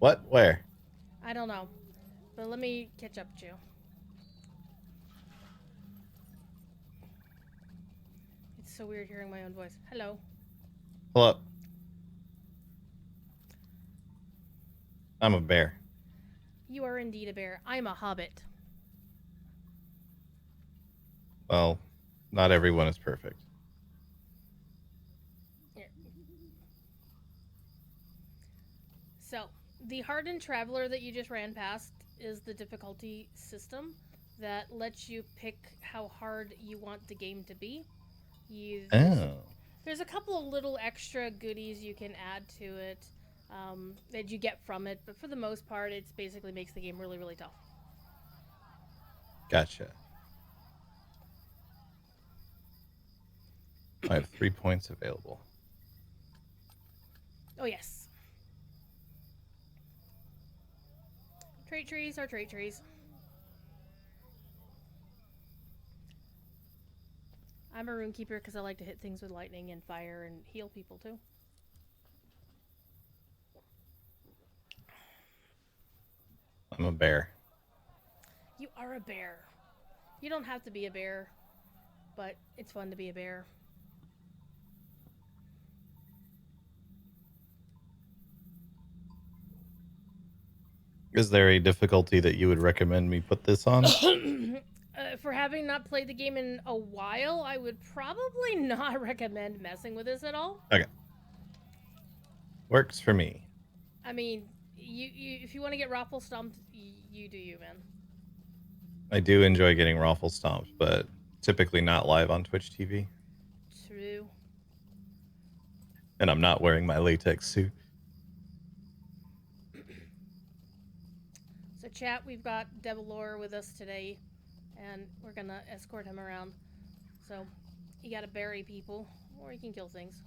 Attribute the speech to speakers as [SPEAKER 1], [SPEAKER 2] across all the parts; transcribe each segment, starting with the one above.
[SPEAKER 1] What? Where?
[SPEAKER 2] I don't know. But let me catch up to you. It's so weird hearing my own voice. Hello.
[SPEAKER 1] Pull up. I'm a bear.
[SPEAKER 2] You are indeed a bear. I'm a hobbit.
[SPEAKER 1] Well, not everyone is perfect.
[SPEAKER 2] Here. So, the hardened traveler that you just ran past is the difficulty system that lets you pick how hard you want the game to be. You
[SPEAKER 1] Oh.
[SPEAKER 2] there's a couple of little extra goodies you can add to it that you get from it, but for the most part, it basically makes the game really, really tough.
[SPEAKER 1] Gotcha. I have 3 points available.
[SPEAKER 2] Oh yes, trait trees are trait trees. I'm a rune keeper because I like to hit things with lightning and fire and heal people too.
[SPEAKER 1] I'm a bear.
[SPEAKER 2] You are a bear. You don't have to be a bear, but it's fun to be a bear.
[SPEAKER 1] Is there a difficulty that you would recommend me put this on?
[SPEAKER 2] For having not played the game in a while, I would probably not recommend messing with this at all.
[SPEAKER 1] Okay. Works for me.
[SPEAKER 2] I mean, you if you want to get raffle stomped, you do you, man.
[SPEAKER 1] I do enjoy getting raffle stomped, but typically not live on Twitch TV.
[SPEAKER 2] True.
[SPEAKER 1] And I'm not wearing my latex suit.
[SPEAKER 2] So, chat, we've got Devolore with us today, and we're gonna escort him around. So, you gotta bury people, or you can kill things.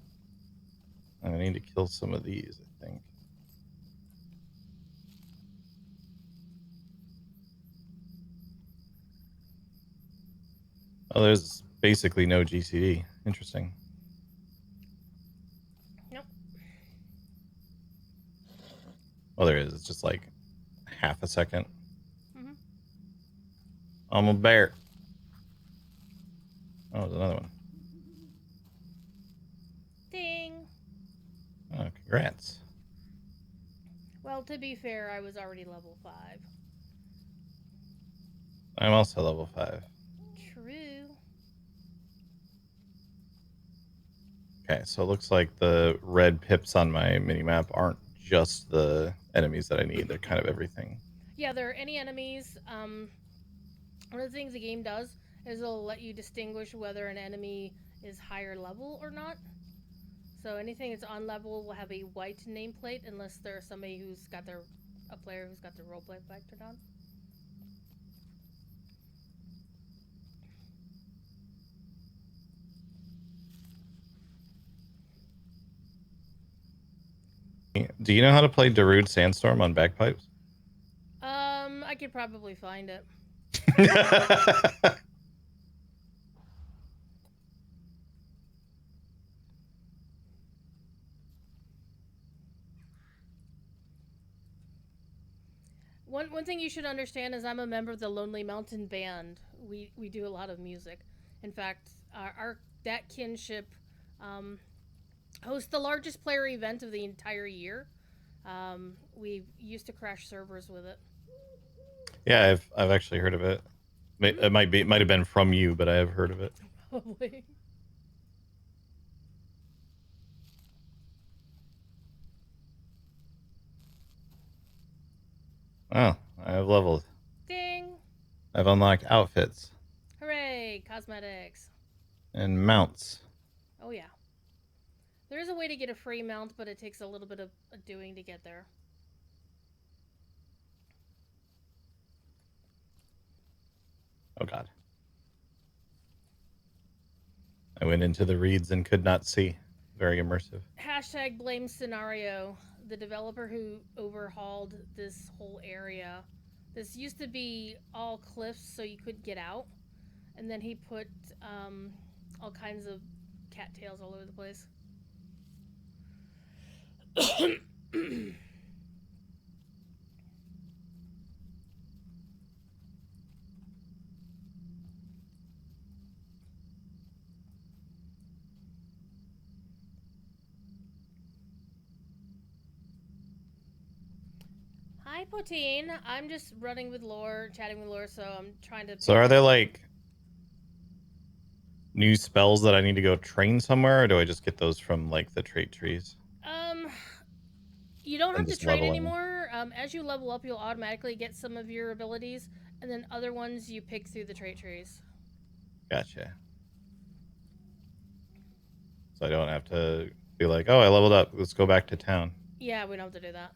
[SPEAKER 1] I need to kill some of these, I think. Oh, there's basically no GCD. Interesting.
[SPEAKER 2] Nope.
[SPEAKER 1] Well, there is. It's just like half a second.
[SPEAKER 2] Mm-hmm.
[SPEAKER 1] I'm a bear. Oh, there's another one.
[SPEAKER 2] Ding.
[SPEAKER 1] Oh, congrats.
[SPEAKER 2] Well, to be fair, I was already level 5.
[SPEAKER 1] I'm also level 5.
[SPEAKER 2] True.
[SPEAKER 1] Okay, so it looks like the red pips on my minimap aren't just the enemies that I need. They're kind of everything.
[SPEAKER 2] Yeah, there are any enemies. One of the things the game does is it'll let you distinguish whether an enemy is higher level or not. So anything that's on level will have a white nameplate unless there's somebody who's got a player who's got their roleplay factored on.
[SPEAKER 1] Do you know how to play Darude Sandstorm on bagpipes?
[SPEAKER 2] I could probably find it. One thing you should understand is I'm a member of the Lonely Mountain Band. We do a lot of music. In fact, our that kinship hosts the largest player event of the entire year. We used to crash servers with it.
[SPEAKER 1] Yeah, I've actually heard of it. It might have been from you, but I have heard of it.
[SPEAKER 2] Probably.
[SPEAKER 1] Oh, I have leveled.
[SPEAKER 2] Ding!
[SPEAKER 1] I've unlocked outfits
[SPEAKER 2] Hooray! Cosmetics.
[SPEAKER 1] and mounts.
[SPEAKER 2] Oh yeah. There is a way to get a free mount, but it takes a little bit of doing to get there.
[SPEAKER 1] Oh god. I went into the reeds and could not see. Very immersive.
[SPEAKER 2] Hashtag blame scenario. The developer who overhauled this whole area. This used to be all cliffs, so you couldn't get out. And then he put all kinds of cattails all over the place. Hi, Poteen. I'm just running with Lore, chatting with Lore, so I'm trying to.
[SPEAKER 1] So are there like new spells that I need to go train somewhere, or do I just get those from like the trait trees
[SPEAKER 2] Um, you don't
[SPEAKER 1] and
[SPEAKER 2] have to
[SPEAKER 1] just
[SPEAKER 2] train
[SPEAKER 1] leveling?
[SPEAKER 2] anymore. As you level up, you'll automatically get some of your abilities, and then other ones you pick through the trait trees.
[SPEAKER 1] Gotcha. So I don't have to be like, oh, I leveled up. Let's go back to town.
[SPEAKER 2] Yeah, we don't have to do that.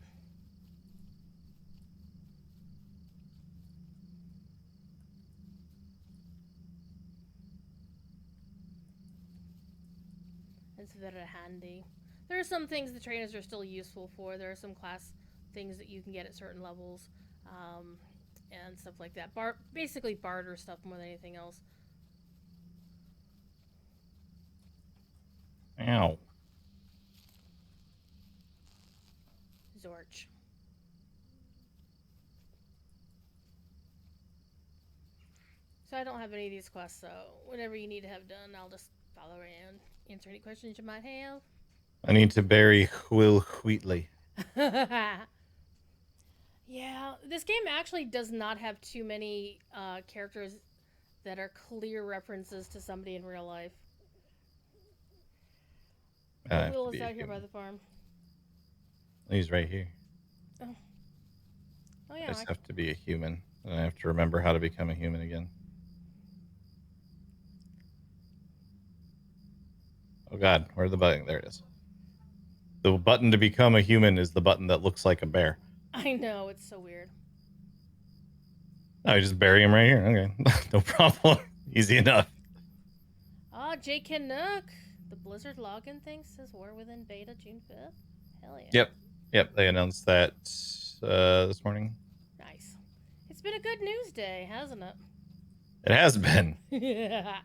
[SPEAKER 2] It's very handy. There are some things the trainers are still useful for. There are some class things that you can get at certain levels, um, and stuff like that. Basically barter stuff more than anything else.
[SPEAKER 1] Ow.
[SPEAKER 2] Zorch. So I don't have any of these quests, so whatever you need to have done, I'll just follow around, answer any questions you might have.
[SPEAKER 1] I need to bury Will Wheatley.
[SPEAKER 2] Yeah, this game actually does not have too many characters that are clear references to somebody in real life.
[SPEAKER 1] I
[SPEAKER 2] Oh,
[SPEAKER 1] have to
[SPEAKER 2] Will is
[SPEAKER 1] be a
[SPEAKER 2] out here by
[SPEAKER 1] human.
[SPEAKER 2] the farm.
[SPEAKER 1] He's right here.
[SPEAKER 2] Oh, oh
[SPEAKER 1] I
[SPEAKER 2] yeah.
[SPEAKER 1] just have to be a human, and I have to remember how to become a human again. Oh God, where's the button? There it is. The button to become a human is the button that looks like a bear.
[SPEAKER 2] I know, it's so weird.
[SPEAKER 1] No, I just bury him right here. Okay, no problem. Easy enough.
[SPEAKER 2] Ah, J. Canuck! The Blizzard login thing says we're within beta June 5th. Hell yeah.
[SPEAKER 1] Yep. They announced that this morning.
[SPEAKER 2] Nice. It's been a good news day, hasn't it?
[SPEAKER 1] It has been.
[SPEAKER 2] Yeah.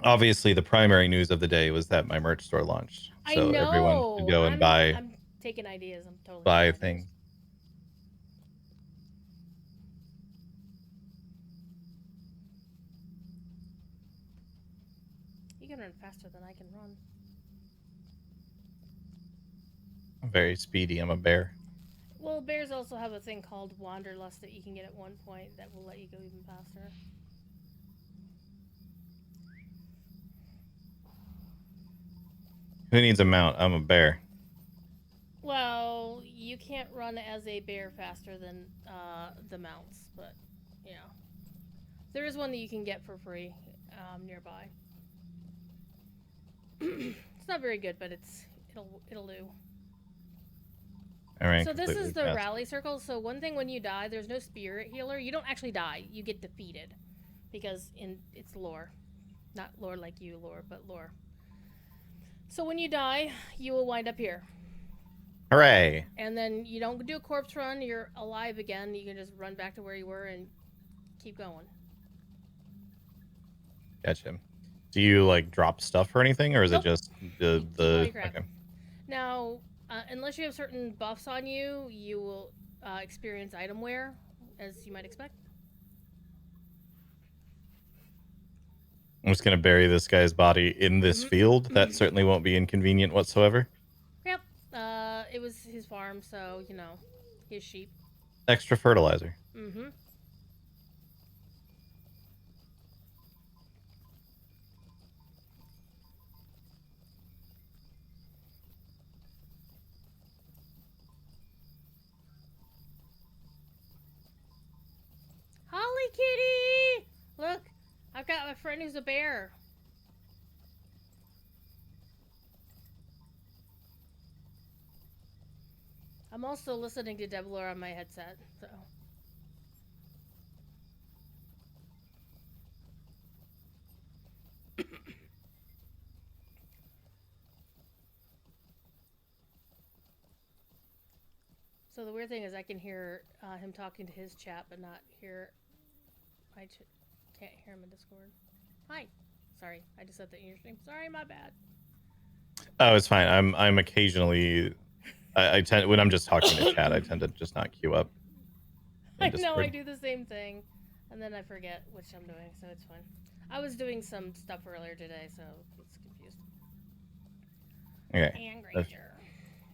[SPEAKER 1] Obviously, the primary news of the day was that my merch store launched,
[SPEAKER 2] I
[SPEAKER 1] so everyone could
[SPEAKER 2] know.
[SPEAKER 1] go and
[SPEAKER 2] I'm taking ideas. I'm totally
[SPEAKER 1] buy
[SPEAKER 2] taking ideas.
[SPEAKER 1] things.
[SPEAKER 2] You can run faster than I can run.
[SPEAKER 1] I'm very speedy. I'm a bear.
[SPEAKER 2] Well, bears also have a thing called Wanderlust that you can get at one point that will let you go even faster.
[SPEAKER 1] Who needs a mount? I'm a bear.
[SPEAKER 2] Well, you can't run as a bear faster than the mounts, but you know, there is one that you can get for free nearby. It's not very good, but it'll do.
[SPEAKER 1] I ran
[SPEAKER 2] So this
[SPEAKER 1] completely
[SPEAKER 2] is the
[SPEAKER 1] past
[SPEAKER 2] rally
[SPEAKER 1] it.
[SPEAKER 2] circle. So one thing when you die, there's no spirit healer. You don't actually die. You get defeated because it's lore, not lore like you lore, but lore. So when you die, you will wind up here.
[SPEAKER 1] Hooray!
[SPEAKER 2] And then you don't do a corpse run, you're alive again. You can just run back to where you were and keep going.
[SPEAKER 1] Gotcha. Do you like drop stuff or anything, or is
[SPEAKER 2] Nope.
[SPEAKER 1] it just
[SPEAKER 2] Keep all your crap.
[SPEAKER 1] Okay?
[SPEAKER 2] Now, unless you have certain buffs on you, you will experience item wear, as you might expect.
[SPEAKER 1] I'm just gonna bury this guy's body in this field. That certainly won't be inconvenient whatsoever.
[SPEAKER 2] Yep. It was his farm, so you know, his sheep.
[SPEAKER 1] Extra fertilizer.
[SPEAKER 2] Mm-hmm. Holly Kitty! Look, I've got my friend who's a bear. I'm also listening to Devolore on my headset, so. So the weird thing is I can hear him talking to his chat, but not hear. Can't hear him in Discord. Hi. Sorry, I just said that in your stream. Sorry, my bad.
[SPEAKER 1] Oh, it's fine. I'm occasionally. I tend when I'm just talking to chat, I tend to just not queue up.
[SPEAKER 2] I know I do the same thing, and then I forget which I'm doing, so it's fine. I was doing some stuff earlier today, so it's confused.
[SPEAKER 1] Okay.
[SPEAKER 2] And Granger.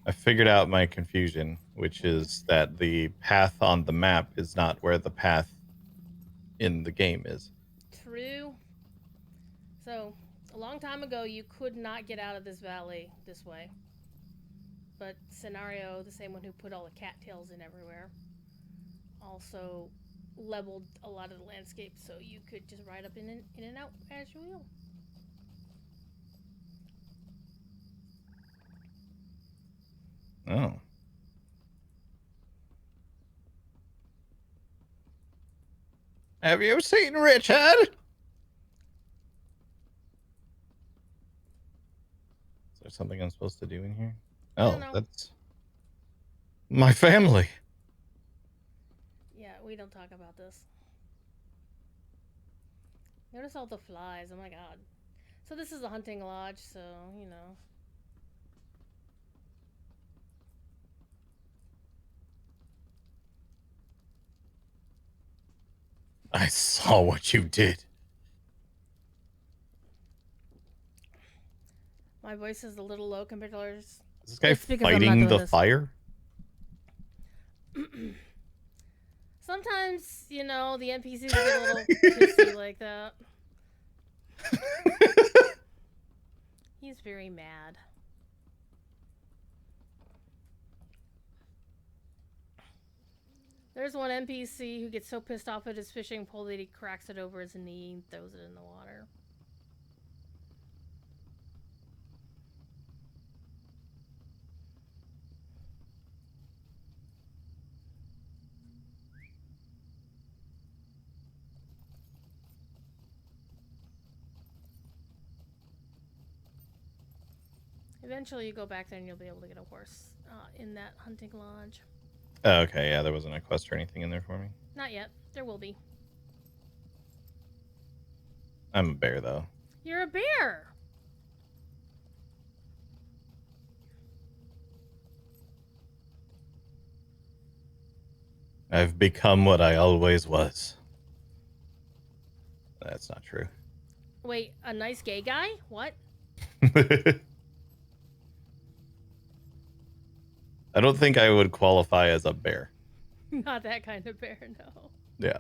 [SPEAKER 1] I figured out my confusion, which is that the path on the map is not where the path in the game is.
[SPEAKER 2] True. So, a long time ago, you could not get out of this valley this way. But Scenario, the same one who put all the cattails in everywhere, also leveled a lot of the landscape so you could just ride up in and out as you will.
[SPEAKER 1] Oh. Have you seen Richard? Is there something I'm supposed to do in here? Oh,
[SPEAKER 2] No.
[SPEAKER 1] that's my family.
[SPEAKER 2] Yeah, we don't talk about this. Notice all the flies. Oh my god. So this is a hunting lodge, so, you know.
[SPEAKER 1] I saw what you did.
[SPEAKER 2] My voice is a little low compared to others.
[SPEAKER 1] Is this guy
[SPEAKER 2] It's because I'm not
[SPEAKER 1] fighting
[SPEAKER 2] doing
[SPEAKER 1] the
[SPEAKER 2] this.
[SPEAKER 1] fire?
[SPEAKER 2] Sometimes, you know, the NPCs get a little pissy like that. He's very mad. There's one NPC who gets so pissed off at his fishing pole that he cracks it over his knee and throws it in the water. Eventually, you go back there and you'll be able to get a horse in that hunting lodge.
[SPEAKER 1] Oh, okay, yeah, there wasn't a quest or anything in there for me.
[SPEAKER 2] Not yet. There will be.
[SPEAKER 1] I'm a bear, though.
[SPEAKER 2] You're a bear!
[SPEAKER 1] I've become what I always was. That's not true.
[SPEAKER 2] Wait, a nice gay guy? What?
[SPEAKER 1] I don't think I would qualify as a bear.
[SPEAKER 2] Not that kind of bear, no.
[SPEAKER 1] Yeah.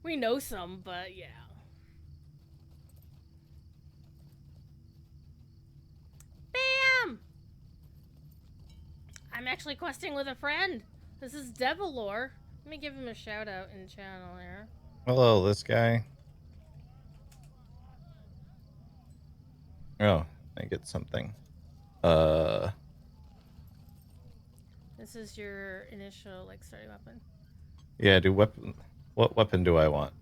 [SPEAKER 2] We know some, but yeah. Bam! I'm actually questing with a friend. This is Devolore. Let me give him a shout out in channel here.
[SPEAKER 1] Hello, this guy. Oh, I get something.
[SPEAKER 2] This is your initial starting weapon.
[SPEAKER 1] Yeah, what weapon do I want?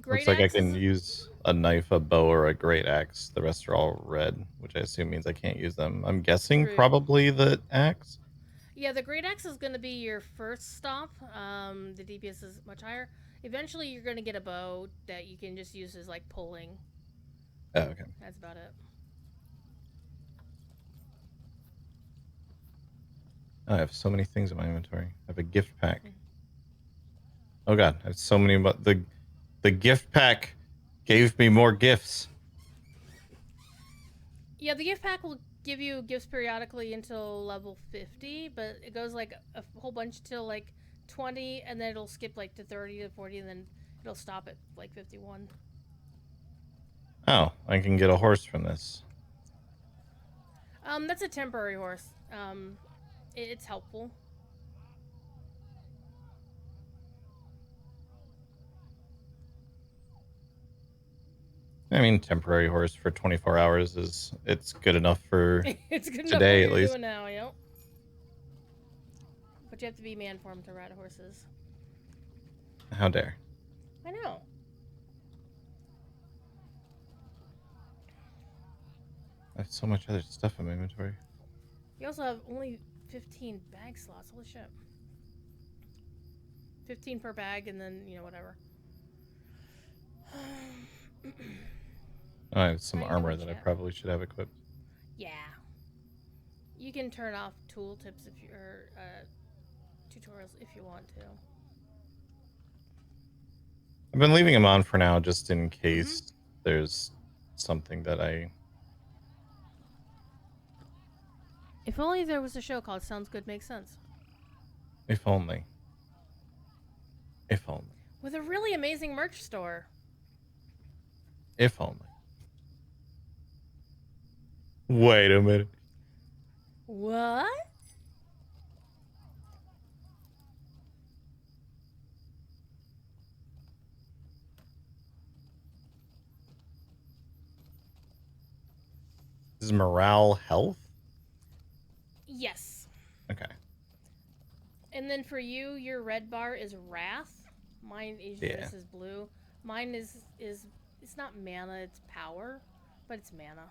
[SPEAKER 2] Great
[SPEAKER 1] Looks like I
[SPEAKER 2] axes.
[SPEAKER 1] can use a knife, a bow, or a great axe. The rest are all red, which I assume means I can't use them. I'm guessing
[SPEAKER 2] True.
[SPEAKER 1] probably the axe.
[SPEAKER 2] Yeah, the great axe is going to be your first stop. The DPS is much higher. Eventually, you're going to get a bow that you can just use as pulling.
[SPEAKER 1] Oh, okay.
[SPEAKER 2] That's about it.
[SPEAKER 1] Oh, I have so many things in my inventory. I have a gift pack. Oh god, I have so many. But the gift pack gave me more gifts.
[SPEAKER 2] Yeah, the gift pack will give you gifts periodically until level 50, but it goes a whole bunch till 20, and then it'll skip to 30 to 40, and then it'll stop at 51.
[SPEAKER 1] Oh, I can get a horse from this.
[SPEAKER 2] That's a temporary horse. It's helpful.
[SPEAKER 1] I mean, temporary horse for 24 hours it's good enough for
[SPEAKER 2] it's good
[SPEAKER 1] today
[SPEAKER 2] enough for
[SPEAKER 1] at least.
[SPEAKER 2] doing now, yep. But you have to be man form to ride horses.
[SPEAKER 1] How dare.
[SPEAKER 2] I know.
[SPEAKER 1] I have so much other stuff in my inventory.
[SPEAKER 2] You also have only 15 bag slots. Holy shit. 15 per bag, and then, whatever.
[SPEAKER 1] Oh, I have some armor that I probably should have equipped.
[SPEAKER 2] Yeah. You can turn off tool tips if you're tutorials if you want to.
[SPEAKER 1] I've been leaving them on for now just in case there's something that I
[SPEAKER 2] If only there was a show called Sounds Good Makes Sense.
[SPEAKER 1] If only. If only.
[SPEAKER 2] With a really amazing merch store.
[SPEAKER 1] If only. Wait a minute.
[SPEAKER 2] What?
[SPEAKER 1] This is morale health?
[SPEAKER 2] Yes.
[SPEAKER 1] Okay.
[SPEAKER 2] And then for you, your red bar is wrath. Mine is
[SPEAKER 1] Yeah.
[SPEAKER 2] is blue. Mine is it's not mana, it's power, but it's mana.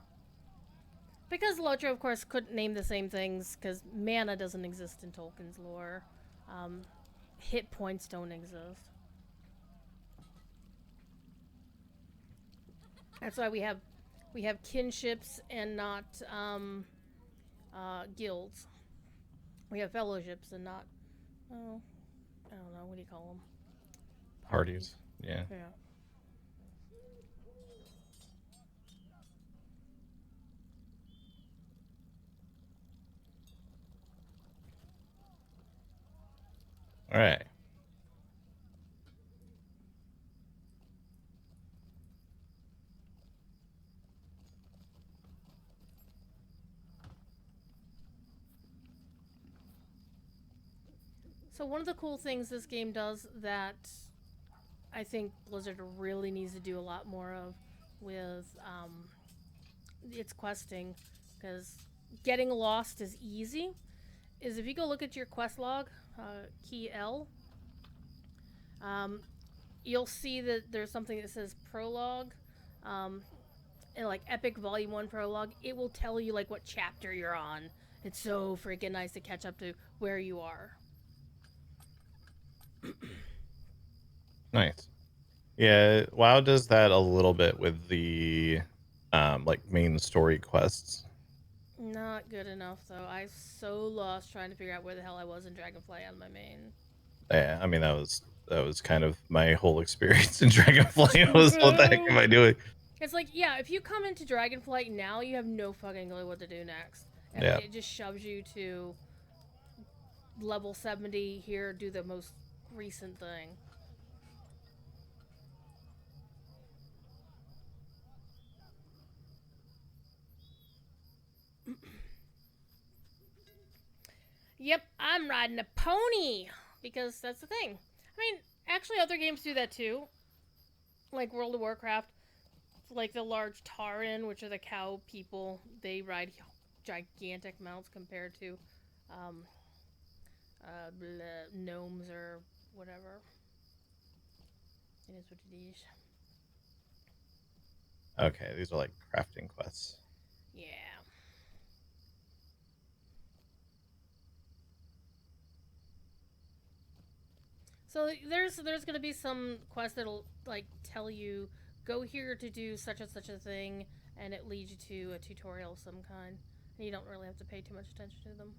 [SPEAKER 2] Because LotRO, of course, couldn't name the same things because mana doesn't exist in Tolkien's lore. Hit points don't exist. That's why we have kinships and not guilds. We have fellowships and not I don't know, what do you call them?
[SPEAKER 1] Parties. Yeah.
[SPEAKER 2] Yeah.
[SPEAKER 1] All right.
[SPEAKER 2] So one of the cool things this game does that I think Blizzard really needs to do a lot more of with its questing, because getting lost is easy, is if you go look at your quest log, key L, you'll see that there's something that says prologue, and like Epic Volume 1 prologue, it will tell you like what chapter you're on. It's so freaking nice to catch up to where you are.
[SPEAKER 1] Nice. Yeah, WoW does that a little bit with the like main story quests.
[SPEAKER 2] Not good enough though. I so lost trying to figure out where the hell I was in Dragonflight on my main.
[SPEAKER 1] Yeah, I mean that was kind of my whole experience in Dragonflight. Was what the heck am I doing?
[SPEAKER 2] It's like, yeah, if you come into Dragonflight now, you have no fucking clue what to do next. And
[SPEAKER 1] Yeah.
[SPEAKER 2] it just shoves you to level 70 here, do the most recent thing. Yep, I'm riding a pony! Because that's the thing. I mean, actually, other games do that too. Like World of Warcraft, like the large Tauren, which are the cow people, they ride gigantic mounts compared to gnomes or whatever. It is what it is.
[SPEAKER 1] Okay, these are like crafting quests.
[SPEAKER 2] Yeah. So there's gonna be some quest that'll like tell you go here to do such and such a thing, and it leads you to a tutorial of some kind, and you don't really have to pay too much attention to them.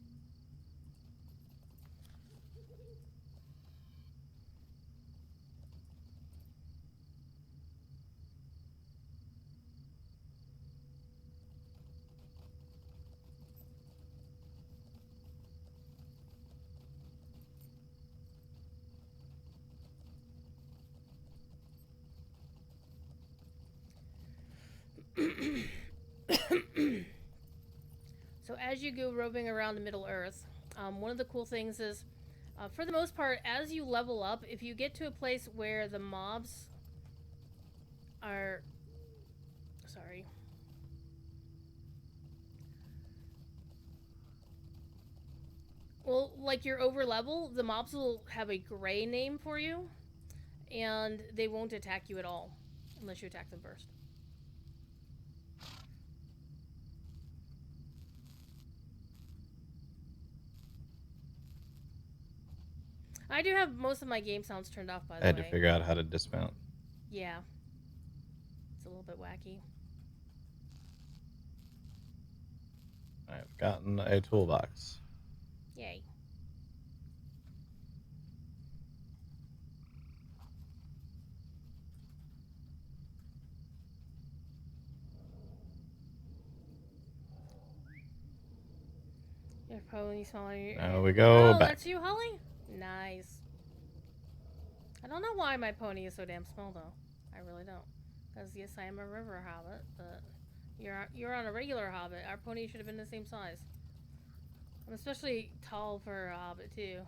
[SPEAKER 2] So as you go roving around the Middle Earth, one of the cool things is, for the most part, as you level up, if you get to a place where the mobs are, sorry, well, like you're over level, the mobs will have a gray name for you, and they won't attack you at all unless you attack them first. I do have most of my game sounds turned off, by the
[SPEAKER 1] I had
[SPEAKER 2] way.
[SPEAKER 1] to figure out how to dismount.
[SPEAKER 2] Yeah. It's a little bit wacky.
[SPEAKER 1] I've gotten a toolbox.
[SPEAKER 2] Yay. Your pony smaller.
[SPEAKER 1] Now we go
[SPEAKER 2] Oh,
[SPEAKER 1] back.
[SPEAKER 2] that's you, Holly? Nice. I don't know why my pony is so damn small, though. I really don't. Because, yes, I am a river hobbit, but you're on a regular hobbit. Our pony should have been the same size. I'm especially tall for a hobbit, too.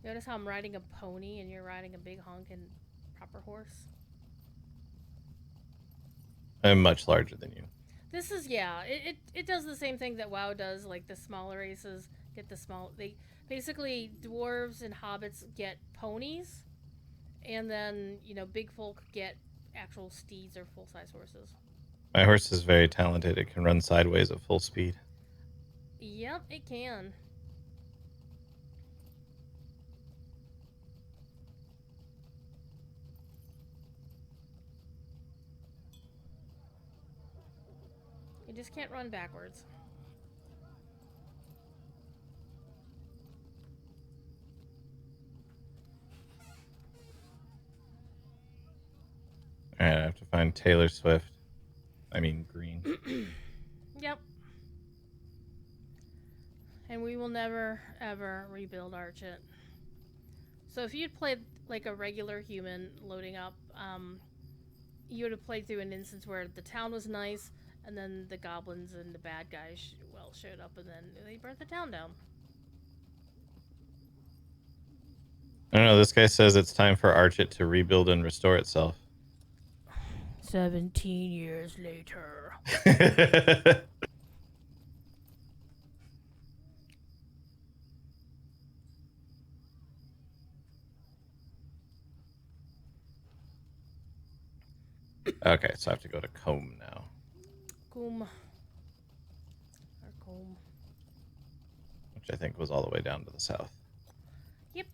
[SPEAKER 2] Notice how I'm riding a pony and you're riding a big honkin' proper horse?
[SPEAKER 1] I'm much larger than you.
[SPEAKER 2] This is, yeah, it does the same thing that WoW does. Like, the smaller races get the small. They basically, dwarves and hobbits get ponies, and then, big folk get actual steeds or full size horses.
[SPEAKER 1] My horse is very talented. It can run sideways at full speed.
[SPEAKER 2] Yep, it can. You just can't run backwards.
[SPEAKER 1] All right, I have to find Taylor Swift. I mean, Green.
[SPEAKER 2] Yep. And we will never, ever rebuild Archit. So if you'd played like a regular human loading up, you would have played through an instance where the town was nice, and then the goblins and the bad guys, showed up, and then they burnt the town down.
[SPEAKER 1] I don't know. This guy says it's time for Archit to rebuild and restore itself.
[SPEAKER 2] 17 years later.
[SPEAKER 1] Okay, so I have to go to Combe now.
[SPEAKER 2] Combe. Or Combe.
[SPEAKER 1] Which I think was all the way down to the south.
[SPEAKER 2] Yep.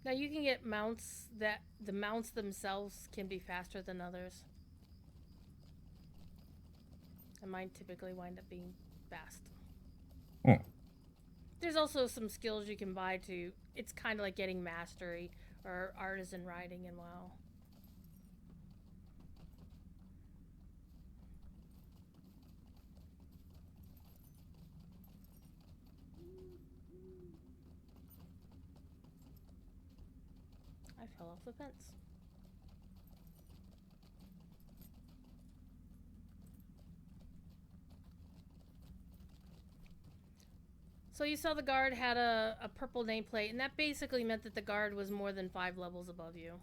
[SPEAKER 2] Now you can get mounts that the mounts themselves can be faster than others. And mine typically wind up being fast. There's also some skills you can buy to. It's kind of like getting mastery or artisan riding in WoW. I fell off the fence. So you saw the guard had a purple nameplate, and that basically meant that the guard was more than 5 levels above you.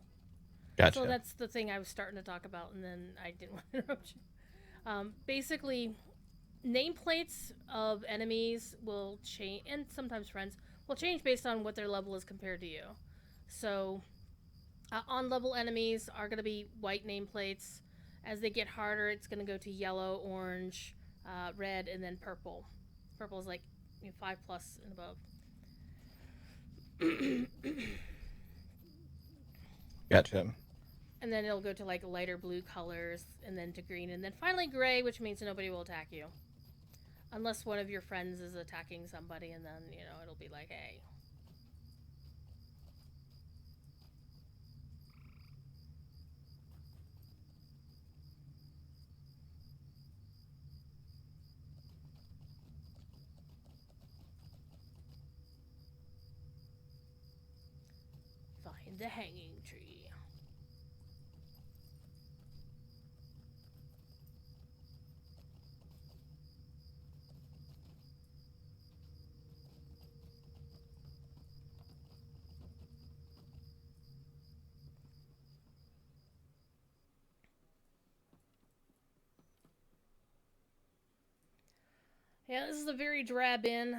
[SPEAKER 1] Gotcha.
[SPEAKER 2] So that's the thing I was starting to talk about, and then I didn't want to interrupt you. Basically, nameplates of enemies will change, and sometimes friends will change based on what their level is compared to you. So, on level enemies are going to be white nameplates. As they get harder, it's going to go to yellow, orange, red, and then purple. Purple is like 5 plus and above.
[SPEAKER 1] Gotcha.
[SPEAKER 2] And then it'll go to like lighter blue colors, and then to green, and then finally gray, which means nobody will attack you. Unless one of your friends is attacking somebody, and then, it'll be like, hey. Find the hanging tree. Yeah, this is a very drab inn.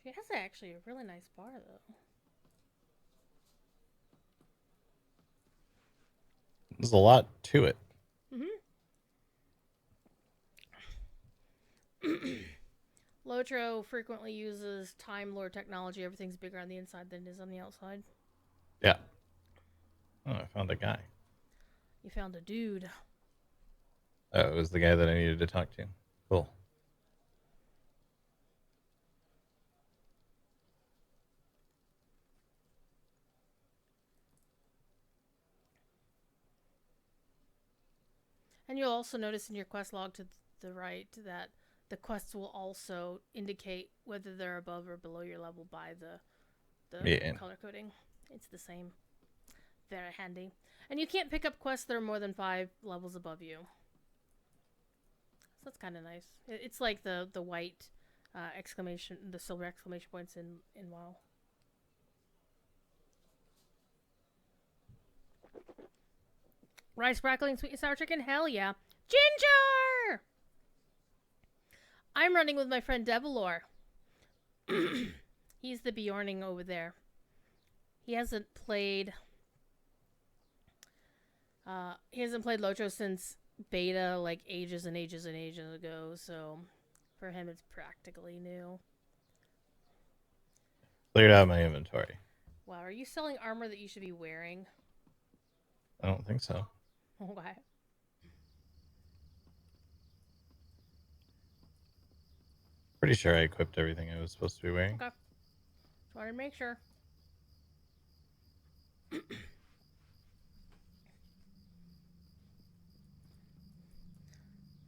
[SPEAKER 2] She has actually a really nice bar, though.
[SPEAKER 1] There's a lot to it.
[SPEAKER 2] Mm-hmm. LotRO frequently uses Time Lord technology. Everything's bigger on the inside than it is on the outside.
[SPEAKER 1] Yeah. Oh, I found a guy.
[SPEAKER 2] You found a dude.
[SPEAKER 1] Oh, it was the guy that I needed to talk to. Cool.
[SPEAKER 2] And you'll also notice in your quest log to the right that the quests will also indicate whether they're above or below your level by the
[SPEAKER 1] Yeah.
[SPEAKER 2] color coding. It's the same. Very handy. And you can't pick up quests that are more than 5 levels above you. So that's kind of nice. It's like the white exclamation, the silver exclamation points in WoW. Rice, broccoli, and sweet and sour chicken? Hell yeah. Ginger! I'm running with my friend Devolore. He's the Bjorning over there. He hasn't played. He hasn't played LotRO since beta, like ages and ages and ages ago. So, for him, it's practically new.
[SPEAKER 1] Cleared out my inventory.
[SPEAKER 2] Wow, are you selling armor that you should be wearing?
[SPEAKER 1] I don't think so.
[SPEAKER 2] Why?
[SPEAKER 1] Pretty sure I equipped everything I was supposed to be wearing.
[SPEAKER 2] Okay. Just wanted to make sure.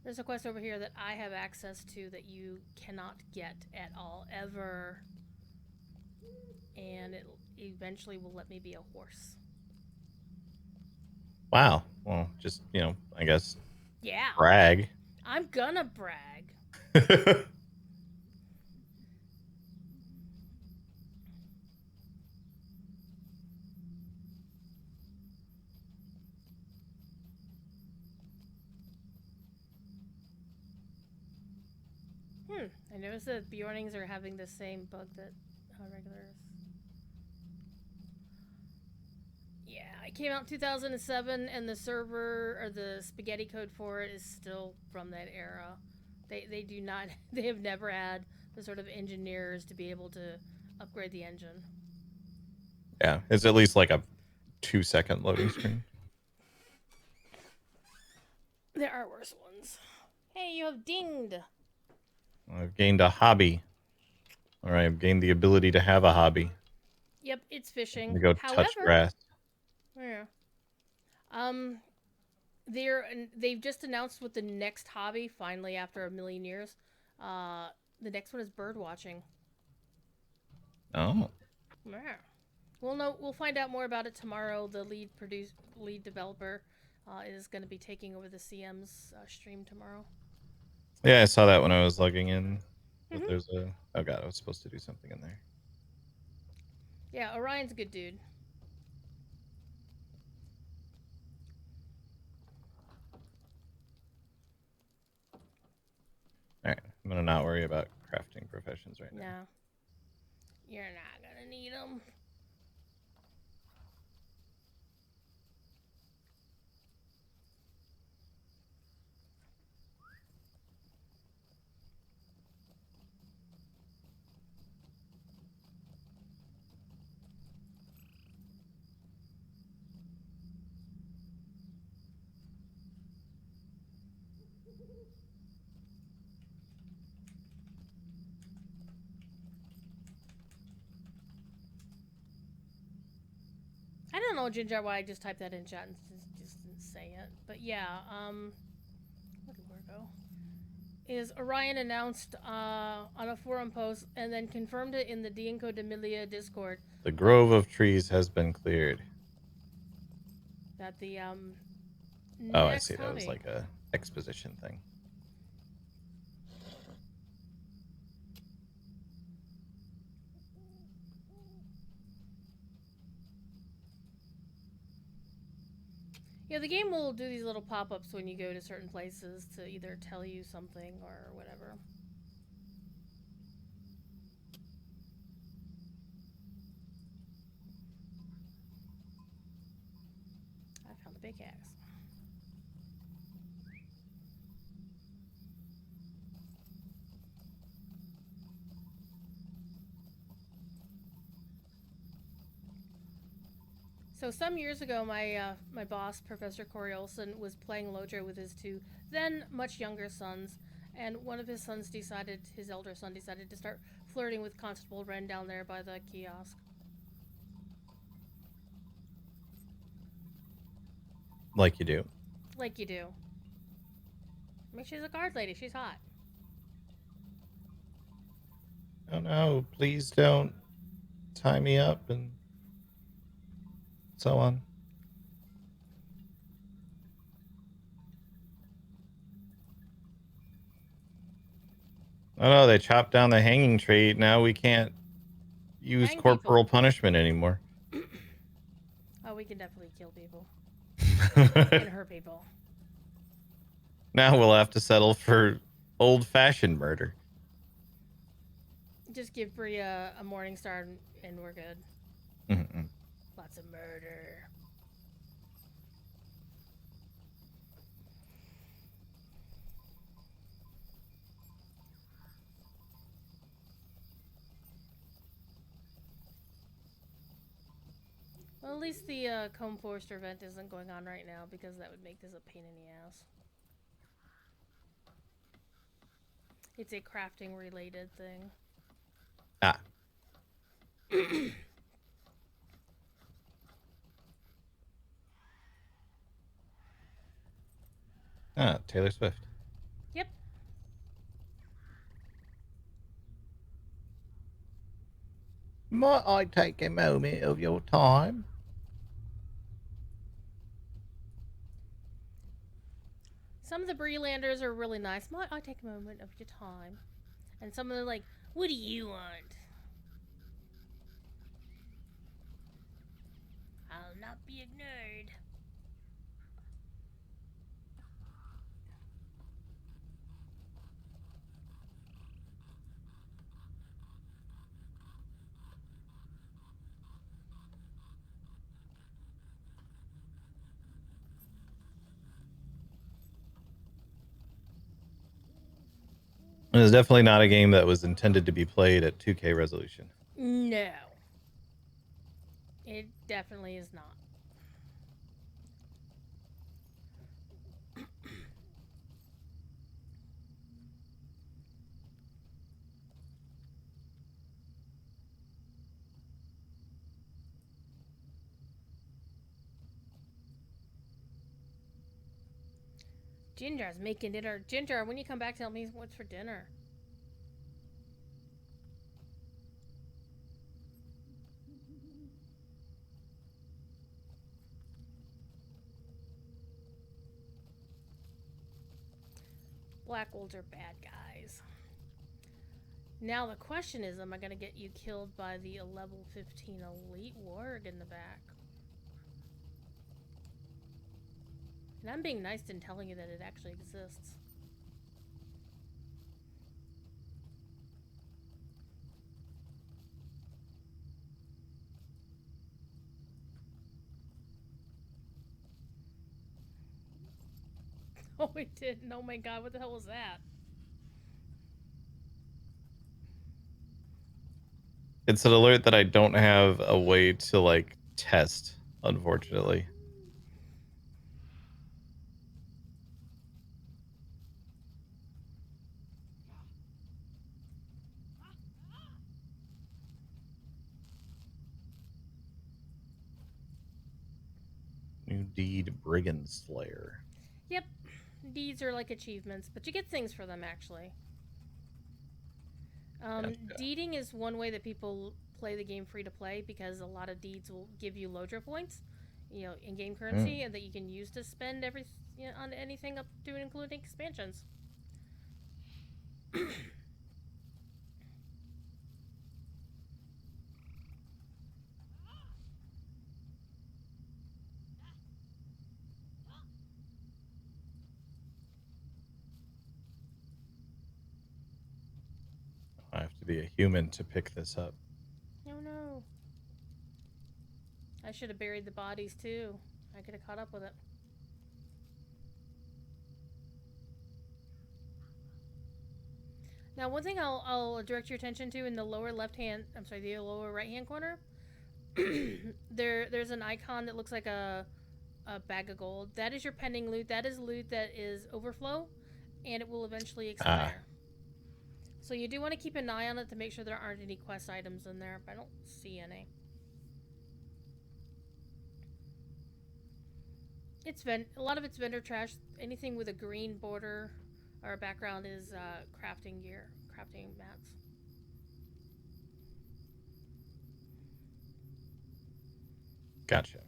[SPEAKER 2] There's a quest over here that I have access to that you cannot get at all, ever. And it eventually will let me be a horse.
[SPEAKER 1] Wow. Well, just, I guess
[SPEAKER 2] Yeah.
[SPEAKER 1] brag.
[SPEAKER 2] I'm gonna brag. I noticed that Bjornings are having the same bug that regulars. Yeah, it came out in 2007, and the server or the spaghetti code for it is still from that era. They do not. They have never had the sort of engineers to be able to upgrade the engine.
[SPEAKER 1] Yeah, it's at least like a 2-second loading screen.
[SPEAKER 2] There are worse ones. Hey, you have dinged.
[SPEAKER 1] I've gained a hobby. Or I've gained the ability to have a hobby.
[SPEAKER 2] Yep, it's fishing.
[SPEAKER 1] To go
[SPEAKER 2] However,
[SPEAKER 1] touch grass.
[SPEAKER 2] Yeah. They've just announced what the next hobby, finally after a million years. The next one is bird watching.
[SPEAKER 1] Oh.
[SPEAKER 2] Yeah. We'll find out more about it tomorrow. The lead developer is going to be taking over the CM's stream tomorrow.
[SPEAKER 1] Yeah, I saw that when I was logging in. But there's a... Oh god, I was supposed to do something in there.
[SPEAKER 2] Yeah, Orion's a good dude.
[SPEAKER 1] Alright, I'm gonna not worry about crafting professions right now.
[SPEAKER 2] No. You're not gonna need them. I don't know, Ginger, why I just typed that in chat and just didn't say it. But yeah, where did where go? Is Orion announced on a forum post and then confirmed it in the Dienko D'Emilia Discord.
[SPEAKER 1] The grove of trees has been cleared.
[SPEAKER 2] That the
[SPEAKER 1] Oh, I see.
[SPEAKER 2] hobby.
[SPEAKER 1] That was like a exposition thing.
[SPEAKER 2] Yeah, the game will do these little pop-ups when you go to certain places to either tell you something or whatever. I found a big axe. So some years ago, my boss, Professor Corey Olson, was playing LotRO with his two then much younger sons, and one of his sons decided, his elder son decided to start flirting with Constable Wren down there by the kiosk.
[SPEAKER 1] Like you do.
[SPEAKER 2] Like you do. I mean, she's a guard lady. She's hot.
[SPEAKER 1] Oh no, please don't tie me up and so on. Oh no, they chopped down the hanging tree. Now we can't use
[SPEAKER 2] Hang
[SPEAKER 1] corporal
[SPEAKER 2] people.
[SPEAKER 1] punishment anymore.
[SPEAKER 2] Oh, we can definitely kill people. And hurt people.
[SPEAKER 1] Now we'll have to settle for old-fashioned murder.
[SPEAKER 2] Just give Bree a morning star and we're good.
[SPEAKER 1] Mm-mm.
[SPEAKER 2] Lots of murder. Well, at least the Comb Forester event isn't going on right now because that would make this a pain in the ass. It's a crafting related thing.
[SPEAKER 1] Ah. Ah, Taylor Swift.
[SPEAKER 2] Yep.
[SPEAKER 1] Might I take a moment of your time?
[SPEAKER 2] Some of the Brelanders are really nice. Might I take a moment of your time? And some of them are like, what do you want? I'll not be ignored.
[SPEAKER 1] It is definitely not a game that was intended to be played at 2K resolution.
[SPEAKER 2] No. It definitely is not. Ginger's making dinner. Ginger, when you come back, tell me what's for dinner. Black wolves are bad guys. Now the question is, am I going to get you killed by the level 15 elite warg in the back? And I'm being nice in telling you that it actually exists. Oh, it didn't. Oh my god, what the hell was that?
[SPEAKER 1] It's an alert that I don't have a way to, like, test, unfortunately. New deed, Brigand Slayer.
[SPEAKER 2] Yep, deeds are like achievements, but you get things for them actually.
[SPEAKER 1] Gotcha.
[SPEAKER 2] Deeding is one way that people play the game free to play because a lot of deeds will give you LotRO points, in-game currency, and that you can use to spend on anything up to and including expansions.
[SPEAKER 1] I have to be a human to pick this up.
[SPEAKER 2] Oh no. I should have buried the bodies too. I could have caught up with it. Now, one thing I'll direct your attention to in the lower right hand corner, there's an icon that looks like a bag of gold. That is your pending loot. That is loot that is overflow, and it will eventually
[SPEAKER 1] Ah,
[SPEAKER 2] expire. So you do want to keep an eye on it to make sure there aren't any quest items in there, but I don't see any. A lot of it's vendor trash. Anything with a green border or a background is crafting gear, crafting mats.
[SPEAKER 1] gotcha.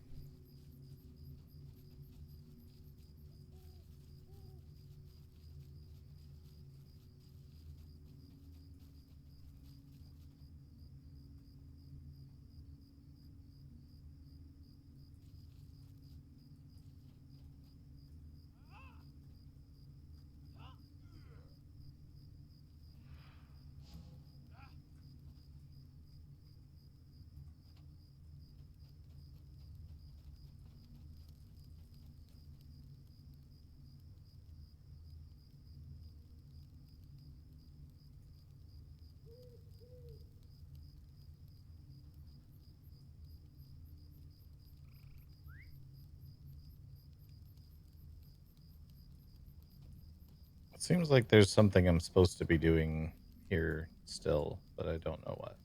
[SPEAKER 1] It seems like there's something I'm supposed to be doing here still, but I don't know what.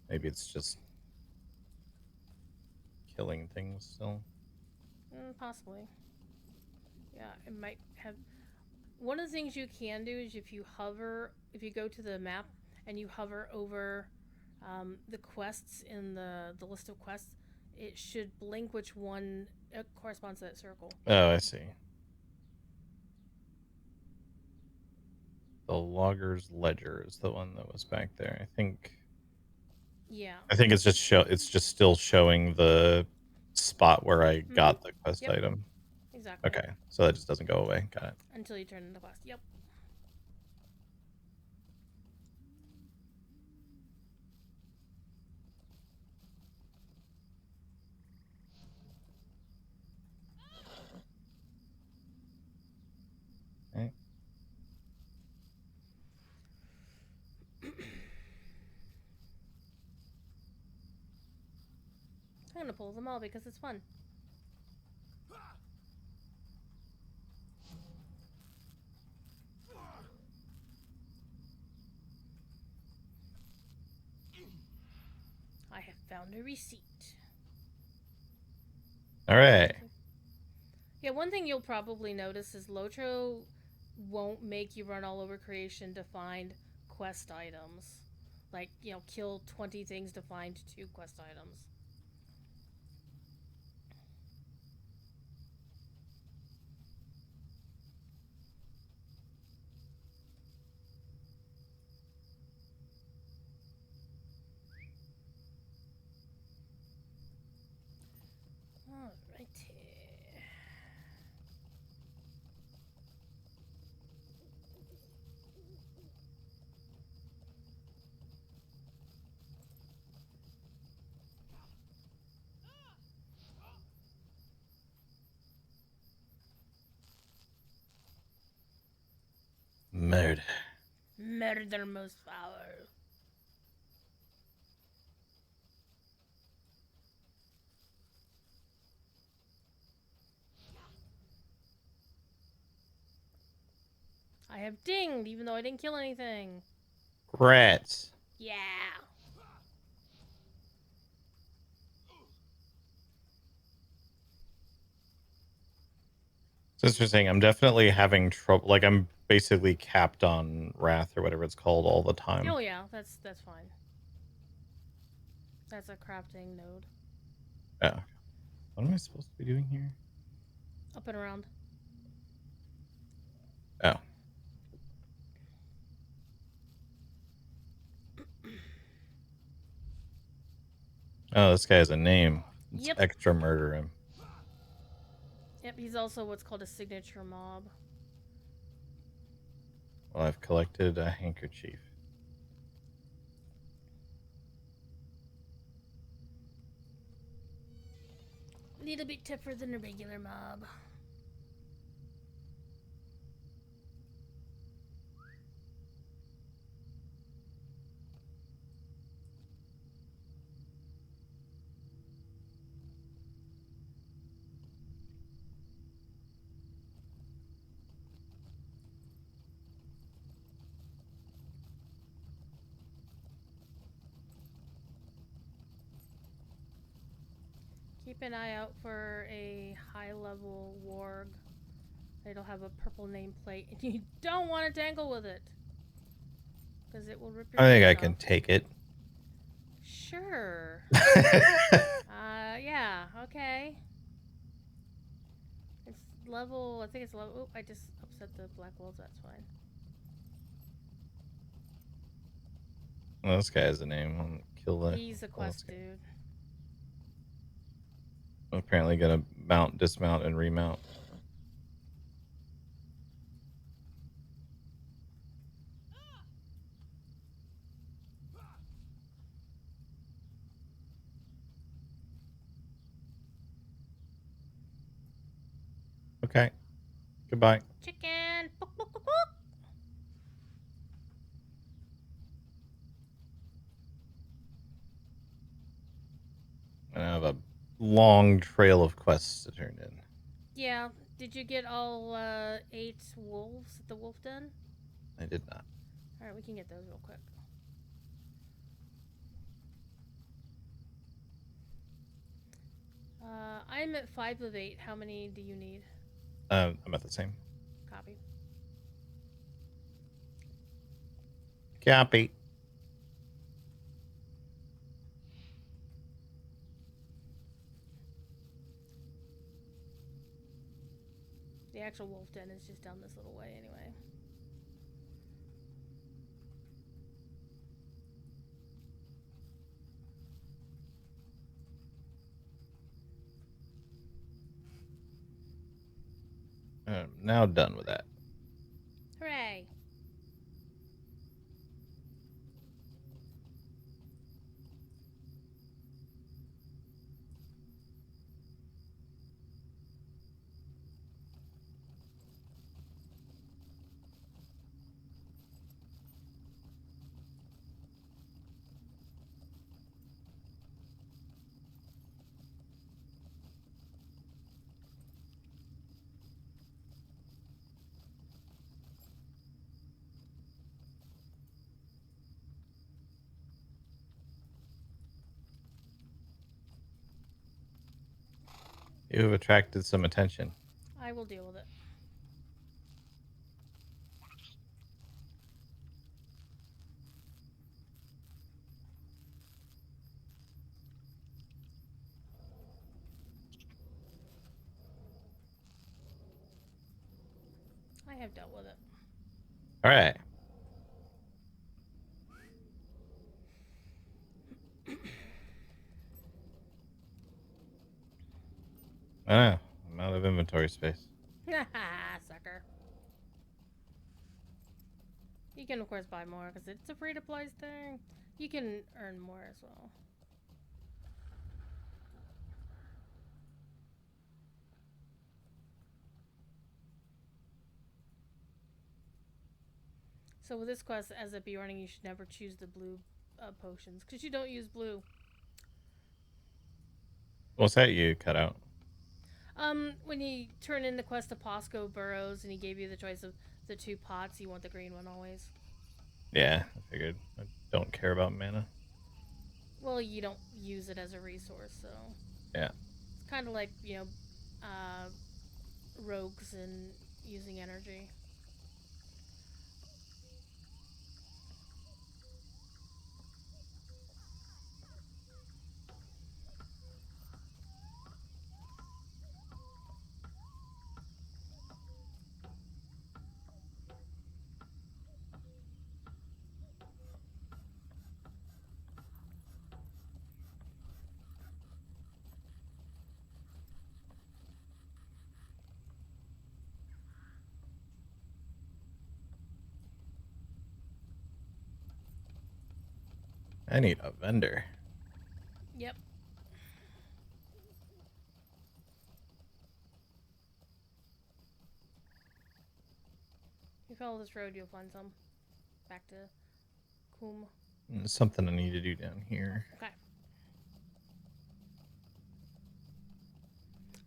[SPEAKER 1] Maybe it's just killing things still.
[SPEAKER 2] Possibly. Yeah, it might have. One of the things you can do is if you go to the map and you hover over the quests in the list of quests, it should blink which one corresponds to that circle.
[SPEAKER 1] Oh, I see. The logger's ledger is the one that was back there.
[SPEAKER 2] Yeah.
[SPEAKER 1] I think it's just still showing the spot where I
[SPEAKER 2] Mm-hmm.
[SPEAKER 1] got the quest
[SPEAKER 2] Yep.
[SPEAKER 1] item.
[SPEAKER 2] Exactly.
[SPEAKER 1] Okay, so that just doesn't go away. Got it.
[SPEAKER 2] Until you turn into quest. Yep.
[SPEAKER 1] Okay.
[SPEAKER 2] I'm gonna pull them all because it's fun. I have found a receipt.
[SPEAKER 1] All right.
[SPEAKER 2] Yeah, one thing you'll probably notice is LotRO won't make you run all over creation to find quest items. Like, kill 20 things to find 2 quest items. Alrighty.
[SPEAKER 1] Murder.
[SPEAKER 2] Murder most foul. I have dinged, even though I didn't kill anything.
[SPEAKER 1] Rats.
[SPEAKER 2] Yeah.
[SPEAKER 1] So it's interesting. I'm definitely having trouble. Like I'm basically capped on wrath or whatever it's called all the time.
[SPEAKER 2] Oh yeah, that's fine. That's a crafting node.
[SPEAKER 1] Oh, what am I supposed to be doing here?
[SPEAKER 2] Up and around.
[SPEAKER 1] Oh. Oh, this guy has a name. Let's
[SPEAKER 2] Yep.
[SPEAKER 1] extra murder him.
[SPEAKER 2] Yep, he's also what's called a signature mob.
[SPEAKER 1] Well, I've collected a handkerchief.
[SPEAKER 2] A little bit tougher than a regular mob. Keep an eye out for a high-level warg. It'll have a purple nameplate, and you don't want to tangle with it, because it will rip your
[SPEAKER 1] I think I
[SPEAKER 2] face
[SPEAKER 1] can
[SPEAKER 2] off.
[SPEAKER 1] take it.
[SPEAKER 2] Sure. Yeah, okay. It's level, I think it's level, I just upset the black wolves, that's fine.
[SPEAKER 1] Well, this guy has a name. I'm gonna kill that.
[SPEAKER 2] He's a quest dude.
[SPEAKER 1] I'm apparently gonna mount, dismount, and remount. Okay. Goodbye.
[SPEAKER 2] Chicken! Book, book, book, book.
[SPEAKER 1] And I have a long trail of quests to turn in.
[SPEAKER 2] Yeah, did you get all 8 wolves at the wolf den?
[SPEAKER 1] I did not.
[SPEAKER 2] Alright, we can get those real quick. I'm at 5 of 8. How many do you need?
[SPEAKER 1] I'm at the same.
[SPEAKER 2] Copy.
[SPEAKER 1] Copy.
[SPEAKER 2] The actual wolf den is just down this little way anyway.
[SPEAKER 1] I'm now done with that.
[SPEAKER 2] Hooray!
[SPEAKER 1] You have attracted some attention.
[SPEAKER 2] I will deal with it. I have dealt with it.
[SPEAKER 1] All right. I know. I'm out of inventory space.
[SPEAKER 2] Haha, sucker. You can, of course, buy more because it's a free-to-play thing. You can earn more as well. So with this quest, as a Bjorning, you should never choose the blue potions because you don't use blue.
[SPEAKER 1] What's that you cut out?
[SPEAKER 2] When you turn in the quest to Posco Burrows and he gave you the choice of the 2 pots, you want the green one always.
[SPEAKER 1] Yeah, I figured. I don't care about mana.
[SPEAKER 2] Well, you don't use it as a resource, so
[SPEAKER 1] Yeah.
[SPEAKER 2] it's kind of like, you know, rogues and using energy.
[SPEAKER 1] I need a vendor.
[SPEAKER 2] Yep. If you follow this road, you'll find some. Back to Kum.
[SPEAKER 1] Something I need to do down here.
[SPEAKER 2] Okay.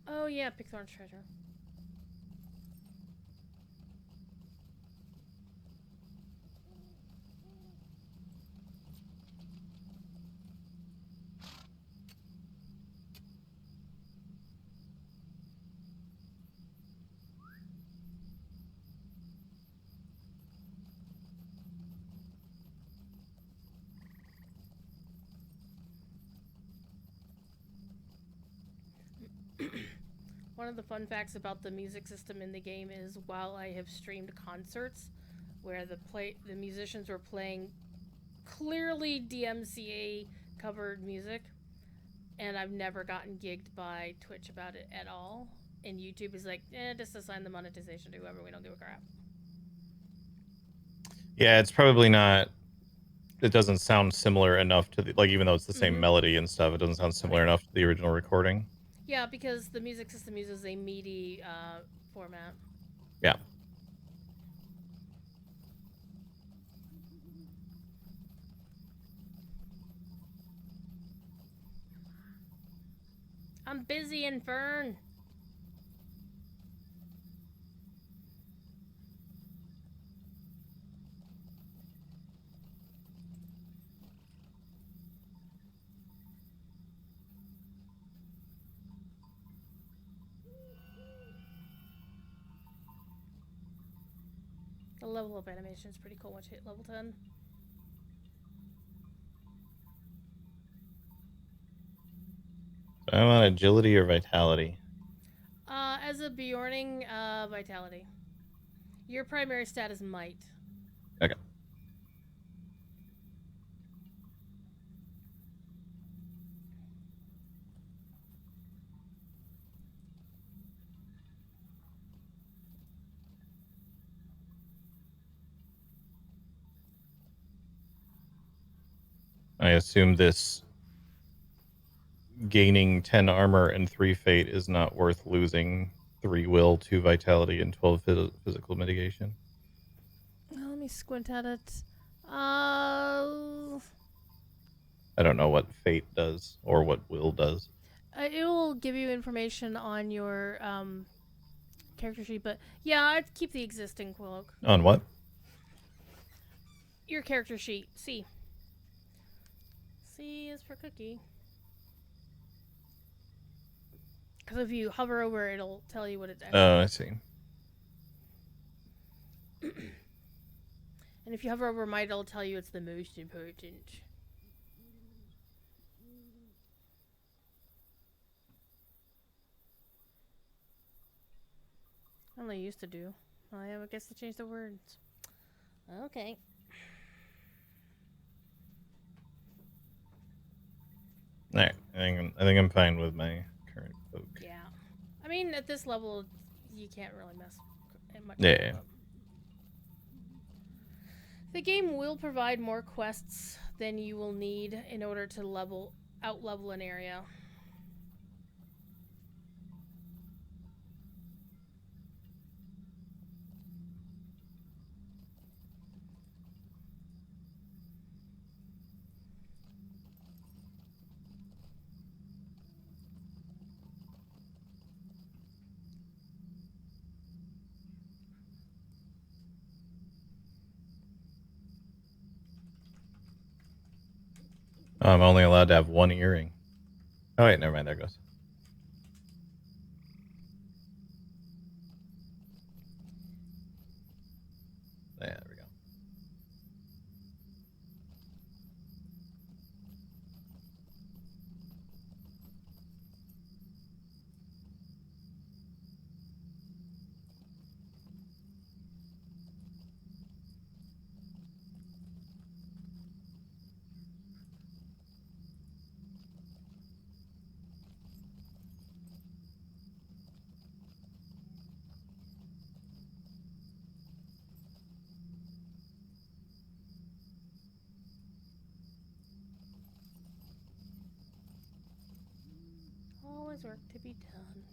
[SPEAKER 2] Oh yeah, Pixar's treasure. one of the fun facts about the music system in the game is while I have streamed concerts where the musicians were playing clearly DMCA covered music, and I've never gotten gigged by Twitch about it at all. And YouTube is like, just assign the monetization to whoever. We don't give a crap.
[SPEAKER 1] Yeah, it's probably not. It doesn't sound similar enough to the, like, even though it's the same melody and stuff, it doesn't sound similar enough to the original recording.
[SPEAKER 2] Yeah, because the music system uses a MIDI format.
[SPEAKER 1] Yeah.
[SPEAKER 2] I'm busy, Infern. The level up animation is pretty cool once you hit level 10.
[SPEAKER 1] I'm on agility or vitality.
[SPEAKER 2] As a Bjorning, vitality. Your primary stat is might.
[SPEAKER 1] Okay. I assume this gaining 10 armor and 3 fate is not worth losing 3 will, 2 vitality, and 12 physical mitigation.
[SPEAKER 2] Let me squint at it.
[SPEAKER 1] I don't know what fate does or what will does.
[SPEAKER 2] It will give you information on your character sheet, but yeah, I'd keep the existing cloak.
[SPEAKER 1] On what?
[SPEAKER 2] Your character sheet. C. C is for cookie. Because if you hover over, it'll tell you what it's actually.
[SPEAKER 1] Oh, I see.
[SPEAKER 2] And if you hover over might, it'll tell you it's the most important. Well, they used to do. Well, I guess they changed the words. Okay.
[SPEAKER 1] All right. I think I'm fine with my current cloak.
[SPEAKER 2] Yeah. I mean, at this level, you can't really mess much.
[SPEAKER 1] Yeah.
[SPEAKER 2] Up. The game will provide more quests than you will need in order to out-level an area.
[SPEAKER 1] Oh, I'm only allowed to have 1 earring. Oh, wait, never mind. There it goes. Yeah, there we go.
[SPEAKER 2] Always work to be done.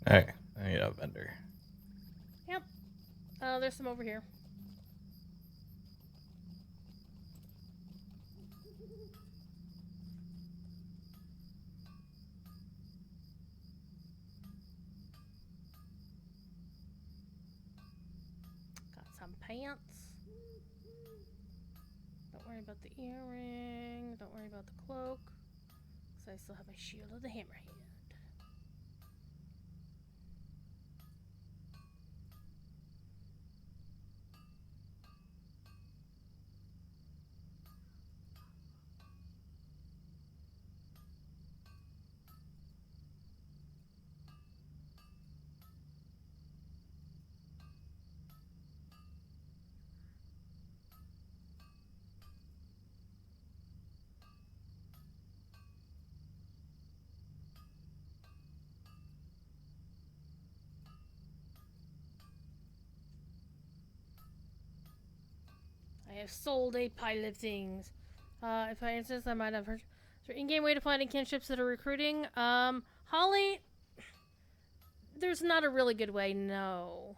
[SPEAKER 1] All right. I need a vendor.
[SPEAKER 2] Yep. There's some over here. Got some pants. Don't worry about the earring. Don't worry about the cloak. Because I still have my shield of the hammerhead. have sold a pile of things. If I insist, I might have heard. Is there in-game way to find kinships that are recruiting? Holly, there's not a really good way, no.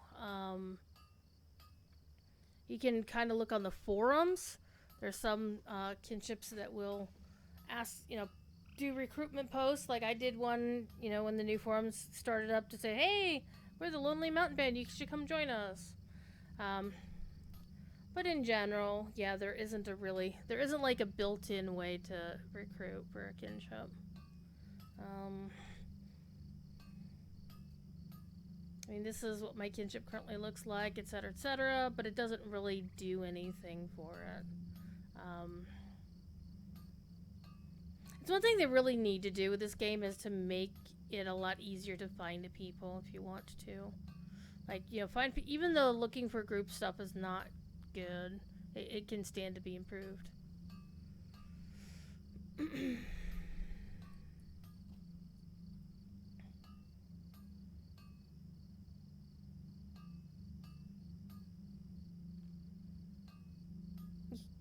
[SPEAKER 2] You can kind of look on the forums. There's some kinships that will ask, do recruitment posts. Like I did one, when the new forums started up to say, hey, we're the Lonely Mountain Band, you should come join us. But in general, yeah, there isn't like a built-in way to recruit for a kinship. I mean, this is what my kinship currently looks like, etc., but it doesn't really do anything for it. It's one thing they really need to do with this game is to make it a lot easier to find people if you want to. Like, even though looking for group stuff is not good, it can stand to be improved. You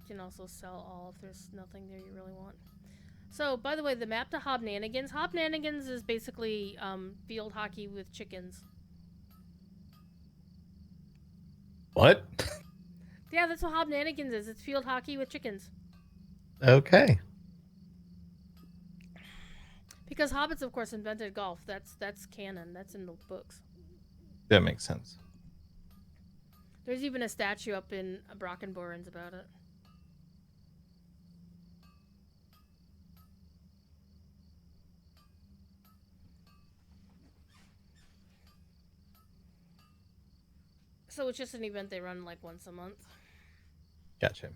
[SPEAKER 2] can also sell all if there's nothing there you really want. So, by the way, the map to Hobnanigans. Hobnanigans is basically field hockey with chickens.
[SPEAKER 1] What?
[SPEAKER 2] Yeah, that's what Hobnanigans is. It's field hockey with chickens.
[SPEAKER 1] Okay.
[SPEAKER 2] Because hobbits, of course, invented golf. That's canon. That's in the books.
[SPEAKER 1] That makes sense.
[SPEAKER 2] There's even a statue up in Brockenborns about it. So it's just an event they run like once a month.
[SPEAKER 1] Gotcha.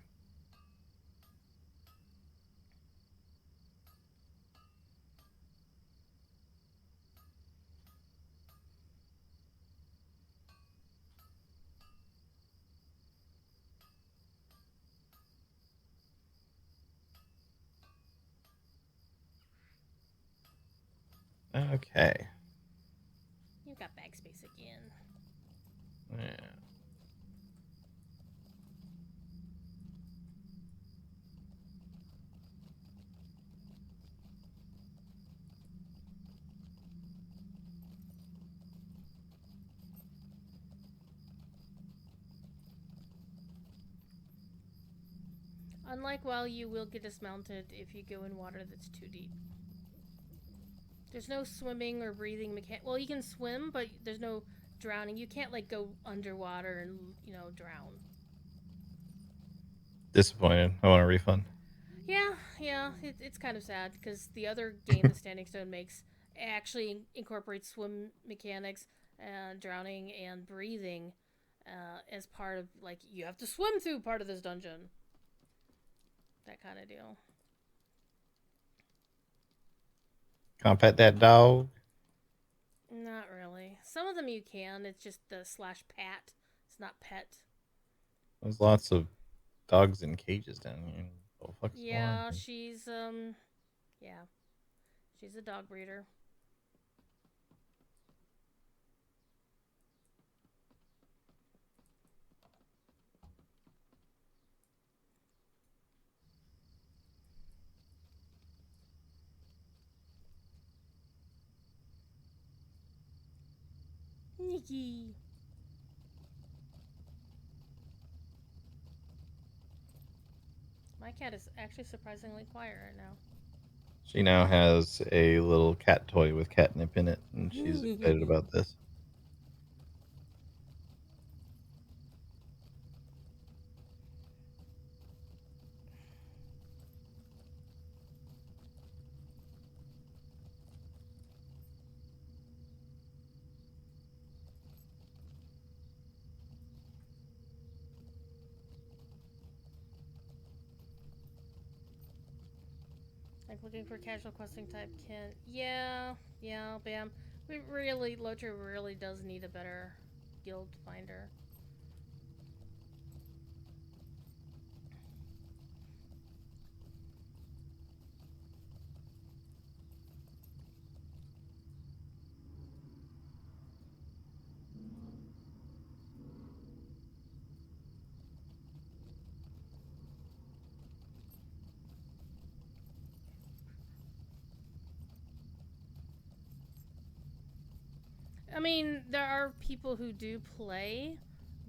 [SPEAKER 1] Okay.
[SPEAKER 2] You've got bag space again.
[SPEAKER 1] Yeah.
[SPEAKER 2] Unlike WoW, you will get dismounted if you go in water that's too deep. There's no swimming or breathing mechanic. Well, you can swim, but there's no drowning. You can't like go underwater and drown.
[SPEAKER 1] Disappointed. I want a refund.
[SPEAKER 2] Yeah, it's kind of sad because the other game that Standing Stone makes actually incorporates swim mechanics, drowning and breathing as part of, like, you have to swim through part of this dungeon. That kind of deal.
[SPEAKER 1] Can't pet that dog.
[SPEAKER 2] Not really. Some of them you can. It's just the /pat. It's not pet.
[SPEAKER 1] There's lots of dogs in cages down here. Oh, fuck.
[SPEAKER 2] Yeah, she's yeah, she's a dog breeder. Nikki. My cat is actually surprisingly quiet right now.
[SPEAKER 1] She now has a little cat toy with catnip in it, and she's excited about this.
[SPEAKER 2] Like looking for casual questing type can. Yeah, bam. LotRO really does need a better guild finder. I mean, there are people who do play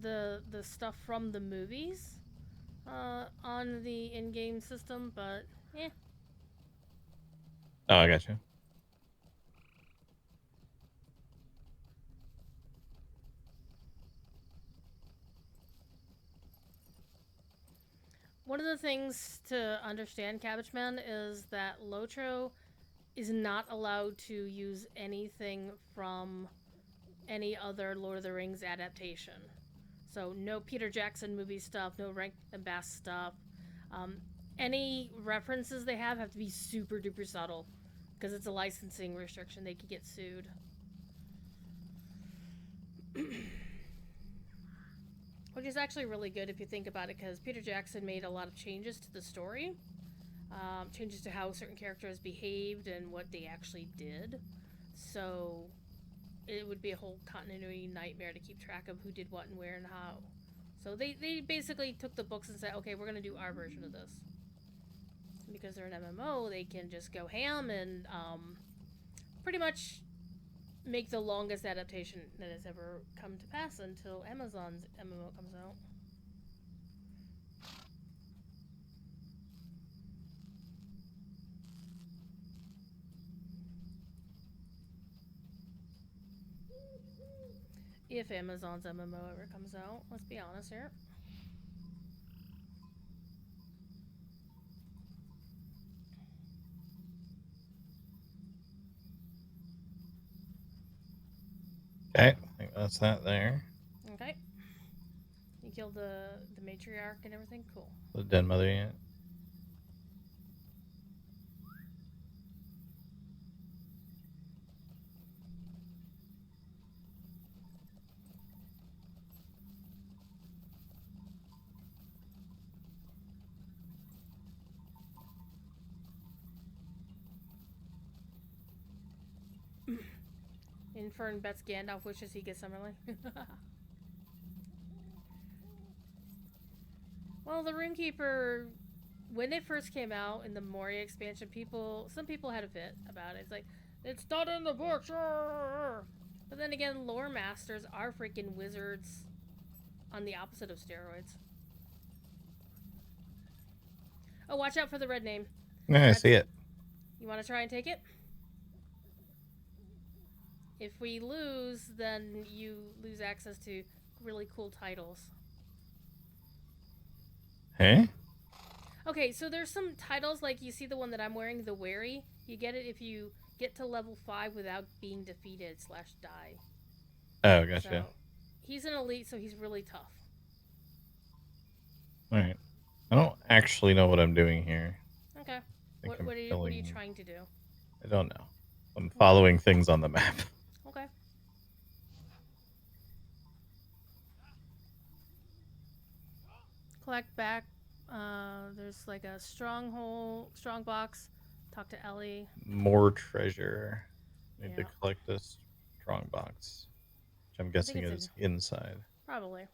[SPEAKER 2] the stuff from the movies on the in-game system, but eh.
[SPEAKER 1] Oh, I got you.
[SPEAKER 2] One of the things to understand, Cabbage Man, is that LotRO is not allowed to use anything from any other Lord of the Rings adaptation. So no Peter Jackson movie stuff, no Rank and Bass stuff. Um, any references they have to be super duper subtle because it's a licensing restriction. They could get sued. Which is actually really good if you think about it, because Peter Jackson made a lot of changes to the story, changes to how certain characters behaved and what they actually did. So it would be a whole continuity nightmare to keep track of who did what and where and how. So they basically took the books and said, okay, we're going to do our version of this. Because they're an MMO, they can just go ham and pretty much make the longest adaptation that has ever come to pass until Amazon's MMO comes out. If Amazon's MMO ever comes out, let's be honest here.
[SPEAKER 1] Okay, I think that's that there.
[SPEAKER 2] Okay. You killed the matriarch and everything? Cool.
[SPEAKER 1] The dead mother yet?
[SPEAKER 2] Infern bets Gandalf wishes he gets Summerlin. Well, the Runekeeper, when they first came out in the Moria expansion, some people had a fit about it. It's like, it's not in the books. But then again, lore masters are freaking wizards on the opposite of steroids. Oh, watch out for the red name.
[SPEAKER 1] Yeah, I see it.
[SPEAKER 2] You want to try and take it? If we lose, then you lose access to really cool titles.
[SPEAKER 1] Hey?
[SPEAKER 2] Okay, so there's some titles, like you see the one that I'm wearing, the Wary. You get it if you get to level 5 without being defeated / die.
[SPEAKER 1] Oh, gotcha.
[SPEAKER 2] So, he's an elite, so he's really tough.
[SPEAKER 1] Alright. I don't actually know what I'm doing here.
[SPEAKER 2] Okay. What are you trying to do?
[SPEAKER 1] I don't know. I'm following things on the map.
[SPEAKER 2] Okay. Collect back. There's like a strong box. Talk to Ellie.
[SPEAKER 1] More treasure. Need to
[SPEAKER 2] Yeah.
[SPEAKER 1] collect this strong box, which I'm guessing is inside.
[SPEAKER 2] Probably.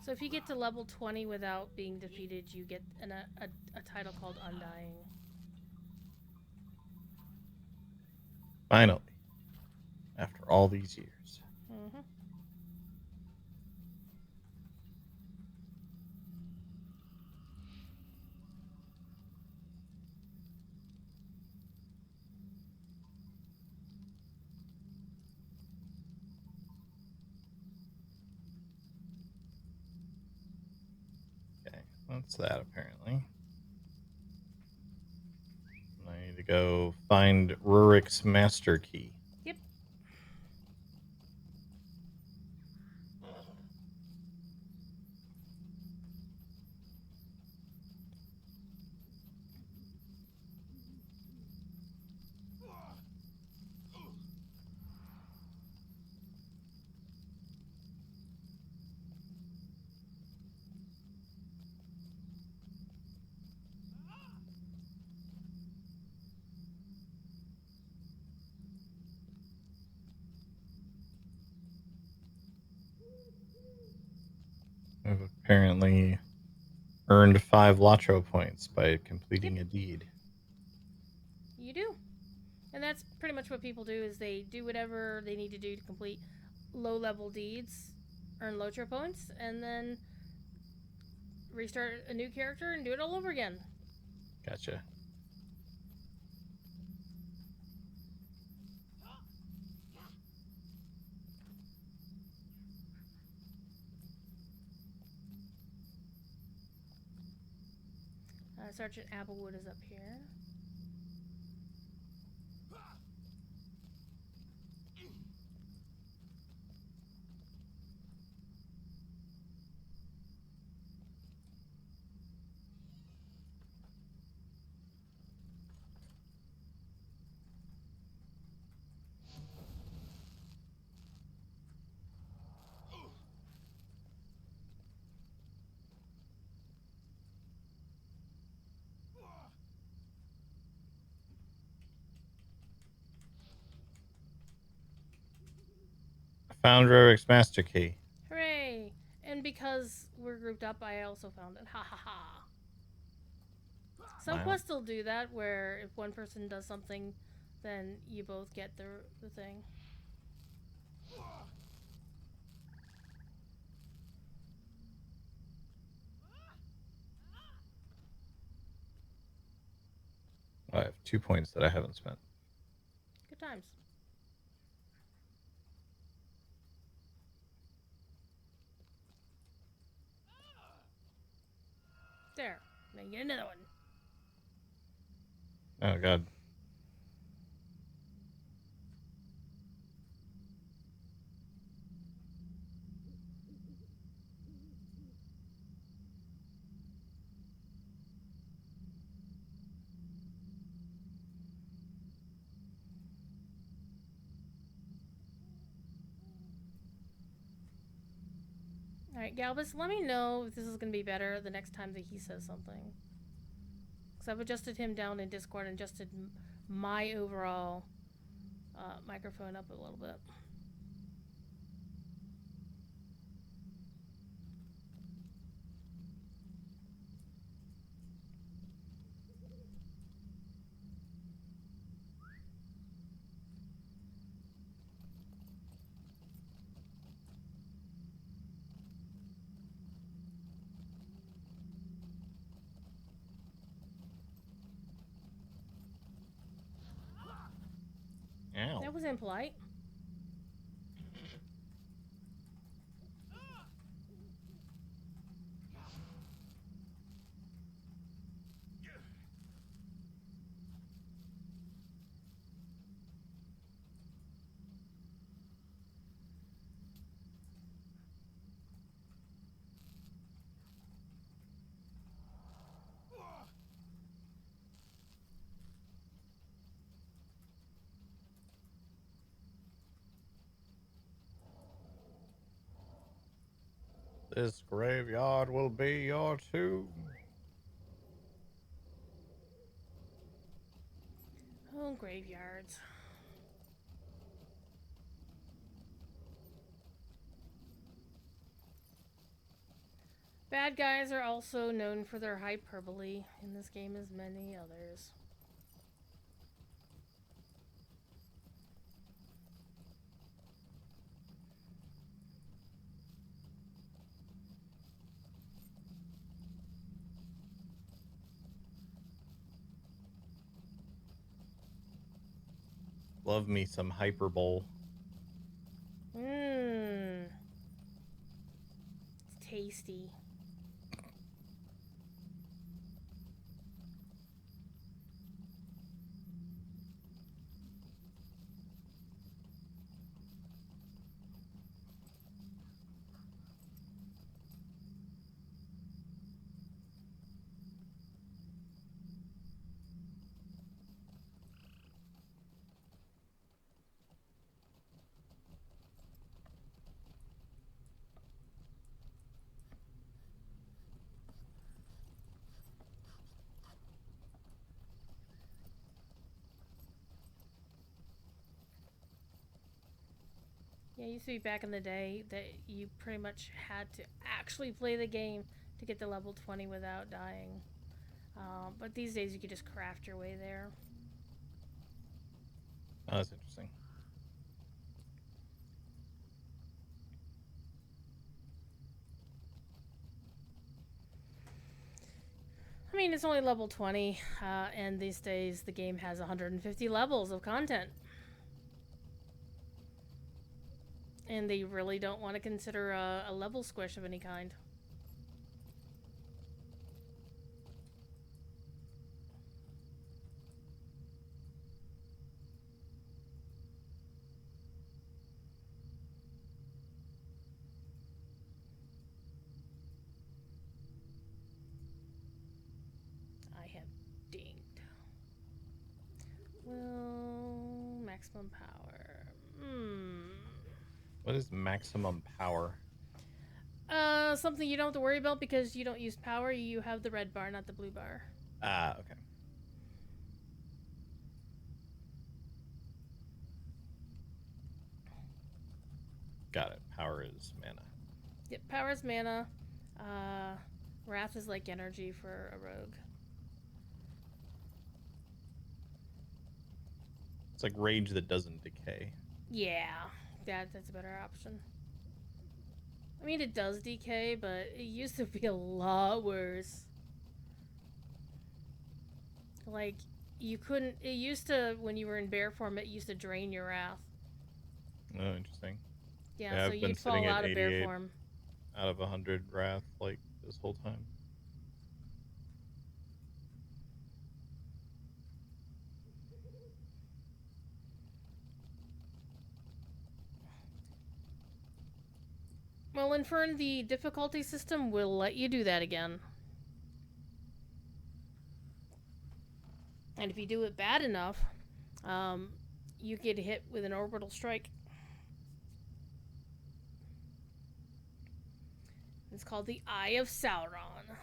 [SPEAKER 2] So if you get to level 20 without being defeated, you get a title called Undying.
[SPEAKER 1] Finally. After all these years.
[SPEAKER 2] Mm-hmm.
[SPEAKER 1] Okay, that's that apparently. I need to go find Rurik's master key.
[SPEAKER 2] Yep.
[SPEAKER 1] apparently earned 5 LotRO points by completing a deed.
[SPEAKER 2] You do. And that's pretty much what people do is they do whatever they need to do to complete low level deeds, earn LotRO points, and then restart a new character and do it all over again.
[SPEAKER 1] Gotcha.
[SPEAKER 2] Sergeant Applewood is up here.
[SPEAKER 1] I found Rorik's master key.
[SPEAKER 2] Hooray! And because we're grouped up, I also found it. Ha ha ha. Some
[SPEAKER 1] Wow.
[SPEAKER 2] quests will do that, where if one person does something, then you both get the thing.
[SPEAKER 1] I have 2 points that I haven't spent.
[SPEAKER 2] Good times. There. Now you get another one.
[SPEAKER 1] Oh god.
[SPEAKER 2] Alright, Galbus, let me know if this is going to be better the next time that he says something. Because I've adjusted him down in Discord and adjusted my overall microphone up a little bit.
[SPEAKER 1] Ow.
[SPEAKER 2] That was impolite.
[SPEAKER 1] This graveyard will be your tomb.
[SPEAKER 2] Oh, graveyards. Bad guys are also known for their hyperbole in this game as many others.
[SPEAKER 1] Love me some hyperbole.
[SPEAKER 2] Mmm. It's tasty. Yeah, it used to be back in the day that you pretty much had to actually play the game to get to level 20 without dying. But these days you can just craft your way there.
[SPEAKER 1] Oh, that's interesting.
[SPEAKER 2] I mean, it's only level 20, and these days the game has 150 levels of content. And they really don't want to consider a level squish of any kind. I have dinged. Well, maximum power.
[SPEAKER 1] What is maximum power?
[SPEAKER 2] Something you don't have to worry about because you don't use power. You have the red bar, not the blue bar.
[SPEAKER 1] Ah, okay. Got it. Power is mana.
[SPEAKER 2] Yep, power is mana. Wrath is like energy for a rogue.
[SPEAKER 1] It's like rage that doesn't decay.
[SPEAKER 2] Yeah, that's a better option. I mean, it does decay, but it used to be a lot worse. Like, you couldn't. It used to, when you were in bear form, it used to drain your wrath.
[SPEAKER 1] Oh, interesting.
[SPEAKER 2] Yeah, so
[SPEAKER 1] I've been
[SPEAKER 2] you'd
[SPEAKER 1] sitting
[SPEAKER 2] fall
[SPEAKER 1] at
[SPEAKER 2] out of bear
[SPEAKER 1] 88
[SPEAKER 2] form.
[SPEAKER 1] out of 100 wrath like this whole time.
[SPEAKER 2] Well, Infern, the difficulty system will let you do that again. And if you do it bad enough, you get hit with an orbital strike. It's called the Eye of Sauron.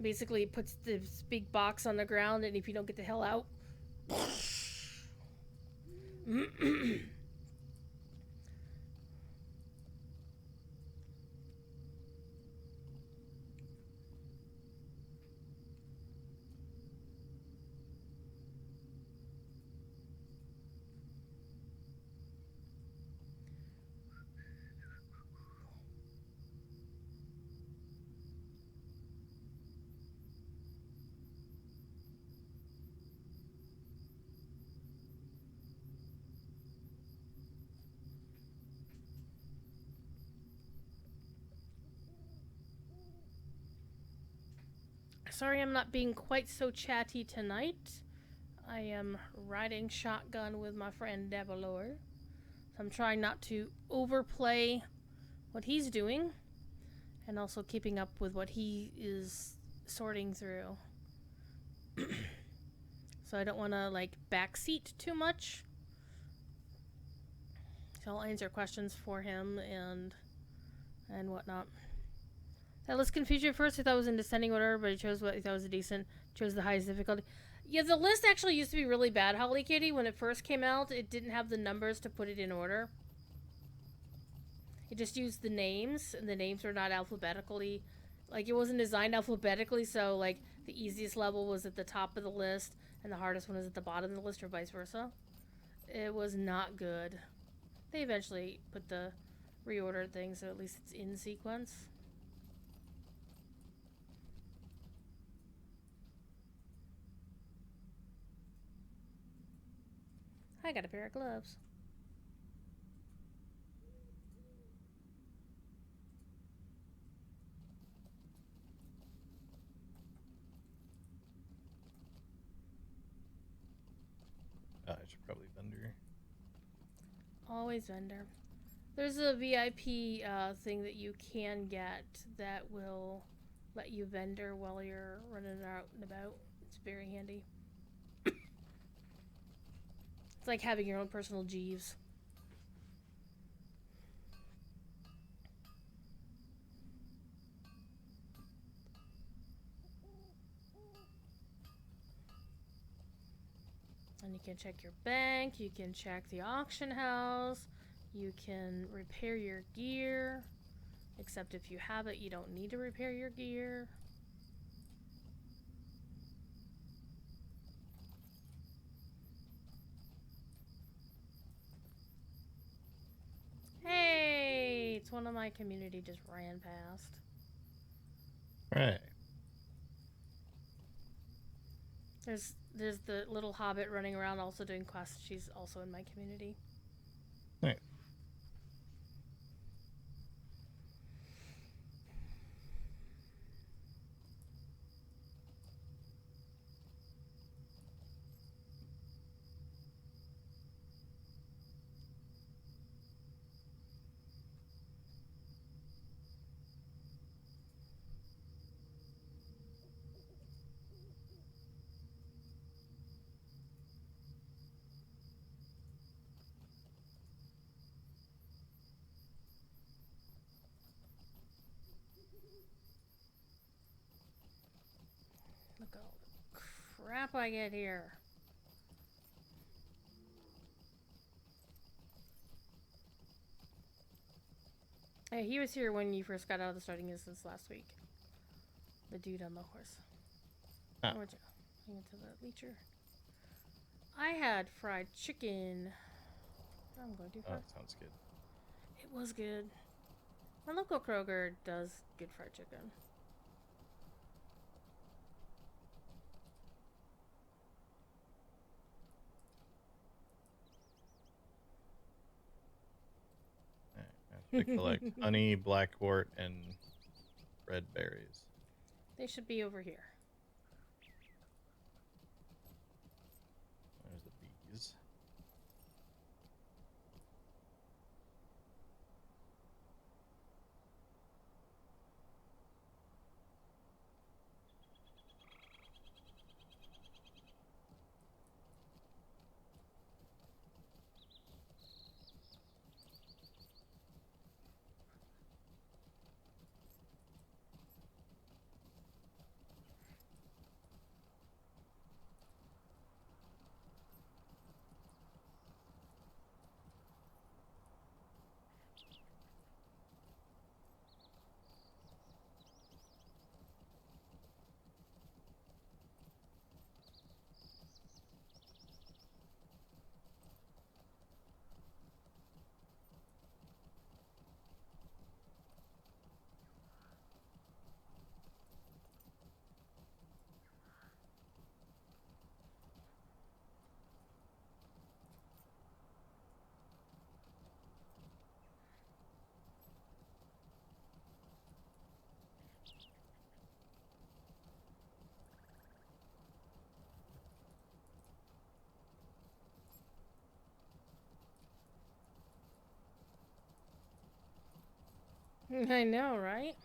[SPEAKER 2] Basically, it puts this big box on the ground, and if you don't get the hell out. Sorry I'm not being quite so chatty tonight. I am riding shotgun with my friend Devolore. So I'm trying not to overplay what he's doing and also keeping up with what he is sorting through. So I don't want to like backseat too much. So I'll answer questions for him and whatnot. That list confused you at first. I thought it was in descending order, but he chose what he thought was a decent. Chose the highest difficulty. Yeah, the list actually used to be really bad, Holly Kitty. When it first came out, it didn't have the numbers to put it in order. It just used the names, and the names were not alphabetically. Like, it wasn't designed alphabetically, so, like, the easiest level was at the top of the list, and the hardest one was at the bottom of the list, or vice versa. It was not good. They eventually put the reordered thing, so at least it's in sequence. I got a pair of gloves.
[SPEAKER 1] I should probably vendor.
[SPEAKER 2] Always vendor. There's a VIP thing that you can get that will let you vendor while you're running out and about. It's very handy. It's like having your own personal Jeeves. And you can check your bank, you can check the auction house, you can repair your gear. Except if you have it, you don't need to repair your gear. Hey! It's one of my community just ran past.
[SPEAKER 1] Right.
[SPEAKER 2] There's the little hobbit running around also doing quests. She's also in my community.
[SPEAKER 1] Nice.
[SPEAKER 2] Look at all the crap I get here. Hey, he was here when you first got out of the starting instance last week. The dude on the horse.
[SPEAKER 1] Ah.
[SPEAKER 2] Where'd you go? He went to the leecher. I had fried chicken. I'm going too
[SPEAKER 1] Oh,
[SPEAKER 2] far.
[SPEAKER 1] sounds good.
[SPEAKER 2] It was good. My local Kroger does good fried chicken.
[SPEAKER 1] I have to collect honey, blackwort, and red berries.
[SPEAKER 2] They should be over here.
[SPEAKER 1] There's the bees.
[SPEAKER 2] I know, right?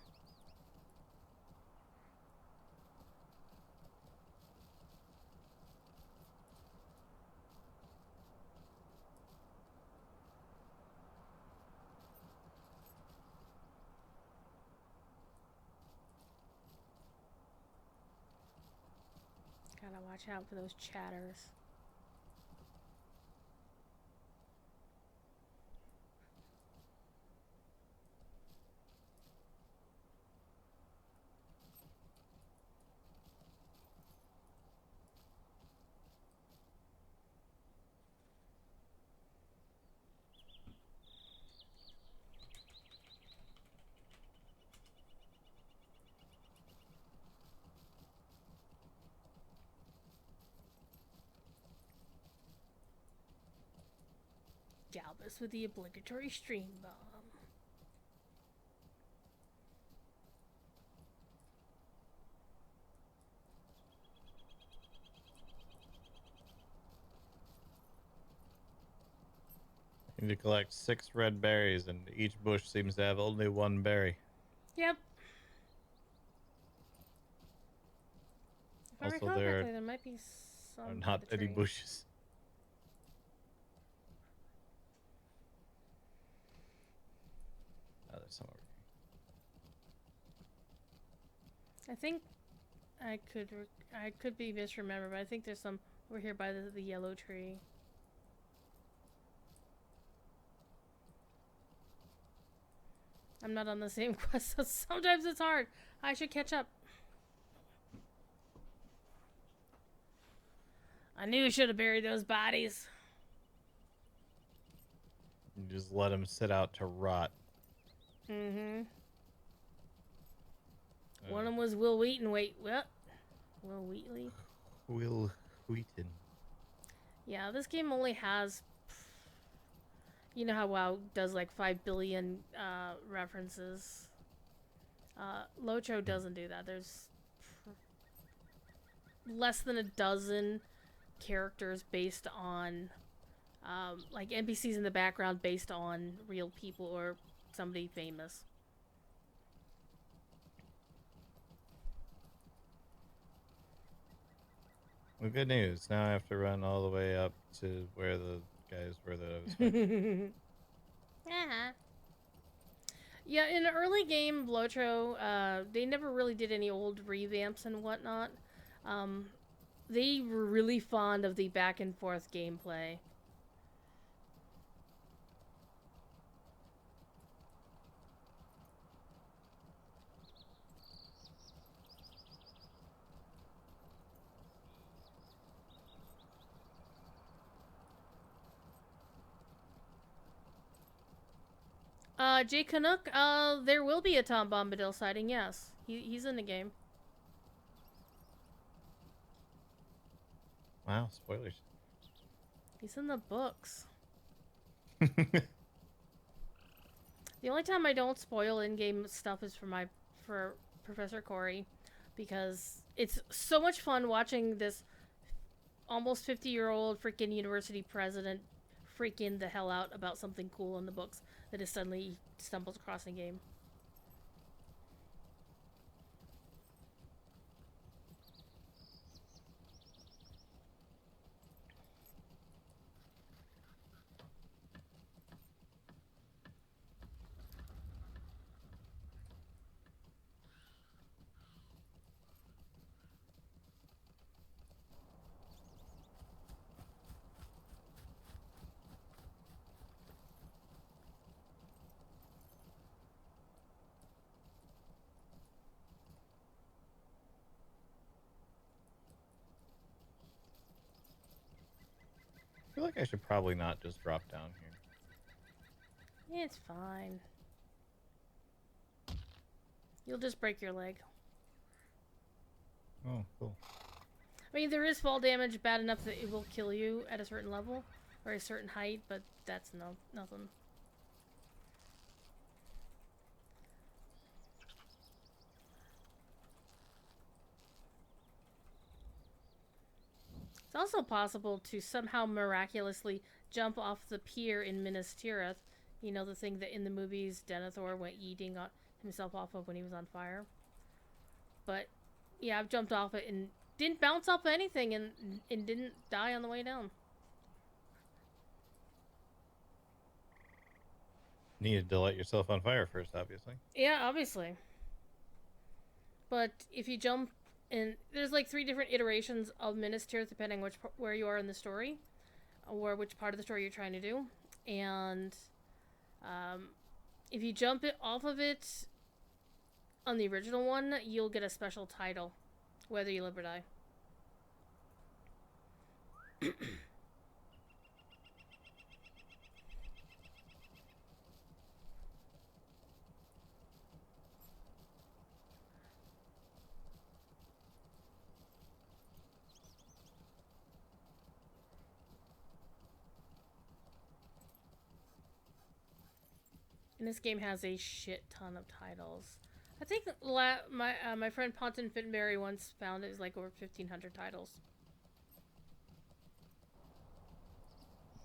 [SPEAKER 2] Gotta watch out for those chatters. Galbus with the obligatory stream bomb.
[SPEAKER 1] I need to collect 6 red berries, and each bush seems to have only 1 berry.
[SPEAKER 2] Yep. If I
[SPEAKER 1] Also,
[SPEAKER 2] recall
[SPEAKER 1] there
[SPEAKER 2] correctly, there might be some
[SPEAKER 1] are
[SPEAKER 2] by
[SPEAKER 1] not
[SPEAKER 2] the
[SPEAKER 1] any
[SPEAKER 2] tree.
[SPEAKER 1] bushes. Oh, there's some over here.
[SPEAKER 2] I think I could be misremembered, but I think there's some We're here by the yellow tree. I'm not on the same quest, so sometimes it's hard. I should catch up. I knew I should have buried those bodies.
[SPEAKER 1] You just let them sit out to rot.
[SPEAKER 2] Mm-hmm. One of them was Will Wheaton. Wait, what? Will Wheatley?
[SPEAKER 1] Will Wheaton.
[SPEAKER 2] Yeah, this game only has... You know how WoW does like 5 billion references? LotRO doesn't do that. There's less than a dozen characters based on... like NPCs in the background based on real people or somebody famous.
[SPEAKER 1] Well, good news. Now I have to run all the way up to where the guys were that I was fighting.
[SPEAKER 2] Uh-huh. Yeah, in the early game, LotRO, they never really did any old revamps and whatnot. They were really fond of the back and forth gameplay. Jay Canuck, there will be a Tom Bombadil sighting, yes. He's in the game.
[SPEAKER 1] Wow, spoilers.
[SPEAKER 2] He's in the books. The only time I don't spoil in-game stuff is for Professor Corey, because it's so much fun watching this almost 50-year-old freaking university president freaking the hell out about something cool in the books that is suddenly stumbles across in a game.
[SPEAKER 1] I feel like I should probably not just drop down here.
[SPEAKER 2] It's fine. You'll just break your leg.
[SPEAKER 1] Oh, cool.
[SPEAKER 2] I mean, there is fall damage bad enough that it will kill you at a certain level or a certain height, but that's nothing. It's also possible to somehow miraculously jump off the pier in Minas Tirith. You know, the thing that in the movies Denethor went eating himself off of when he was on fire. But yeah, I've jumped off it and didn't bounce off anything and didn't die on the way down.
[SPEAKER 1] Needed to light yourself on fire first, obviously.
[SPEAKER 2] Yeah, obviously. But if you jump and there's like 3 different iterations of Minas Tirith depending where you are in the story or which part of the story you're trying to do. And if you jump it off of it on the original one, you'll get a special title, whether you live or die. And this game has a shit ton of titles. I think my friend Ponton Fittenberry once found it was like over 1,500 titles.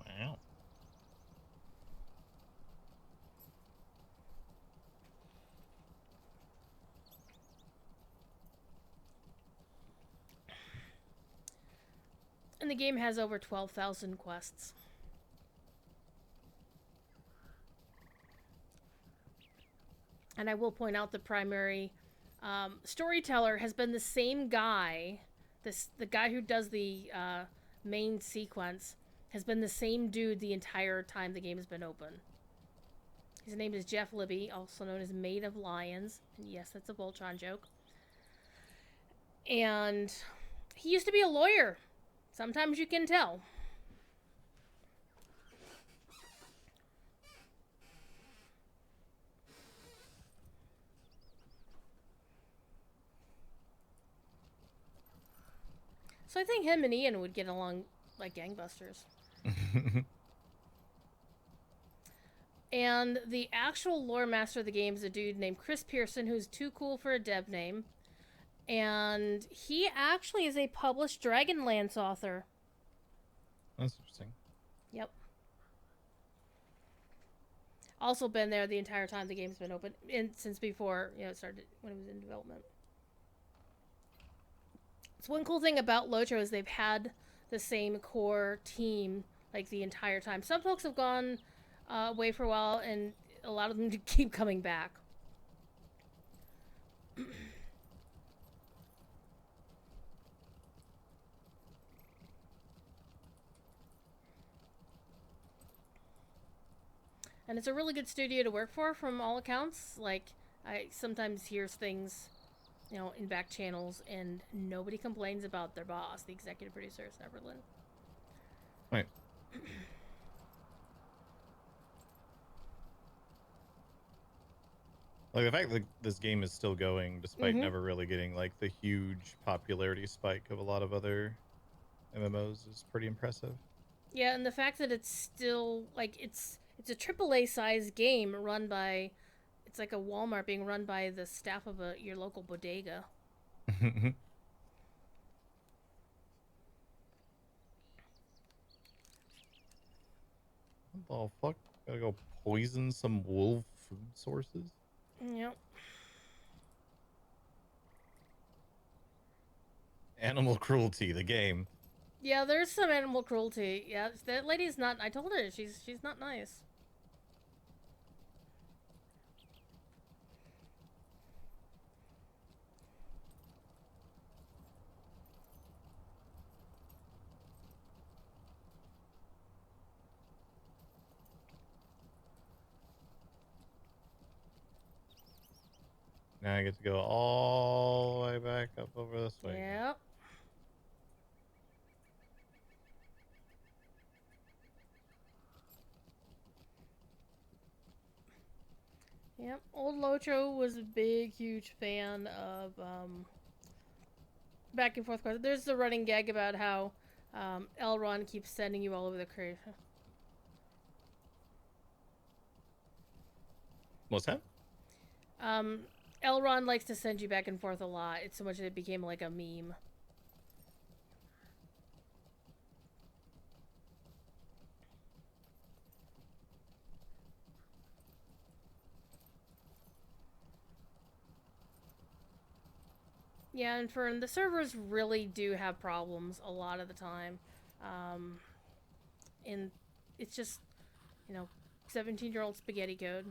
[SPEAKER 1] Wow.
[SPEAKER 2] And the game has over 12,000 quests. And I will point out the primary storyteller has been the same guy, the guy who does the main sequence has been the same dude the entire time the game has been open. His name is Jeff Libby, also known as Maid of Lions. And yes, that's a Voltron joke. And he used to be a lawyer. Sometimes you can tell. So I think him and Ian would get along like gangbusters. And the actual lore master of the game is a dude named Chris Pearson, who's too cool for a dev name. And he actually is a published Dragonlance author.
[SPEAKER 1] That's interesting.
[SPEAKER 2] Yep. Also been there the entire time the game's been open, and since before it started when it was in development. So one cool thing about LotRO is they've had the same core team like the entire time. Some folks have gone away for a while, and a lot of them keep coming back. And it's a really good studio to work for from all accounts. Like, I sometimes hear things, in back channels, and nobody complains about their boss, the executive producer, Neverland.
[SPEAKER 1] Right. Like the fact that this game is still going despite never really getting like the huge popularity spike of a lot of other MMOs is pretty impressive.
[SPEAKER 2] Yeah, and the fact that it's still like it's a AAA size game run by, it's like a Walmart being run by the staff of your local bodega.
[SPEAKER 1] What the fuck? Gotta go poison some wolf food sources?
[SPEAKER 2] Yep.
[SPEAKER 1] Animal cruelty, the game.
[SPEAKER 2] Yeah, there's some animal cruelty. Yeah, that lady's not. I told her she's not nice.
[SPEAKER 1] Now I get to go all the way back up over this way.
[SPEAKER 2] Yep. Yep. Old LotRO was a big, huge fan of back and forth questions. There's the running gag about how Elrond keeps sending you all over the creation.
[SPEAKER 1] What's that?
[SPEAKER 2] Elrond likes to send you back and forth a lot. It's so much that it became like a meme. Yeah, and the servers really do have problems a lot of the time. And it's just, 17-year-old spaghetti code.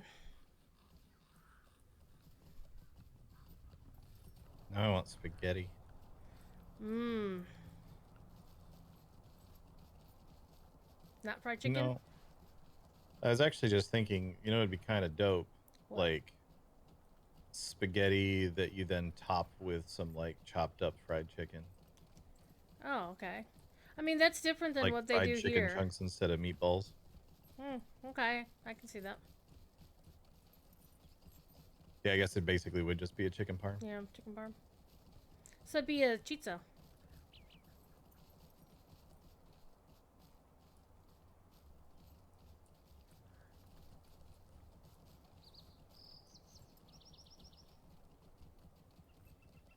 [SPEAKER 1] Now I want spaghetti.
[SPEAKER 2] Mmm. Not fried chicken?
[SPEAKER 1] No. I was actually just thinking, it'd be kind of dope.
[SPEAKER 2] What?
[SPEAKER 1] Like spaghetti that you then top with some like chopped up fried chicken.
[SPEAKER 2] Oh, okay. I mean, that's different than
[SPEAKER 1] Like
[SPEAKER 2] what they
[SPEAKER 1] fried
[SPEAKER 2] do
[SPEAKER 1] chicken
[SPEAKER 2] here.
[SPEAKER 1] chunks instead of meatballs.
[SPEAKER 2] Okay. I can see that.
[SPEAKER 1] Yeah, I guess it basically would just be a chicken parm.
[SPEAKER 2] Yeah, chicken parm. So it'd be a chizza.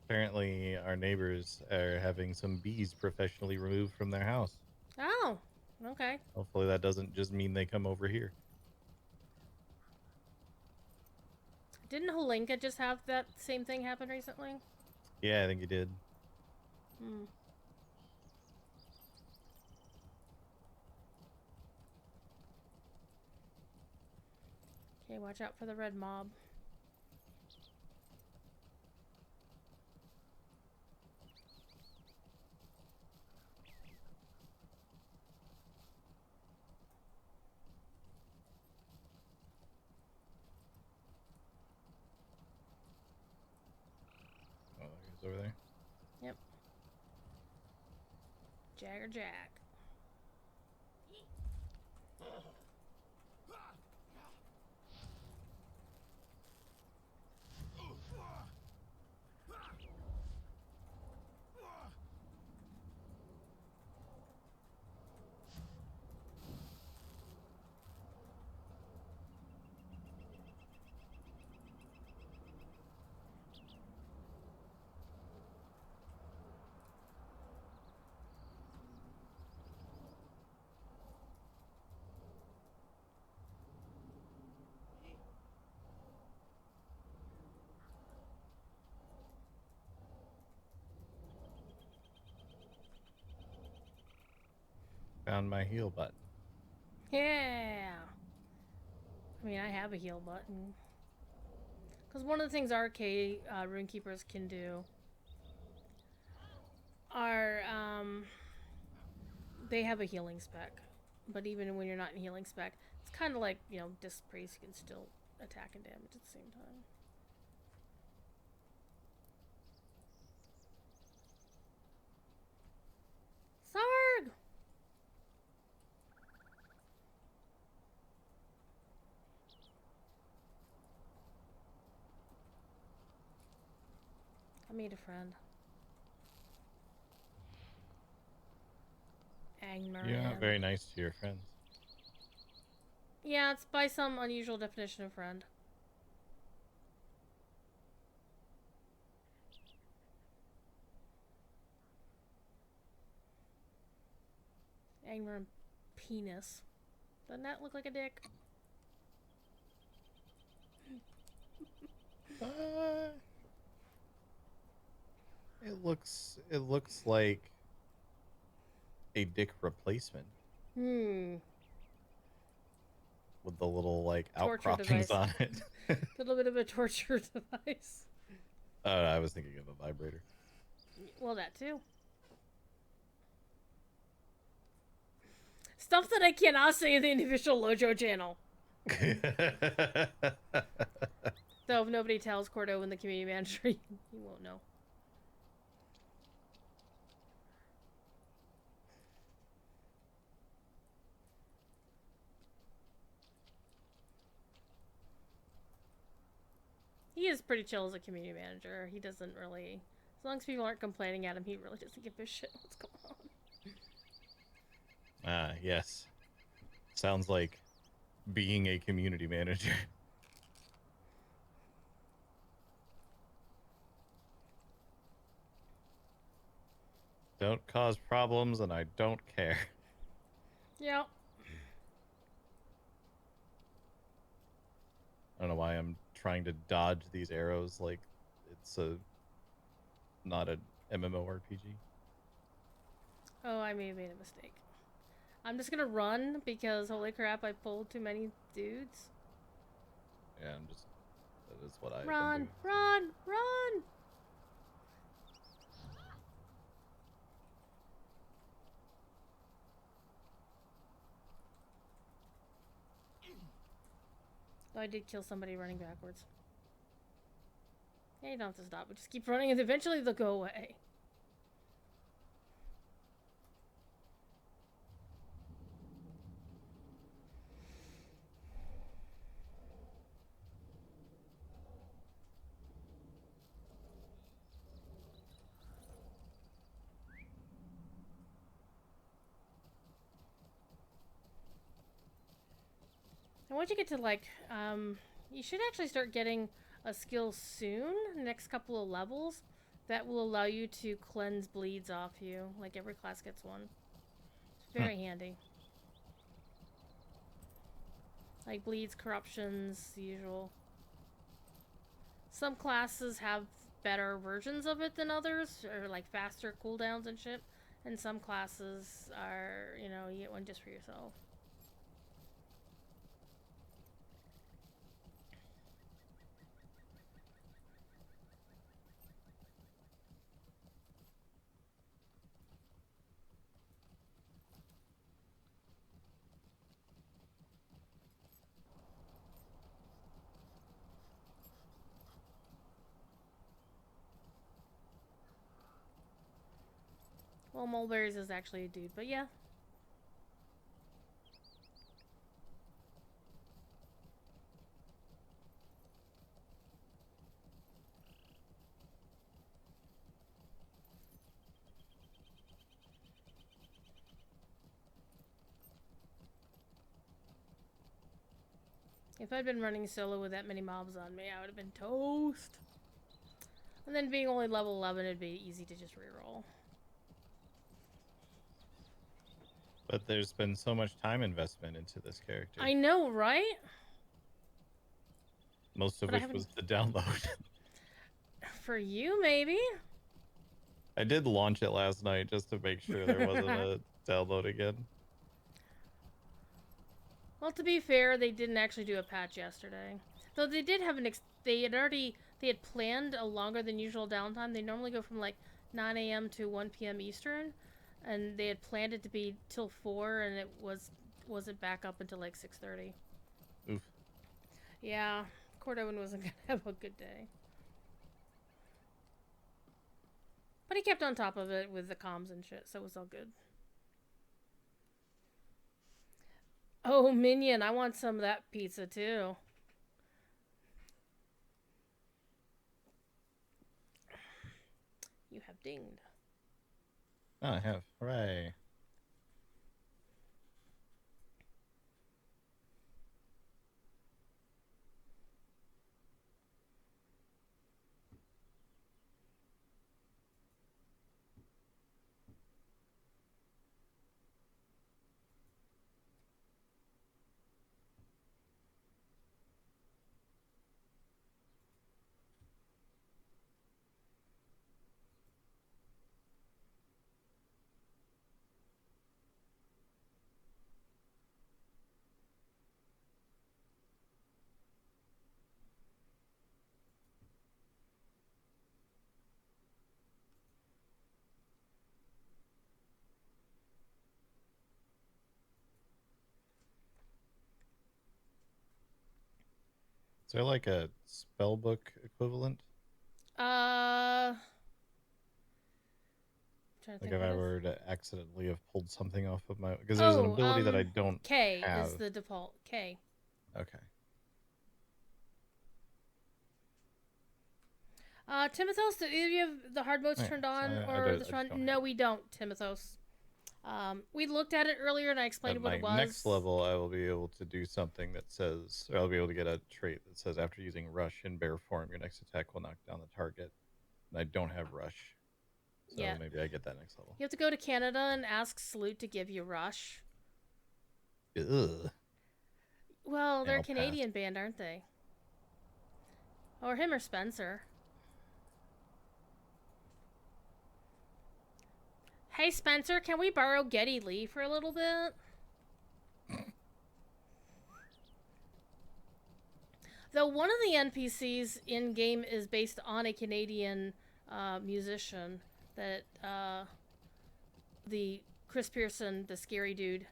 [SPEAKER 1] Apparently, our neighbors are having some bees professionally removed from their house.
[SPEAKER 2] Oh, okay.
[SPEAKER 1] Hopefully that doesn't just mean they come over here.
[SPEAKER 2] Didn't Holinka just have that same thing happen recently?
[SPEAKER 1] Yeah, I think he did.
[SPEAKER 2] Okay, watch out for the red mob.
[SPEAKER 1] over there.
[SPEAKER 2] Yep. Jagger Jack.
[SPEAKER 1] Found my heal button.
[SPEAKER 2] Yeah. I mean, I have a heal button. Because one of the things RK Runekeepers can do are, they have a healing spec. But even when you're not in healing spec, it's kind of like, you know, Disc Priest can still attack and damage at the same time. Sarg! I made a friend. Angmar.
[SPEAKER 1] You're not very nice to your friends.
[SPEAKER 2] Yeah, it's by some unusual definition of friend. Angmar and penis. Doesn't that look like a dick?
[SPEAKER 1] It looks like a dick replacement
[SPEAKER 2] Hmm.
[SPEAKER 1] with the little like
[SPEAKER 2] Torture
[SPEAKER 1] outcroppings
[SPEAKER 2] device.
[SPEAKER 1] on it.
[SPEAKER 2] A little bit of a torture device.
[SPEAKER 1] I was thinking of a vibrator.
[SPEAKER 2] Well, that too. Stuff that I cannot say in the individual Lojo channel. Though if nobody tells Cordo and the community manager, he won't know. He is pretty chill as a community manager. He doesn't really... As long as people aren't complaining at him, he really doesn't give a shit what's going on.
[SPEAKER 1] Yes. Sounds like being a community manager. Don't cause problems and I don't care.
[SPEAKER 2] Yep.
[SPEAKER 1] I don't know why I'm trying to dodge these arrows like it's not an MMORPG.
[SPEAKER 2] Oh, I may have made a mistake. I'm just gonna run because holy crap, I pulled too many dudes.
[SPEAKER 1] Yeah, that is what I've
[SPEAKER 2] Run,
[SPEAKER 1] been doing.
[SPEAKER 2] run, run! Oh, I did kill somebody running backwards. Yeah, you don't have to stop. We just keep running and eventually they'll go away. And once you get to like, you should actually start getting a skill soon, next couple of levels, that will allow you to cleanse bleeds off you. Like every class gets one. It's very handy. Like bleeds, corruptions, the usual. Some classes have better versions of it than others, or like faster cooldowns and shit. And some classes are, you know, you get one just for yourself. Well, Mulberries is actually a dude, but yeah. If I'd been running solo with that many mobs on me, I would have been toast. And then being only level 11, it'd be easy to just reroll.
[SPEAKER 1] But there's been so much time investment into this character.
[SPEAKER 2] I know, right?
[SPEAKER 1] Most of which was the download.
[SPEAKER 2] For you, maybe?
[SPEAKER 1] I did launch it last night just to make sure there wasn't a download again.
[SPEAKER 2] Well, to be fair, they didn't actually do a patch yesterday. Though they did have they had planned a longer than usual downtime. They normally go from like 9 a.m. to 1 p.m. Eastern, and they had planned it to be till 4, and it wasn't back up until like 6:30.
[SPEAKER 1] Oof.
[SPEAKER 2] Yeah, Cordovin wasn't gonna have a good day. But he kept on top of it with the comms and shit, so it was all good. Oh, Minion, I want some of that pizza too. You have dinged.
[SPEAKER 1] Oh, I have. Hooray. Is there like a spellbook equivalent? Like if I were to accidentally have pulled something off of my, because there's an ability that I don't
[SPEAKER 2] K
[SPEAKER 1] have.
[SPEAKER 2] is the default. K.
[SPEAKER 1] Okay.
[SPEAKER 2] Timothos, do you have the hard modes turned on or this run? No, we don't, Timothos. We looked at it earlier and I explained what it was.
[SPEAKER 1] Next level, I will be able to do something that says, or I'll be able to get a trait that says after using Rush in bear form, your next attack will knock down the target. And I don't have Rush. So maybe I get that next level.
[SPEAKER 2] You have to go to Canada and ask Salute to give you Rush.
[SPEAKER 1] Ugh.
[SPEAKER 2] Well, they're a Canadian band, aren't they? Or him or Spencer. Hey, Spencer, can we borrow Geddy Lee for a little bit? Though one of the NPCs in-game is based on a Canadian musician that the Chris Pearson, the scary dude,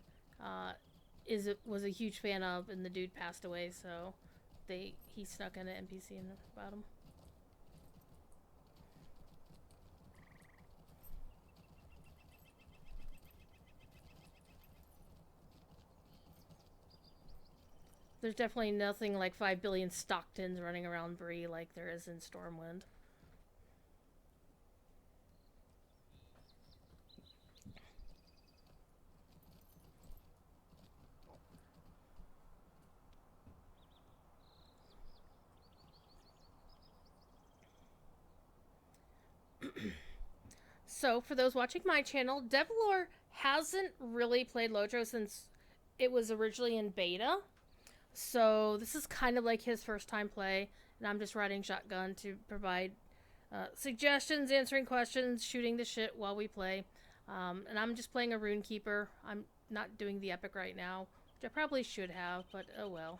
[SPEAKER 2] was a huge fan of, and the dude passed away, so he snuck in an NPC in about him. There's definitely nothing like 5 billion Stocktons running around Bree like there is in Stormwind. So, for those watching my channel, Devolore hasn't really played LotRO since it was originally in beta. So, this is kind of like his first time play, and I'm just riding shotgun to provide suggestions, answering questions, shooting the shit while we play. And I'm just playing a Runekeeper. I'm not doing the Epic right now, which I probably should have, but oh well.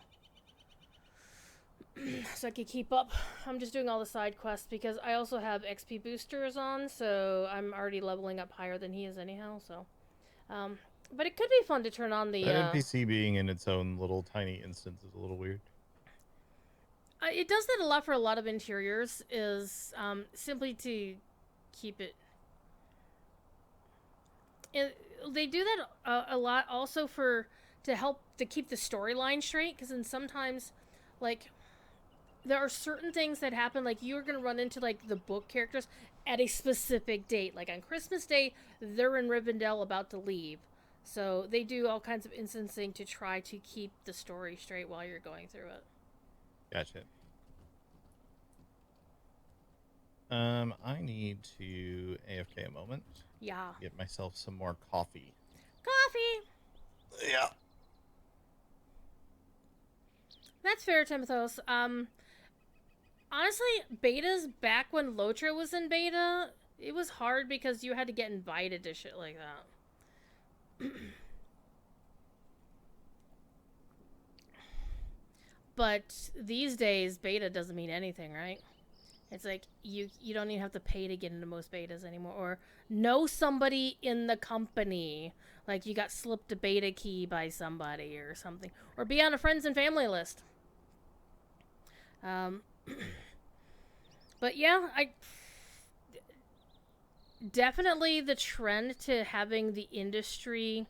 [SPEAKER 2] So I can keep up. I'm just doing all the side quests because I also have XP boosters on, so I'm already leveling up higher than he is anyhow. So, but it could be fun to turn on the
[SPEAKER 1] that NPC being in its own little tiny instance is a little weird.
[SPEAKER 2] It does that a lot for a lot of interiors. Is simply to keep it. And they do that a lot also for to help to keep the storyline straight. Because then sometimes, like, there are certain things that happen. Like you're gonna run into like the book characters at a specific date. Like on Christmas Day, they're in Rivendell about to leave. So they do all kinds of instancing to try to keep the story straight while you're going through it.
[SPEAKER 1] Gotcha. I need to AFK a moment.
[SPEAKER 2] Yeah.
[SPEAKER 1] Get myself some more coffee.
[SPEAKER 2] Coffee!
[SPEAKER 1] Yeah.
[SPEAKER 2] That's fair, Timothos. Honestly, betas back when LotRO was in beta, it was hard because you had to get invited to shit like that. But these days, beta doesn't mean anything, right? It's like you don't even have to pay to get into most betas anymore, or know somebody in the company, like you got slipped a beta key by somebody or something, or be on a friends and family list. Um, but yeah, I definitely the trend to having the industry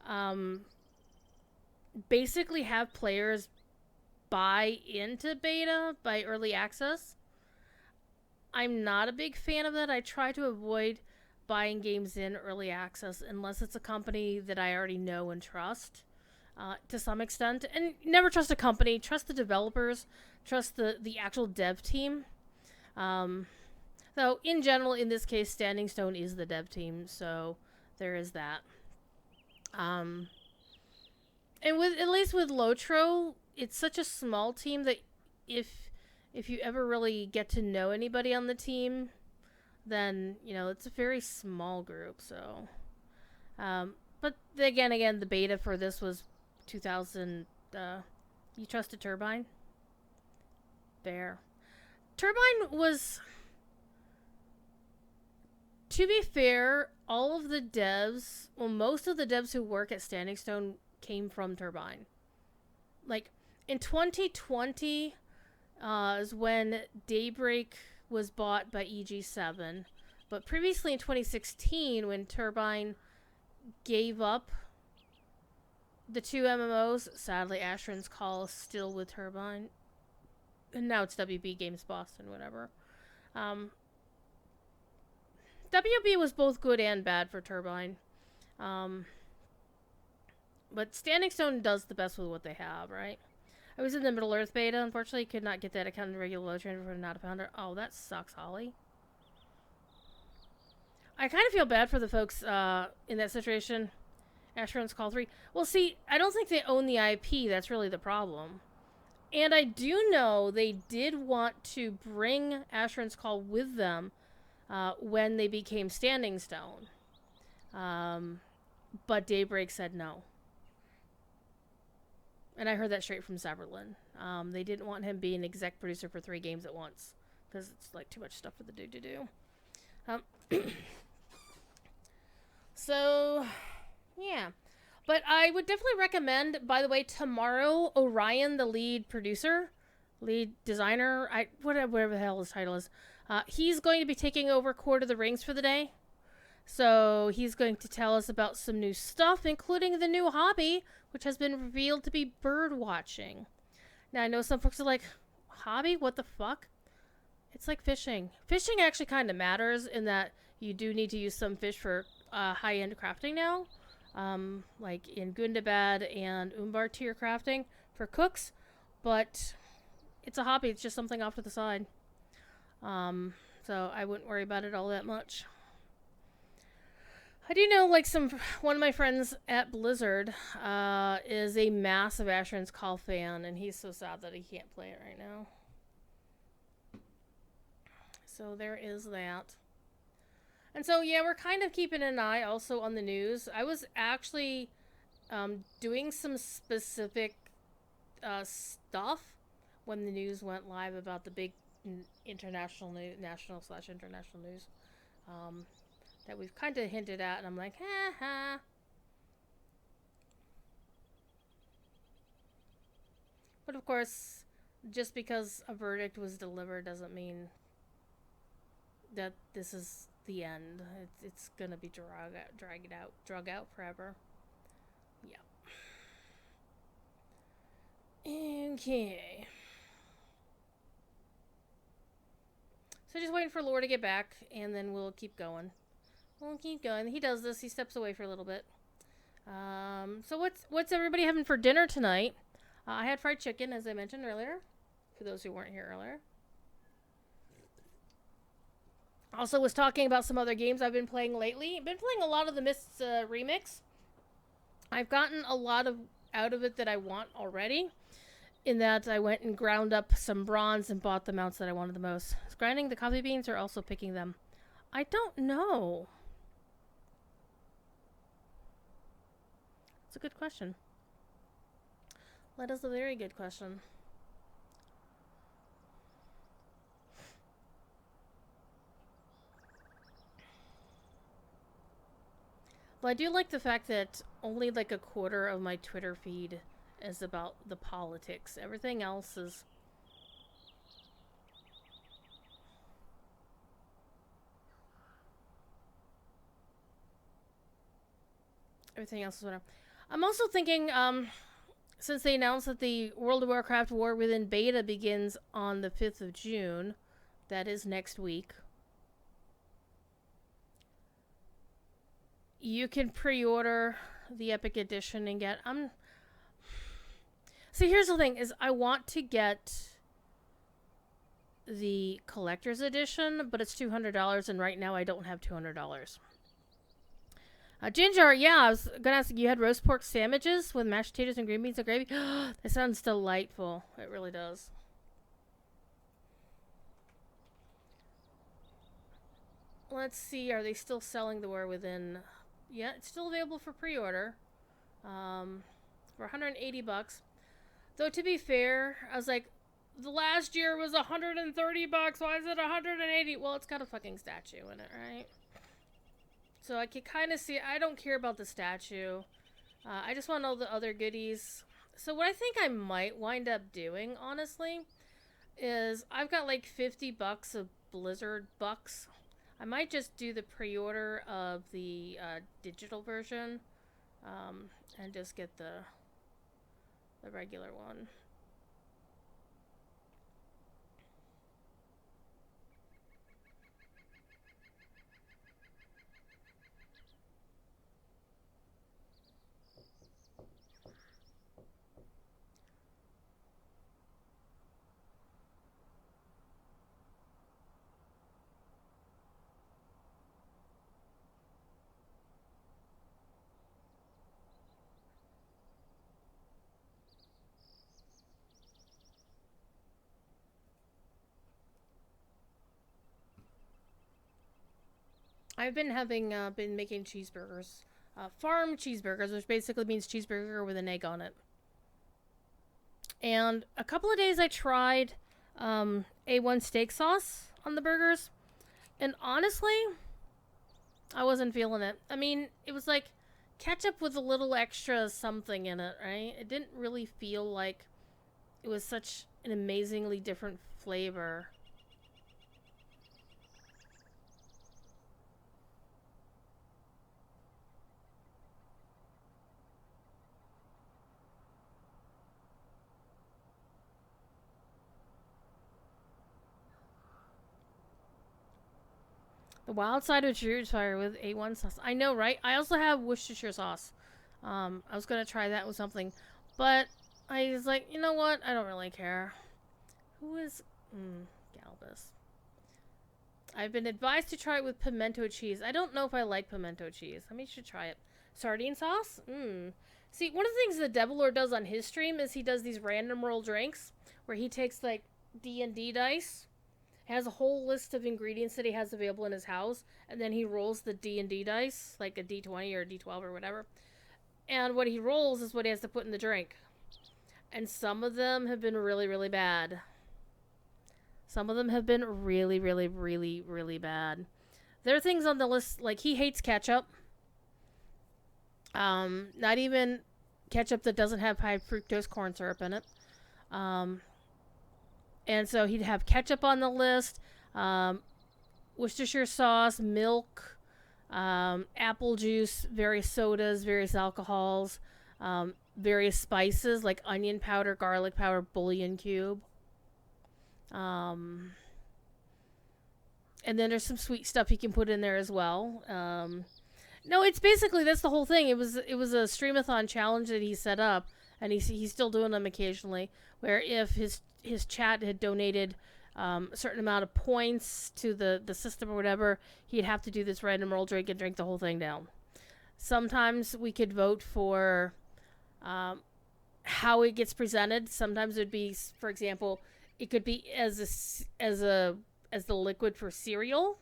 [SPEAKER 2] um, basically have players buy into beta by early access. I'm not a big fan of that. I try to avoid buying games in early access unless it's a company that I already know and trust to some extent. And never trust a company. Trust the developers. Trust the actual dev team. Um, though, in general, in this case, Standing Stone is the dev team. So there is that. Um, and with at least with LotRO, it's such a small team that if you ever really get to know anybody on the team, then it's a very small group. So, but again, the beta for this was 2000. You trusted Turbine? Fair. Turbine was, to be fair, all of the devs, well, most of the devs who work at Standing Stone came from Turbine. Like in 2020 is when Daybreak was bought by EG7. But previously in 2016, when Turbine gave up the two MMOs, sadly, Asheron's Call is still with Turbine. And now it's WB Games Boston, whatever. WB was both good and bad for Turbine. But Standing Stone does the best with what they have, right? I was in the Middle Earth beta. Unfortunately, could not get that account in regular load trainer for not a pounder. Oh, that sucks, Holly. I kind of feel bad for the folks in that situation. Asheron's Call 3. Well, see, I don't think they own the IP. That's really the problem. And I do know they did want to bring Asheron's Call with them when they became Standing Stone. But Daybreak said no. And I heard that straight from Saberlin. They didn't want him being exec producer for 3 games at once. Because it's like too much stuff for the dude to do. So, yeah. But I would definitely recommend, by the way, tomorrow, Orion, the lead producer, lead designer, whatever the hell his title is, he's going to be taking over Court of the Rings for the day. So he's going to tell us about some new stuff, including the new hobby, which has been revealed to be bird watching. Now, I know some folks are like, hobby? What the fuck? It's like fishing. Fishing actually kind of matters in that you do need to use some fish for high-end crafting now. Like in Gundabad and Umbar tier crafting for cooks. But it's a hobby. It's just something off to the side. So I wouldn't worry about it all that much. I do know, like, one of my friends at Blizzard is a massive Asheron's Call fan, and he's so sad that he can't play it right now. So there is that. And so, yeah, we're kind of keeping an eye also on the news. I was actually doing some specific stuff when the news went live about the big international news, national/international news. That we've kind of hinted at, and I'm like, ha ha. But of course, just because a verdict was delivered doesn't mean that this is the end. It's gonna be drag out forever. Yeah. Okay. So just waiting for Lore to get back, and then we'll keep going. We'll keep going. He does this. He steps away for a little bit. So what's everybody having for dinner tonight? I had fried chicken, as I mentioned earlier, for those who weren't here earlier. Also was talking about some other games I've been playing lately. I've been playing a lot of the Mists remix. I've gotten a lot of out of it that I want already. In that I went and ground up some bronze and bought the mounts that I wanted the most. Is grinding the coffee beans or also picking them? I don't know. It's a good question. That is a very good question. Well, I do like the fact that only like a quarter of my Twitter feed is about the politics. Everything else is... Everything else is whatever. I'm also thinking, since they announced that the World of Warcraft War Within beta begins on the 5th of June, that is next week, you can pre-order the Epic Edition and get... See, here's the thing, is I want to get the Collector's Edition, but it's $200, and right now I don't have $200. Ginger, yeah, I was gonna ask, you had roast pork sandwiches with mashed potatoes and green beans and gravy? That sounds delightful. It really does. Let's see, are they still selling the War Within? Yeah, it's still available for pre-order. For $180. Though, to be fair, I was like, the last year was $130. Why is it $180? Well, it's got a fucking statue in it, right? So I can kind of see... I don't care about the statue. I just want all the other goodies. So what I think I might wind up doing, honestly, is I've got like $50 of Blizzard bucks. I might just do the pre-order of the digital version, and just get the regular one. I've been been making cheeseburgers. Farm cheeseburgers, which basically means cheeseburger with an egg on it. And a couple of days I tried A1 steak sauce on the burgers. And honestly, I wasn't feeling it. I mean, it was like ketchup with a little extra something in it, right? It didn't really feel like it was such an amazingly different flavor. The wild side of Fire with A1 sauce. I know, right? I also have Worcestershire sauce. I was going to try that with something. But I was like, you know what? I don't really care. Who is... Galbus. I've been advised to try it with pimento cheese. I don't know if I like pimento cheese. I mean, you should try it. Sardine sauce? See, one of the things that Devolore does on his stream is he does these random roll drinks where he takes, like, D&D dice, has a whole list of ingredients that he has available in his house, and then he rolls the D&D dice, like a D20 or a D12 or whatever. And what he rolls is what he has to put in the drink. And some of them have been really, really bad. Some of them have been really, really, really, really bad. There are things on the list, like he hates ketchup. Not even ketchup that doesn't have high fructose corn syrup in it. And so he'd have ketchup on the list. Worcestershire sauce, milk, apple juice, various sodas, various alcohols, various spices like onion powder, garlic powder, bouillon cube. Um, and then there's some sweet stuff you can put in there as well. No, it's basically that's the whole thing. It was a streamathon challenge that he set up, and he's still doing them occasionally. Where if his chat had donated a certain amount of points to the system or whatever, he'd have to do this random roll drink and drink the whole thing down. Sometimes we could vote for how it gets presented. Sometimes it'd be, for example, it could be as the liquid for cereal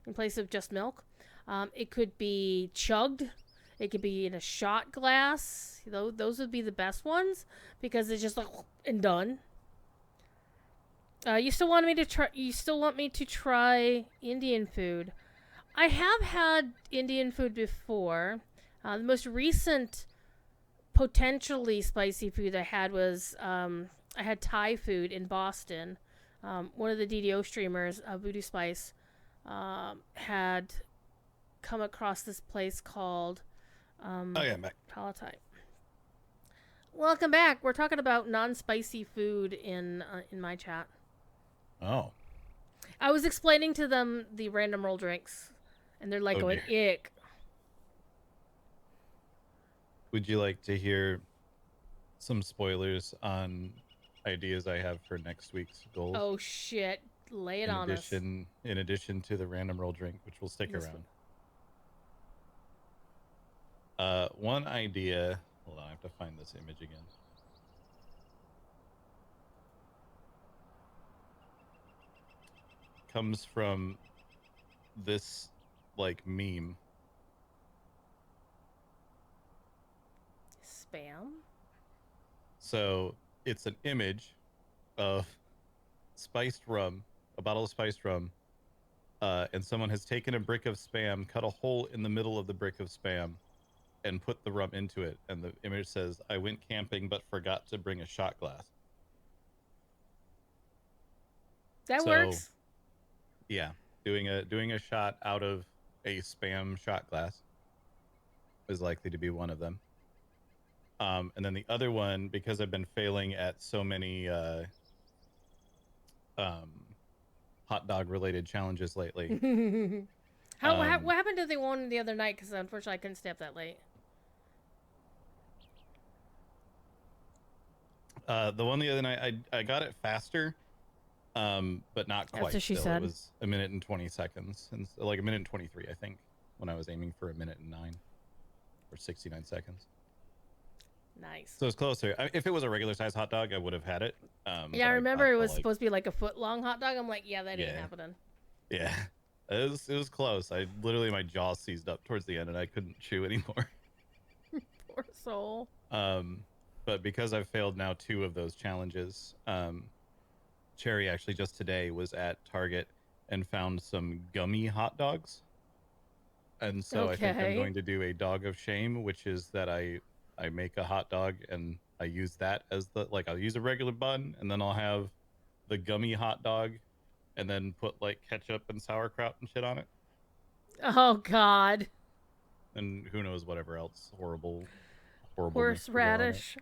[SPEAKER 2] in place of just milk. It could be chugged. It could be in a shot glass. Those would be the best ones because it's just like and done. You still want me to try? You still want me to try Indian food? I have had Indian food before. The most recent potentially spicy food I had was I had Thai food in Boston. One of the DDO streamers, Voodoo Spice, had come across this place called
[SPEAKER 1] Oh yeah, I'm back.
[SPEAKER 2] Palatine. Welcome back. We're talking about non-spicy food in my chat.
[SPEAKER 1] Oh.
[SPEAKER 2] I was explaining to them the random roll drinks, and they're like going, ick.
[SPEAKER 1] Would you like to hear some spoilers on ideas I have for next week's goals?
[SPEAKER 2] Oh shit. Lay it on us.
[SPEAKER 1] In addition to the random roll drink, which will stick around. One idea. Hold on, I have to find this image again. Comes from this like meme.
[SPEAKER 2] Spam?
[SPEAKER 1] So it's an image of spiced rum, a bottle of spiced rum, and someone has taken a brick of Spam, cut a hole in the middle of the brick of Spam, and put the rum into it. And the image says, "I went camping but forgot to bring a shot glass."
[SPEAKER 2] That works.
[SPEAKER 1] Yeah, doing a shot out of a Spam shot glass is likely to be one of them. And then the other one, because I've been failing at so many hot dog related challenges lately.
[SPEAKER 2] What happened to the one the other night? Because unfortunately I couldn't stay up that late.
[SPEAKER 1] The one the other night, I got it faster, but not quite.
[SPEAKER 2] That's what she said.
[SPEAKER 1] It was a minute and 20 seconds, and like a minute and 23, I think, when I was aiming for a minute and 9 or 69 seconds.
[SPEAKER 2] Nice.
[SPEAKER 1] So it's closer. If it was a regular size hot dog, I would have had it.
[SPEAKER 2] Yeah, I remember it was supposed to be like a foot long hot dog. I'm like, yeah, that ain't happening.
[SPEAKER 1] Yeah, it was close. I literally, my jaw seized up towards the end, and I couldn't chew anymore.
[SPEAKER 2] Poor soul.
[SPEAKER 1] But because I've failed now 2 of those challenges, Cherry actually just today was at Target and found some gummy hot dogs. And so I think I'm going to do a dog of shame, which is that I make a hot dog and I use that as I'll use a regular bun, and then I'll have the gummy hot dog and then put like ketchup and sauerkraut and shit on it.
[SPEAKER 2] Oh God.
[SPEAKER 1] And who knows whatever else horrible
[SPEAKER 2] horseradish.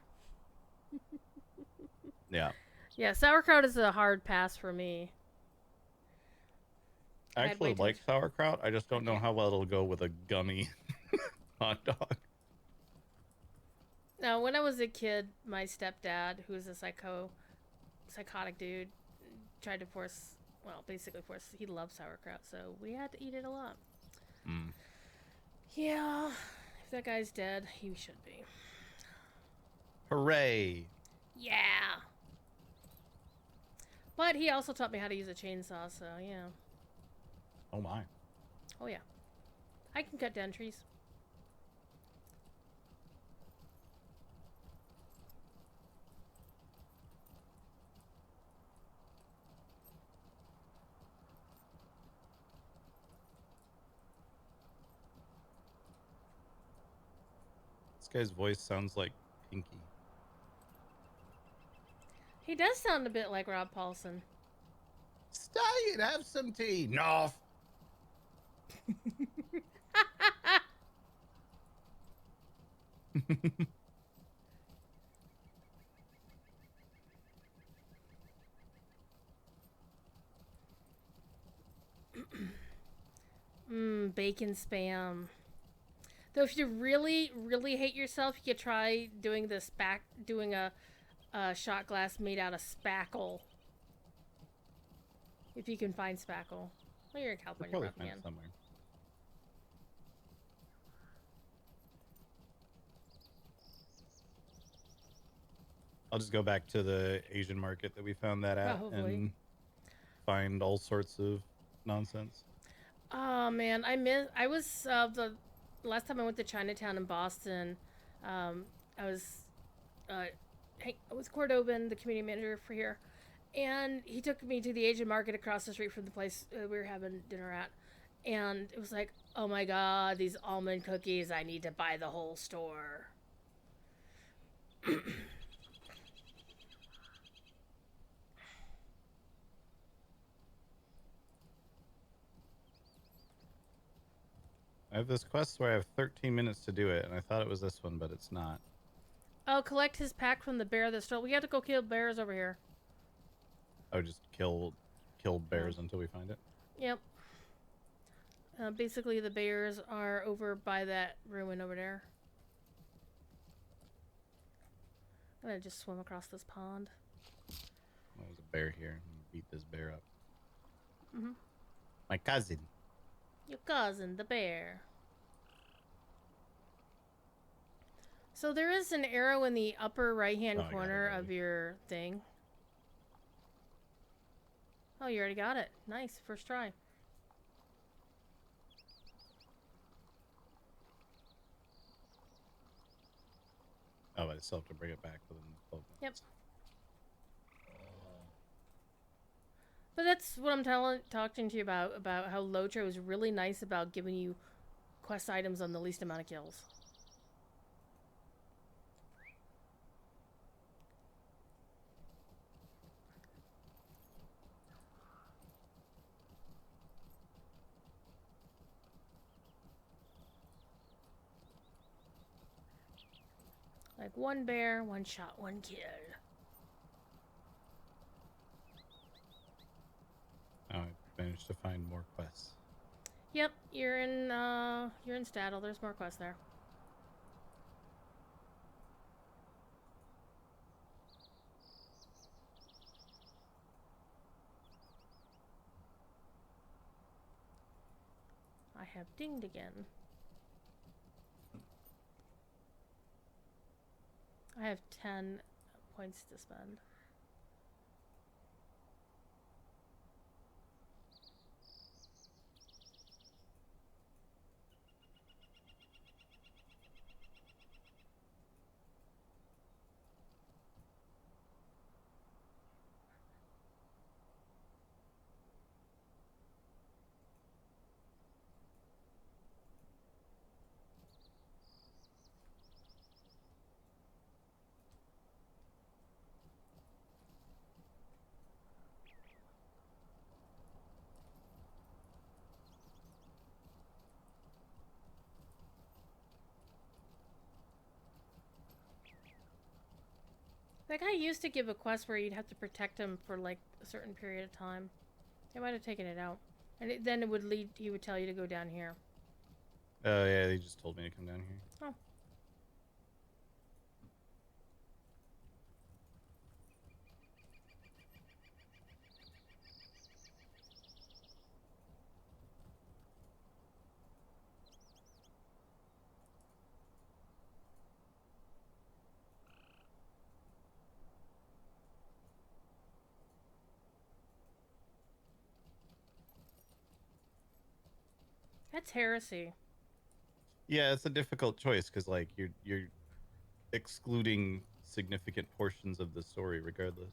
[SPEAKER 1] Yeah.
[SPEAKER 2] Yeah, sauerkraut is a hard pass for me.
[SPEAKER 1] I actually like sauerkraut. I just don't know how well it'll go with a gummy hot dog.
[SPEAKER 2] Now, when I was a kid, my stepdad, who was a psychotic dude, tried to basically force. He loved sauerkraut, so we had to eat it a lot.
[SPEAKER 1] Mm.
[SPEAKER 2] Yeah, if that guy's dead, he should be.
[SPEAKER 1] Hooray!
[SPEAKER 2] Yeah. But he also taught me how to use a chainsaw, so yeah.
[SPEAKER 1] Oh my.
[SPEAKER 2] Oh yeah. I can cut down trees.
[SPEAKER 1] This guy's voice sounds like Pinky.
[SPEAKER 2] He does sound a bit like Rob Paulson.
[SPEAKER 1] Stay and have some tea. No.
[SPEAKER 2] Bacon spam. Though if you really, really hate yourself, you could try doing a shot glass made out of spackle. If you can find spackle. Well, you're in
[SPEAKER 1] I'll
[SPEAKER 2] California,
[SPEAKER 1] probably
[SPEAKER 2] rough
[SPEAKER 1] find
[SPEAKER 2] man.
[SPEAKER 1] it somewhere. I'll just go back to the Asian market that we found that at
[SPEAKER 2] Probably.
[SPEAKER 1] and find all sorts of nonsense.
[SPEAKER 2] Oh man, I was the last time I went to Chinatown in Boston. I was I was Cordobin, the community manager for here, and he took me to the Asian market across the street from the place we were having dinner at, and it was like, oh my god, these almond cookies! I need to buy the whole store.
[SPEAKER 1] I have this quest where I have 13 minutes to do it, and I thought it was this one, but it's not.
[SPEAKER 2] Oh, collect his pack from the bear that stole. We have to go kill bears over here.
[SPEAKER 1] I would just kill
[SPEAKER 2] Yeah.
[SPEAKER 1] bears until we find it.
[SPEAKER 2] Yep. Basically, the bears are over by that ruin over there. I'm gonna just swim across this pond.
[SPEAKER 1] Oh, there's a bear here. Beat this bear up.
[SPEAKER 2] Mm-hmm.
[SPEAKER 1] My cousin.
[SPEAKER 2] Your cousin, the bear. So there is an arrow in the upper right-hand corner of your thing. Oh, you already got it. Nice, first try.
[SPEAKER 1] Oh, I still have to bring it back within 12 minutes.
[SPEAKER 2] Yep. But that's what I'm talking to you about how LotRO is really nice about giving you quest items on the least amount of kills. Like one bear, one shot, one kill.
[SPEAKER 1] Oh, I managed to find more quests.
[SPEAKER 2] Yep, you're in Staddle. There's more quests there. I have dinged again. I have 10 points to spend. That guy used to give a quest where you'd have to protect him for like a certain period of time. They might have taken it out, and then it would lead. He would tell you to go down here.
[SPEAKER 1] Oh, yeah, they just told me to come down here.
[SPEAKER 2] Oh. That's heresy.
[SPEAKER 1] Yeah, it's a difficult choice because like you're excluding significant portions of the story regardless.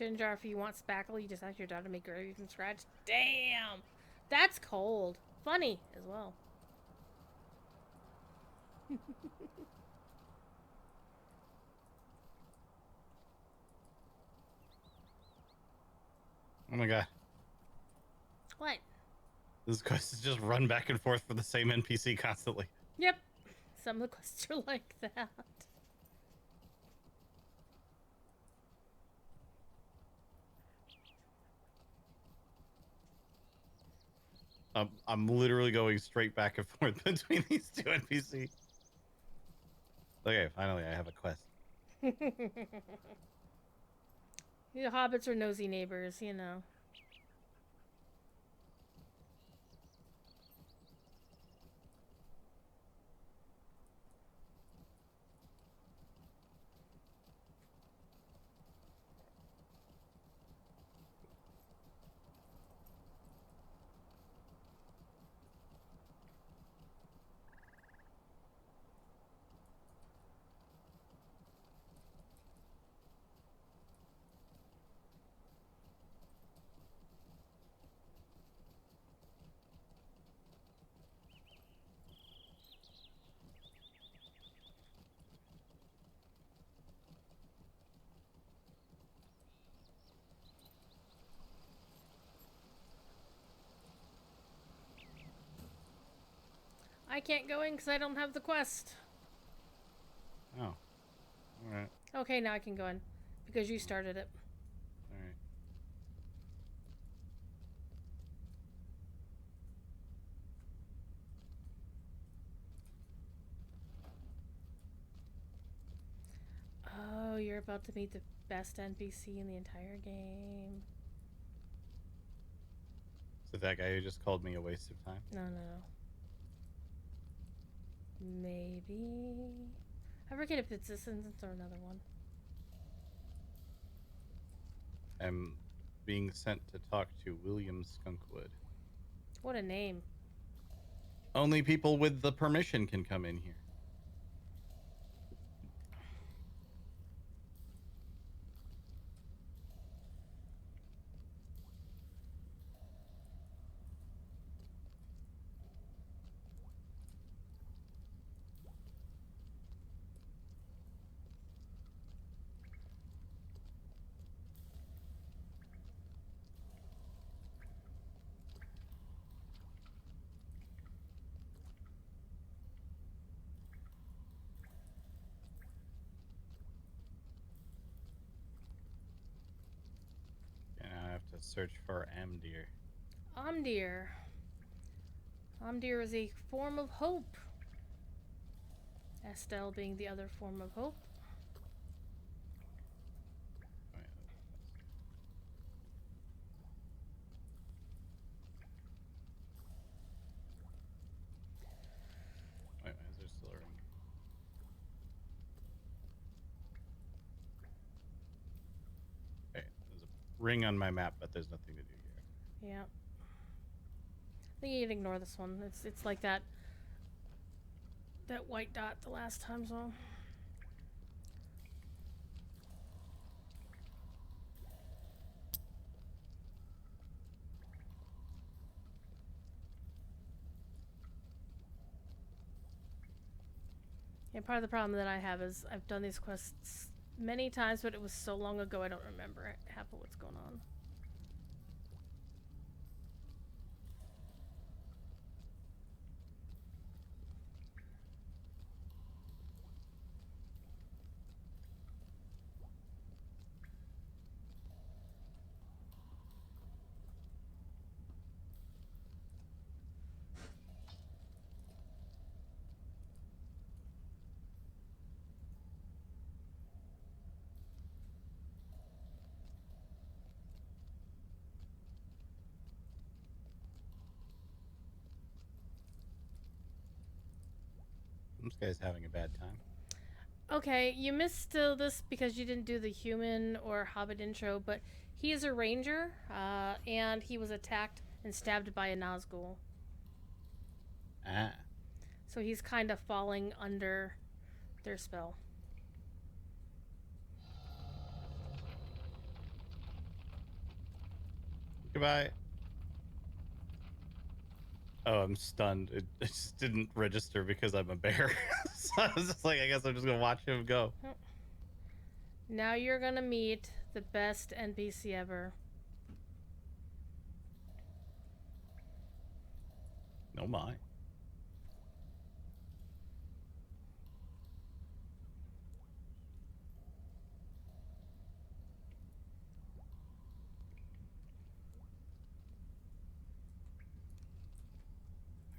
[SPEAKER 2] Ginger, if you want spackle, you just ask your daughter to make gravy from scratch. Damn! That's cold. Funny as well.
[SPEAKER 1] Oh my god.
[SPEAKER 2] What?
[SPEAKER 1] This quest is just run back and forth for the same NPC constantly.
[SPEAKER 2] Yep. Some of the quests are like that.
[SPEAKER 1] I'm literally going straight back and forth between these two NPCs. Okay, finally I have a quest.
[SPEAKER 2] The hobbits are nosy neighbors, you know. I can't go in because I don't have the quest.
[SPEAKER 1] Oh. Alright.
[SPEAKER 2] Okay, now I can go in because you started it.
[SPEAKER 1] Alright.
[SPEAKER 2] Oh, you're about to meet the best NPC in the entire game.
[SPEAKER 1] Is it that guy who just called me a waste of time?
[SPEAKER 2] No, no, no. Maybe. I forget if it's this instance or another one.
[SPEAKER 1] I'm being sent to talk to William Skunkwood.
[SPEAKER 2] What a name.
[SPEAKER 1] Only people with the permission can come in here. And I have to search for Amdir.
[SPEAKER 2] Amdir. Amdir is a form of hope. Estelle being the other form of hope.
[SPEAKER 1] Wait, is there still a ring? Okay, there's a ring on my map, but there's nothing to do here.
[SPEAKER 2] Yeah. I think you can ignore this one. It's like that white dot the last time, so. Yeah, part of the problem that I have is I've done these quests many times, but it was so long ago I don't remember half of what's going on.
[SPEAKER 1] This guy's having a bad time.
[SPEAKER 2] Okay, you missed this because you didn't do the human or hobbit intro, but he is a ranger, and he was attacked and stabbed by a Nazgul.
[SPEAKER 1] Ah.
[SPEAKER 2] So he's kind of falling under their spell.
[SPEAKER 1] Goodbye. Oh, I'm stunned. It just didn't register because I'm a bear. So I was just like, I guess I'm just gonna watch him go.
[SPEAKER 2] Now you're gonna meet the best NPC ever.
[SPEAKER 1] Oh my.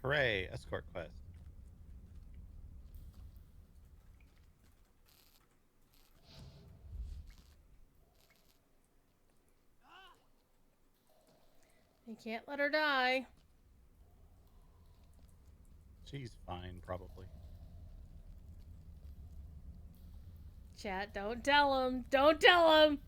[SPEAKER 1] Hooray, escort quest.
[SPEAKER 2] You can't let her die.
[SPEAKER 1] She's fine, probably.
[SPEAKER 2] Chat, don't tell him. Don't tell him.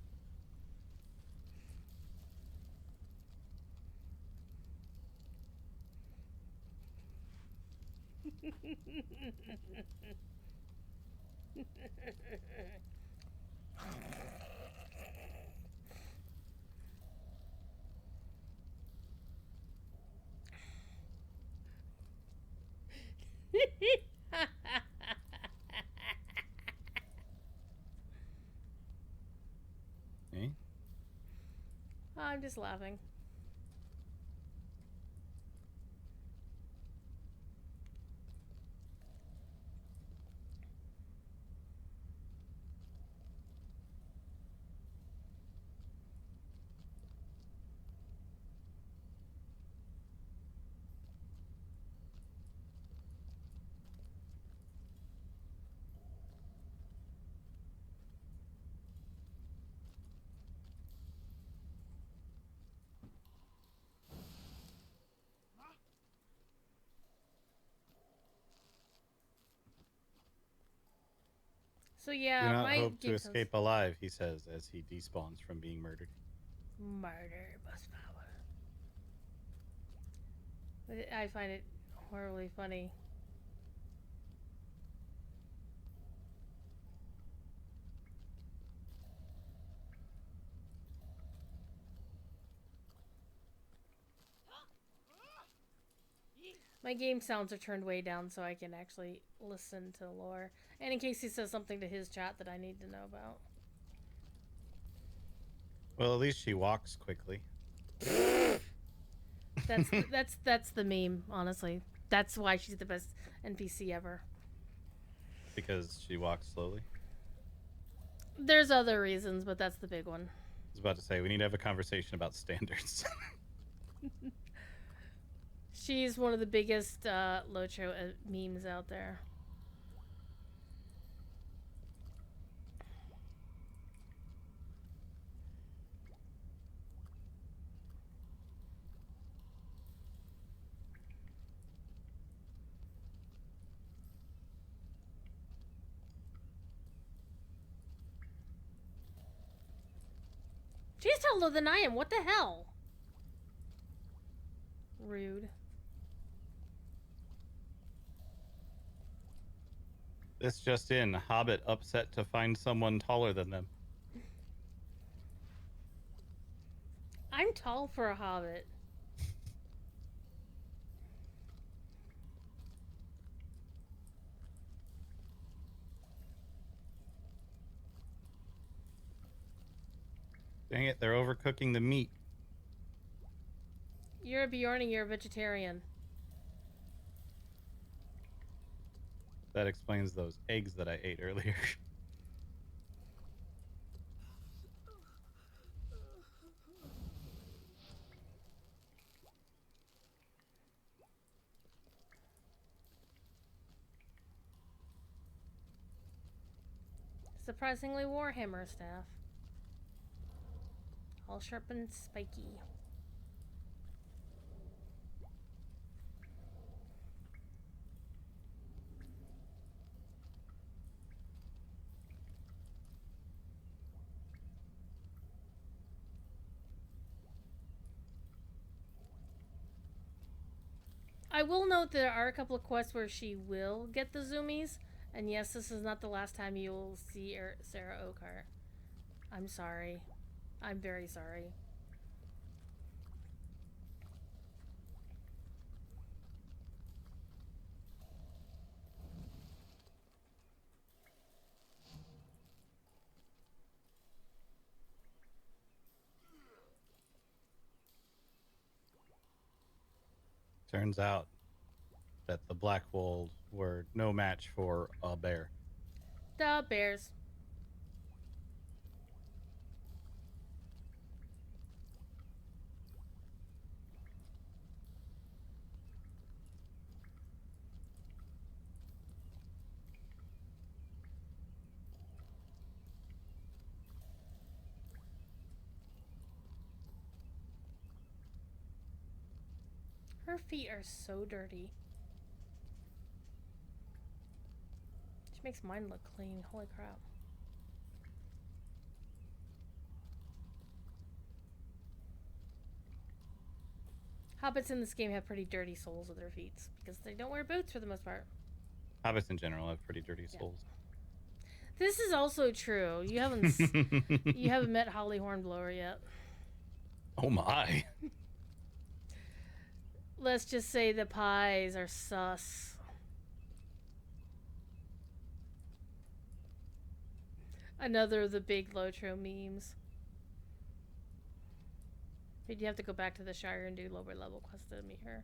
[SPEAKER 1] Eh?
[SPEAKER 2] I'm just laughing. So
[SPEAKER 1] Do
[SPEAKER 2] yeah,
[SPEAKER 1] not
[SPEAKER 2] my
[SPEAKER 1] hope to
[SPEAKER 2] game sounds
[SPEAKER 1] escape alive, he says as he despawns from being murdered.
[SPEAKER 2] murder plus power. I find it horribly funny. My game sounds are turned way down so I can actually listen to lore. And in case he says something to his chat that I need to know about.
[SPEAKER 1] Well, at least she walks quickly.
[SPEAKER 2] That's the meme, honestly. That's why she's the best NPC ever.
[SPEAKER 1] Because she walks slowly.
[SPEAKER 2] There's other reasons, but that's the big one.
[SPEAKER 1] I was about to say, we need to have a conversation about standards.
[SPEAKER 2] She's one of the biggest LotRO memes out there. She's taller than I am. What the hell? Rude.
[SPEAKER 1] This just in, Hobbit upset to find someone taller than them.
[SPEAKER 2] I'm tall for a hobbit.
[SPEAKER 1] Dang it, they're overcooking the meat.
[SPEAKER 2] You're a Bjorn and you're a vegetarian.
[SPEAKER 1] That explains those eggs that I ate earlier.
[SPEAKER 2] Surprisingly Warhammer staff. All sharp and spiky. I will note there are a couple of quests where she will get the zoomies. And yes, this is not the last time you will see Sarah Oakheart. I'm sorry. I'm very sorry.
[SPEAKER 1] Turns out that the black wolves were no match for a bear.
[SPEAKER 2] The bears. Her feet are so dirty. She makes mine look clean. Holy crap. Hobbits in this game have pretty dirty soles with their feet because they don't wear boots for the most part.
[SPEAKER 1] Hobbits in general have pretty dirty souls.
[SPEAKER 2] This is also true. You haven't met Holly Hornblower yet.
[SPEAKER 1] Oh my.
[SPEAKER 2] Let's just say the pies are sus. Another of the big LotRO memes. Did you have to go back to the Shire and do lower level quests to meet her?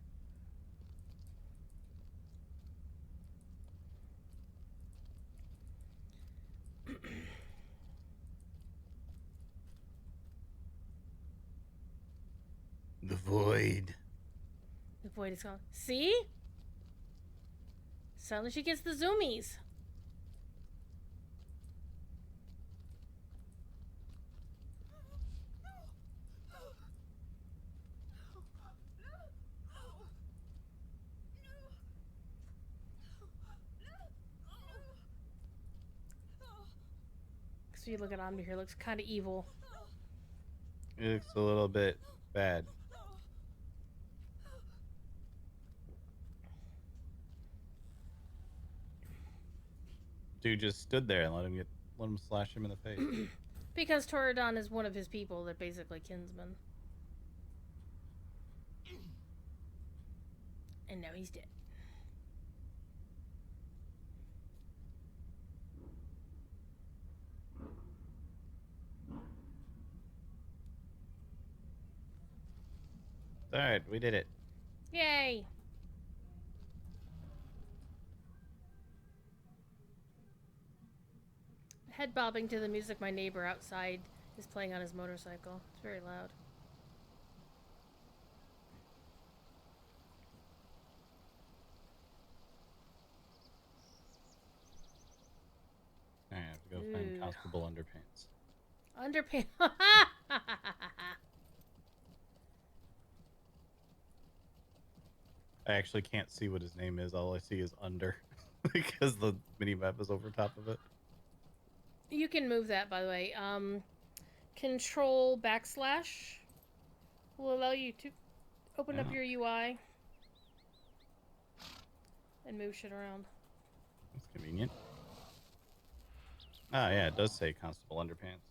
[SPEAKER 1] The void.
[SPEAKER 2] The void is gone. See? Suddenly she gets the zoomies. So you look at Omni here, looks kind of evil.
[SPEAKER 1] It looks a little bit bad. Dude just stood there and let him slash him in the face.
[SPEAKER 2] Because Toradon is one of his people. They're basically kinsmen. And now he's dead.
[SPEAKER 1] Alright, we did it.
[SPEAKER 2] Yay! Head bobbing to the music my neighbor outside is playing on his motorcycle. It's very loud.
[SPEAKER 1] I have to go find Constable Underpants.
[SPEAKER 2] Underpants.
[SPEAKER 1] I actually can't see what his name is. All I see is under because the mini map is over top of it.
[SPEAKER 2] You can move that, by the way. Control backslash will allow you to open up your UI and move shit around.
[SPEAKER 1] That's convenient. Ah, yeah, it does say Constable Underpants.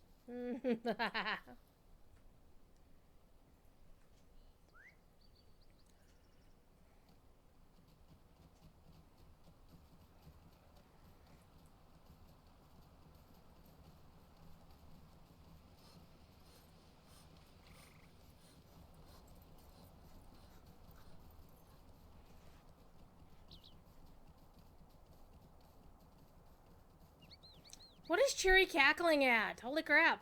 [SPEAKER 2] What is Cherry cackling at? Holy crap.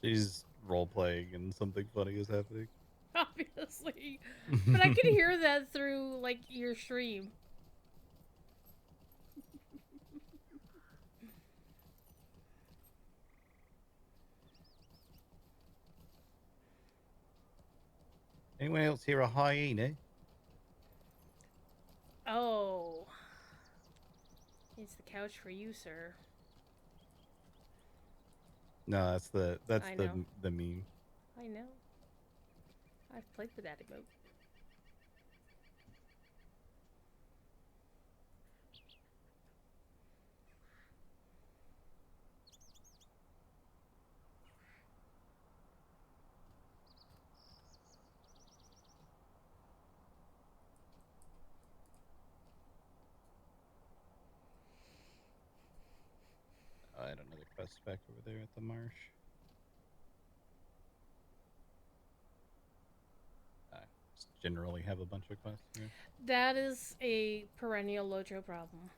[SPEAKER 1] She's role playing and something funny is happening.
[SPEAKER 2] Obviously. But I could hear that through, like, your stream.
[SPEAKER 1] Anyone else hear a hyena?
[SPEAKER 2] Oh. It's the couch for you, sir.
[SPEAKER 1] No, that's the meme.
[SPEAKER 2] I know. I've played with that emote.
[SPEAKER 1] I had another quest back over there at the marsh. generally have a bunch of quests. Yeah.
[SPEAKER 2] That is a perennial LotRO problem.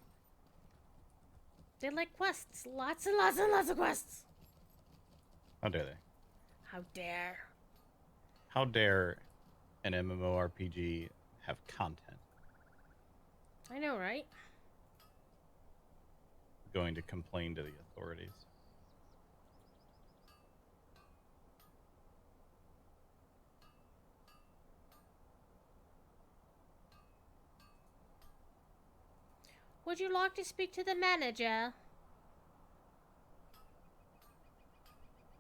[SPEAKER 2] They like quests. Lots and lots and lots of quests.
[SPEAKER 1] How dare they?
[SPEAKER 2] How dare.
[SPEAKER 1] How dare an MMORPG have content?
[SPEAKER 2] I know, right?
[SPEAKER 1] Going to complain to the authorities.
[SPEAKER 2] Would you like to speak to the manager?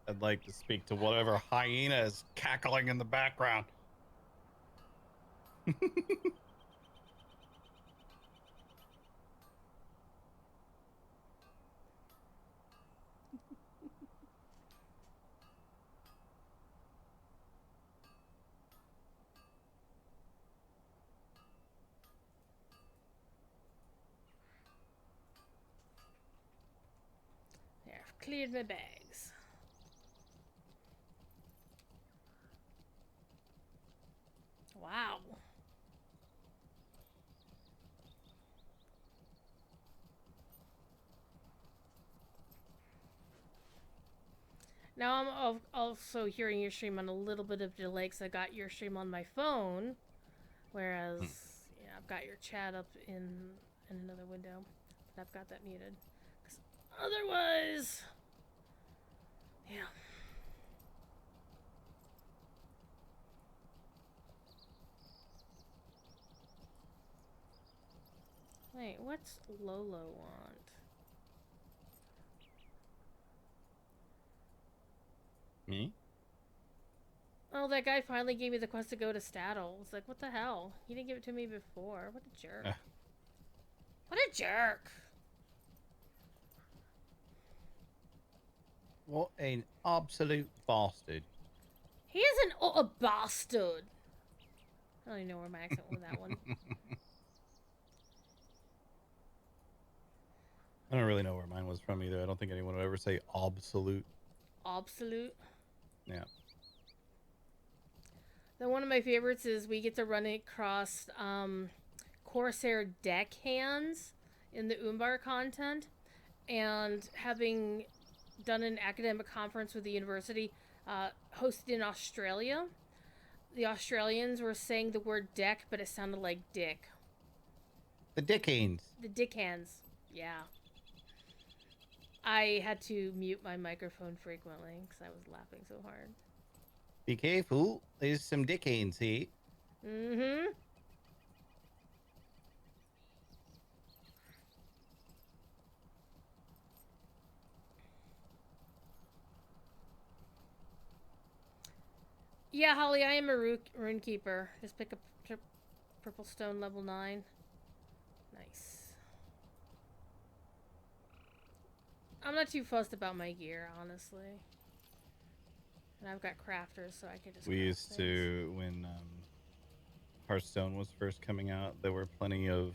[SPEAKER 1] I'd like to speak to whatever hyena is cackling in the background.
[SPEAKER 2] There, I've cleared my bags. Wow. Now I'm also hearing your stream on a little bit of delay because I got your stream on my phone, whereas I've got your chat up in another window, but I've got that muted. Because otherwise, yeah. Wait, what's Lolo want?
[SPEAKER 1] Me?
[SPEAKER 2] Oh, that guy finally gave me the quest to go to Staddle. It's like, what the hell? He didn't give it to me before. What a jerk. What a jerk.
[SPEAKER 1] What an absolute bastard.
[SPEAKER 2] He is a bastard. I don't even know where my accent was with that one.
[SPEAKER 1] I don't really know where mine was from either. I don't think anyone would ever say absolute.
[SPEAKER 2] Absolute.
[SPEAKER 1] Yeah.
[SPEAKER 2] Then one of my favorites is we get to run across Corsair deckhands in the Umbar content, and having done an academic conference with the university hosted in Australia, the Australians were saying the word deck, but it sounded like dick.
[SPEAKER 1] The dickhands.
[SPEAKER 2] The dickhands. Yeah. I had to mute my microphone frequently because I was laughing so hard.
[SPEAKER 1] Be careful. There's some dickhands here.
[SPEAKER 2] Mm-hmm. Yeah, Holly, I am a rune keeper. Just pick up purple stone level 9. Nice. I'm not too fussed about my gear, honestly. And I've got crafters, so I can just.
[SPEAKER 1] We used to, when Hearthstone was first coming out, there were plenty of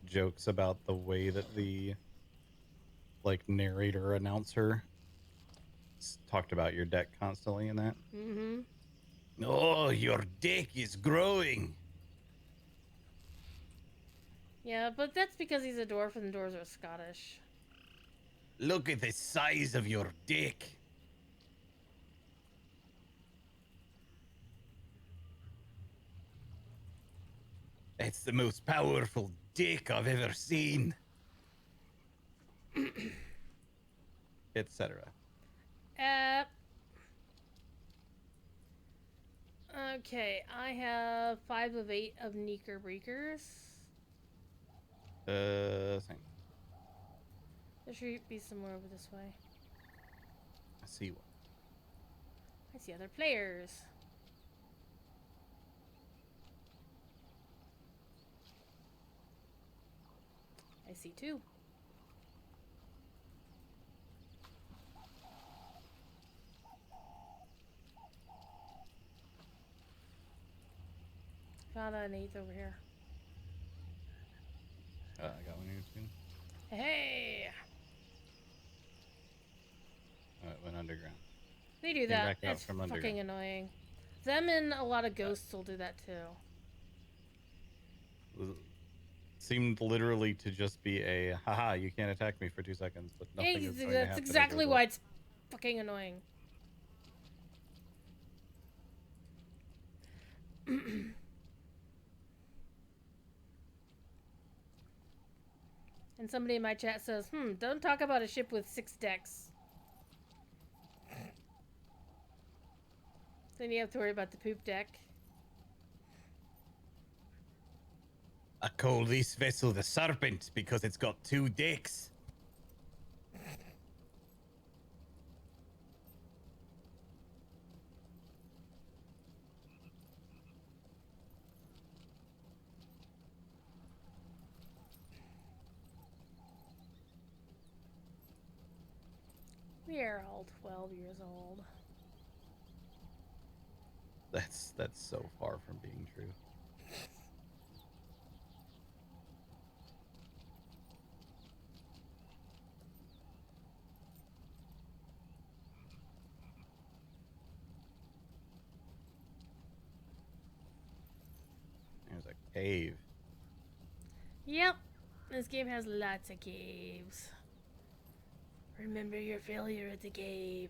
[SPEAKER 1] jokes about the way that the narrator announcer talked about your deck constantly in that.
[SPEAKER 2] Mm-hmm.
[SPEAKER 1] Oh, your deck is growing.
[SPEAKER 2] Yeah, but that's because he's a dwarf and dwarves are Scottish.
[SPEAKER 1] Look at the size of your dick. It's the most powerful dick I've ever seen. Etc.
[SPEAKER 2] Okay, I have 5 of 8 of Neeker Breakers.
[SPEAKER 1] Same.
[SPEAKER 2] There should be some more over this way.
[SPEAKER 1] I see one.
[SPEAKER 2] I see other players. I see 2. Found an 8th over here.
[SPEAKER 1] I got one here too.
[SPEAKER 2] Hey!
[SPEAKER 1] Oh, it went underground.
[SPEAKER 2] They do
[SPEAKER 1] Came
[SPEAKER 2] that.
[SPEAKER 1] back out
[SPEAKER 2] It's
[SPEAKER 1] from
[SPEAKER 2] fucking
[SPEAKER 1] underground.
[SPEAKER 2] annoying. Them and a lot of ghosts will do that too.
[SPEAKER 1] seemed literally to just be a haha, you can't attack me for 2 seconds, but nothing is going to
[SPEAKER 2] That's
[SPEAKER 1] happen as a
[SPEAKER 2] exactly why
[SPEAKER 1] result.
[SPEAKER 2] it's fucking annoying. And somebody in my chat says, don't talk about a ship with 6 decks. Then you have to worry about the poop deck.
[SPEAKER 1] I call this vessel the Serpent because it's got 2 decks.
[SPEAKER 2] We are all 12 years old.
[SPEAKER 1] That's so far from being true. There's a cave.
[SPEAKER 2] Yep, this game has lots of caves. Remember your failure at the cave.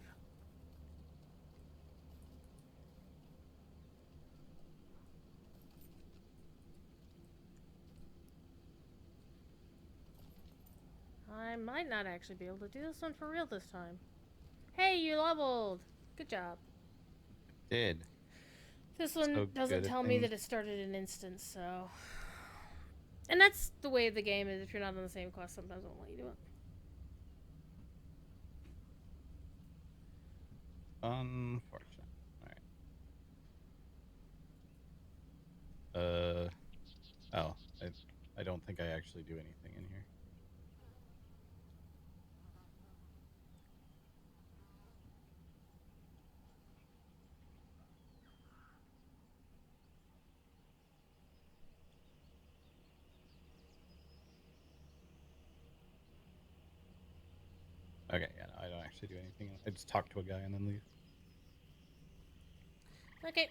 [SPEAKER 2] I might not actually be able to do this one for real this time. Hey, you leveled! Good job.
[SPEAKER 1] Did.
[SPEAKER 2] This one
[SPEAKER 1] So
[SPEAKER 2] doesn't
[SPEAKER 1] good at
[SPEAKER 2] tell me
[SPEAKER 1] things.
[SPEAKER 2] that it started an instance, so. And that's the way the game is. If you're not on the same quest, sometimes it won't let you do it.
[SPEAKER 1] Unfortunate. All right. Oh, I don't think I actually do anything in here. Okay, yeah, no, I don't actually do anything. I just talk to a guy and then leave.
[SPEAKER 2] Okay.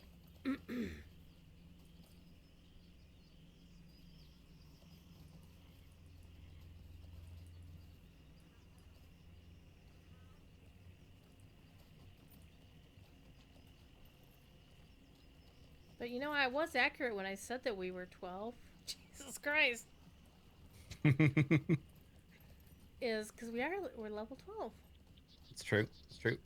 [SPEAKER 2] But you know, I was accurate when I said that we were 12. Jesus Christ. Is because we're level 12.
[SPEAKER 1] It's true. It's true.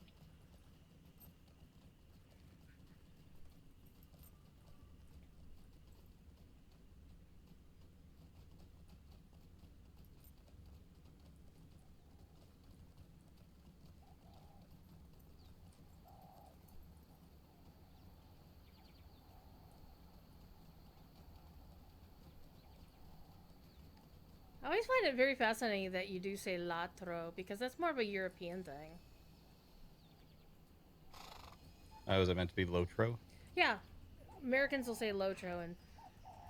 [SPEAKER 2] I always find it very fascinating that you do say LotRO because that's more of a European thing.
[SPEAKER 1] Was it meant to be LotRO?
[SPEAKER 2] Yeah, Americans will say LotRO,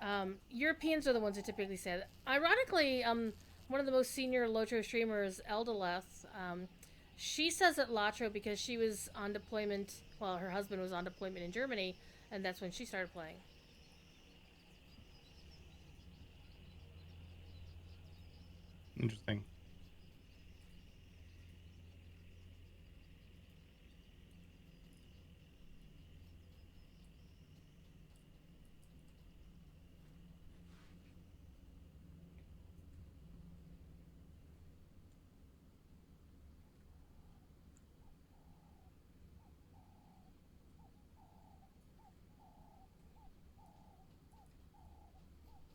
[SPEAKER 2] and Europeans are the ones who typically say it. Ironically, one of the most senior LotRO streamers, Eldaleth, she says it LotRO because she was on deployment. Well, her husband was on deployment in Germany, and that's when she started playing.
[SPEAKER 1] Interesting.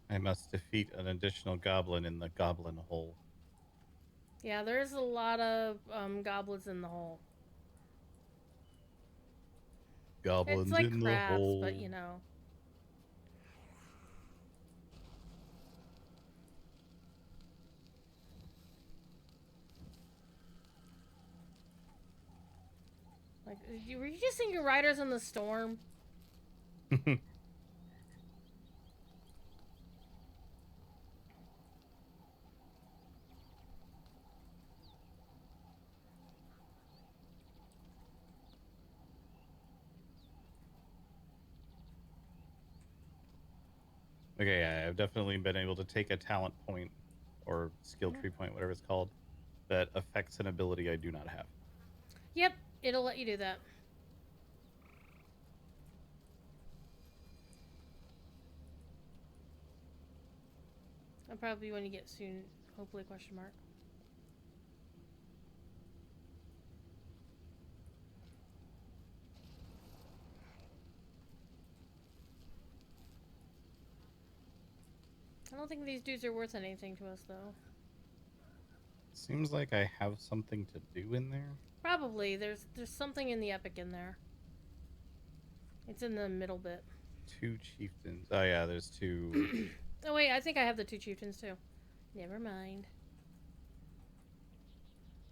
[SPEAKER 1] I must defeat an additional goblin in the goblin hole.
[SPEAKER 2] Yeah, there's a lot of goblins in the hole. It's
[SPEAKER 1] Goblins
[SPEAKER 2] like
[SPEAKER 1] in the
[SPEAKER 2] crabs, but
[SPEAKER 1] hole.
[SPEAKER 2] you know. Like, were you just thinking Riders on the Storm?
[SPEAKER 1] Okay, yeah, I've definitely been able to take a talent point or skill
[SPEAKER 2] Mhm.
[SPEAKER 1] tree point, whatever it's called, that affects an ability I do not have.
[SPEAKER 2] Yep, it'll let you do that. That'll probably be when you get soon. Hopefully, question mark. I don't think these dudes are worth anything to us, though.
[SPEAKER 1] Seems like I have something to do in there.
[SPEAKER 2] Probably. There's something in the epic in there. It's in the middle bit.
[SPEAKER 1] 2 chieftains. Oh yeah, there's 2.
[SPEAKER 2] Oh wait, I think I have the 2 chieftains too. Never mind.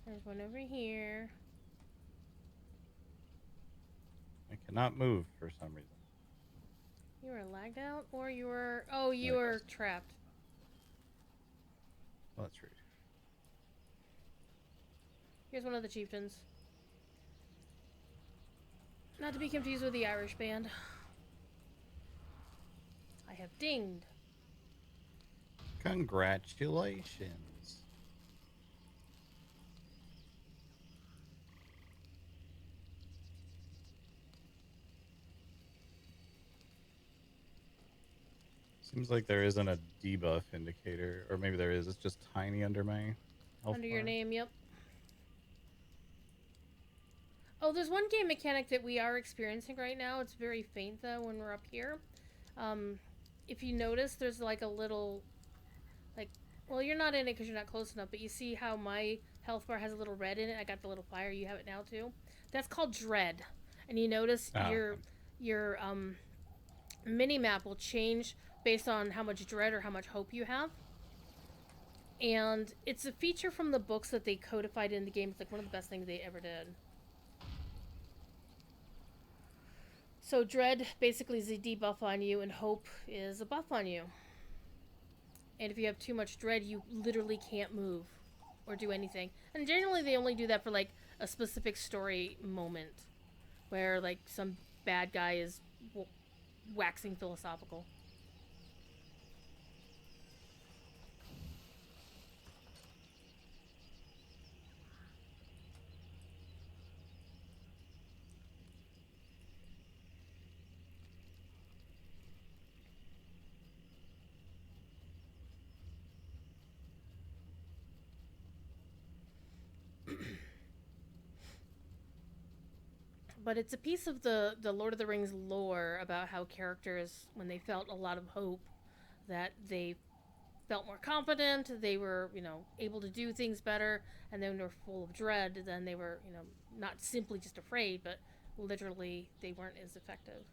[SPEAKER 2] There's one over here.
[SPEAKER 1] I cannot move for some reason.
[SPEAKER 2] You were lagged out, or you were. Oh, you
[SPEAKER 1] There
[SPEAKER 2] were
[SPEAKER 1] goes.
[SPEAKER 2] trapped.
[SPEAKER 1] Well, that's rude.
[SPEAKER 2] Here's one of the chieftains. Not to be confused with the Irish band. I have dinged.
[SPEAKER 1] Congratulations. Seems like there isn't a debuff indicator, or maybe there is. It's just tiny under my health
[SPEAKER 2] Under your
[SPEAKER 1] bar.
[SPEAKER 2] name, yep. Oh, there's one game mechanic that we are experiencing right now. It's very faint though when we're up here. Um, if you notice, there's like a little, like, well, you're not in it because you're not close enough, but you see how my health bar has a little red in it. I got the little fire. You have it now too. That's called dread, and you notice
[SPEAKER 1] Oh,
[SPEAKER 2] your mini map will change based on how much dread or how much hope you have. And it's a feature from the books that they codified in the game. It's like one of the best things they ever did. So dread basically is a debuff on you, and hope is a buff on you. And if you have too much dread, you literally can't move or do anything. And generally, they only do that for like a specific story moment where like some bad guy is waxing philosophical. But it's a piece of the Lord of the Rings lore about how characters, when they felt a lot of hope, that they felt more confident, they were, able to do things better, and then they were full of dread, then they were, not simply just afraid, but literally they weren't as effective.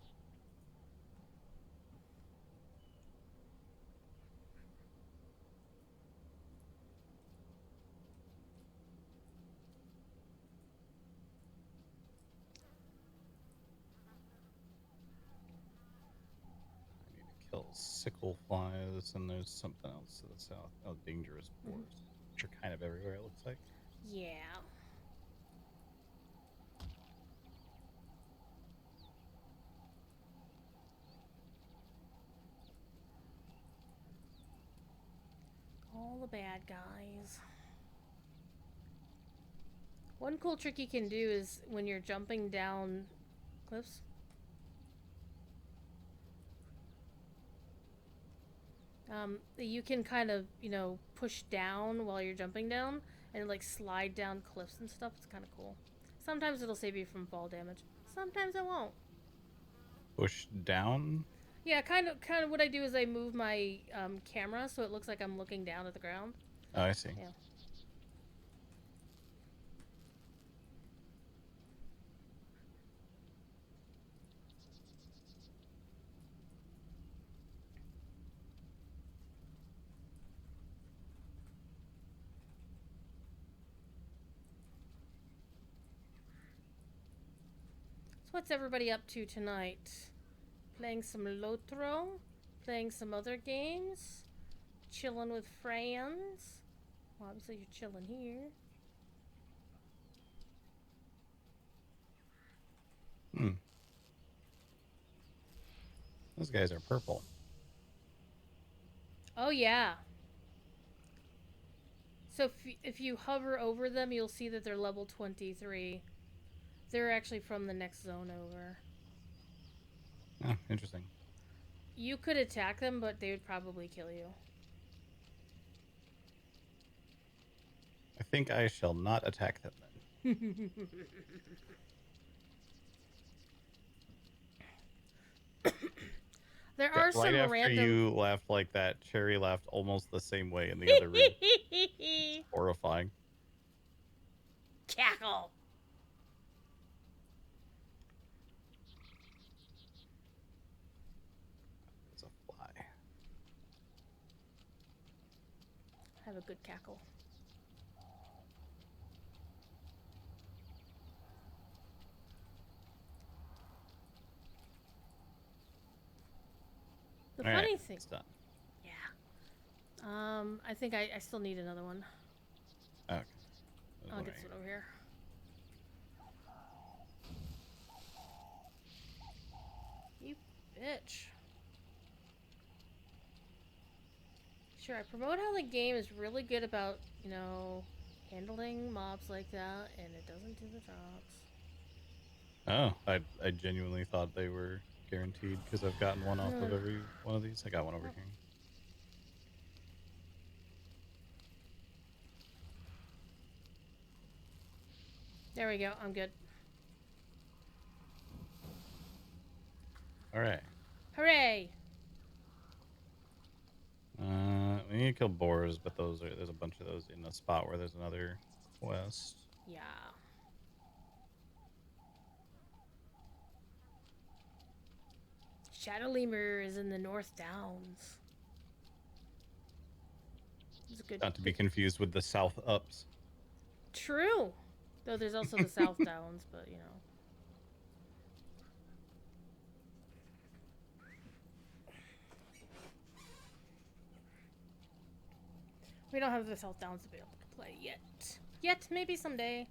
[SPEAKER 1] I need to kill sickle flies, and there's something else to the south. Oh, dangerous
[SPEAKER 2] Mm-hmm.
[SPEAKER 1] boars, which are kind of everywhere, it looks like.
[SPEAKER 2] Yeah. All the bad guys. One cool trick you can do is when you're jumping down cliffs, you can kind of, push down while you're jumping down and like slide down cliffs and stuff. It's kind of cool. Sometimes it'll save you from fall damage. Sometimes it won't.
[SPEAKER 1] Push down.
[SPEAKER 2] Yeah, kind of. What I do is I move my camera so it looks like I'm looking down at the ground.
[SPEAKER 1] Oh, I see.
[SPEAKER 2] Yeah. So what's everybody up to tonight? Playing some LotRO, playing some other games, chilling with friends. Well, obviously you're chilling here.
[SPEAKER 1] Hmm. Those guys are purple.
[SPEAKER 2] Oh yeah. So if you hover over them, you'll see that they're level 23. They're actually from the next zone over.
[SPEAKER 1] Oh, interesting.
[SPEAKER 2] You could attack them, but they would probably kill you.
[SPEAKER 1] I think I shall not attack them then.
[SPEAKER 2] There
[SPEAKER 1] Yeah,
[SPEAKER 2] are
[SPEAKER 1] right
[SPEAKER 2] some
[SPEAKER 1] after
[SPEAKER 2] random.
[SPEAKER 1] you laughed like that, Cherry laughed almost the same way in the other room. Horrifying.
[SPEAKER 2] Cackle.
[SPEAKER 1] It's a fly.
[SPEAKER 2] Have a good cackle. The
[SPEAKER 1] All right,
[SPEAKER 2] funny thing.
[SPEAKER 1] it's done.
[SPEAKER 2] Yeah. I think I still need another one.
[SPEAKER 1] Okay.
[SPEAKER 2] I'll get this one over here. You bitch. Sure, I promote how the game is really good about, handling mobs like that, and it doesn't do the drops.
[SPEAKER 1] Oh, I genuinely thought they were guaranteed because I've gotten one off of every one of these. I got one over here.
[SPEAKER 2] There we go. I'm good.
[SPEAKER 1] All right.
[SPEAKER 2] Hooray!
[SPEAKER 1] We need to kill boars, but there's a bunch of those in a spot where there's another quest.
[SPEAKER 2] Yeah. Shadow Lemur is in the North Downs. It's a good.
[SPEAKER 1] Not to be confused with the South Ups.
[SPEAKER 2] True. Though there's also the South Downs, but we don't have the South Downs available to play yet. Yet, maybe someday.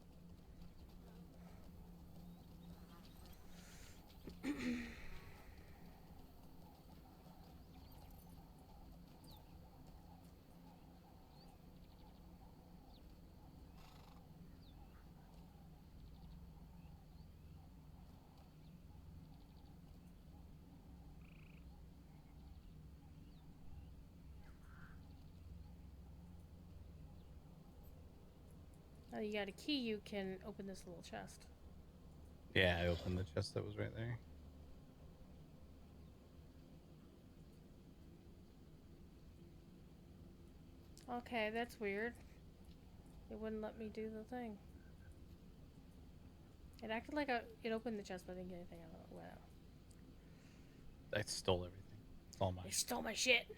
[SPEAKER 2] Now you got a key, you can open this little chest.
[SPEAKER 1] Yeah, I opened the chest that was right there.
[SPEAKER 2] Okay, that's weird. It wouldn't let me do the thing. It acted like it opened the chest, but I didn't get anything out of it. Wow.
[SPEAKER 1] I stole everything. It's all mine.
[SPEAKER 2] They stole my shit.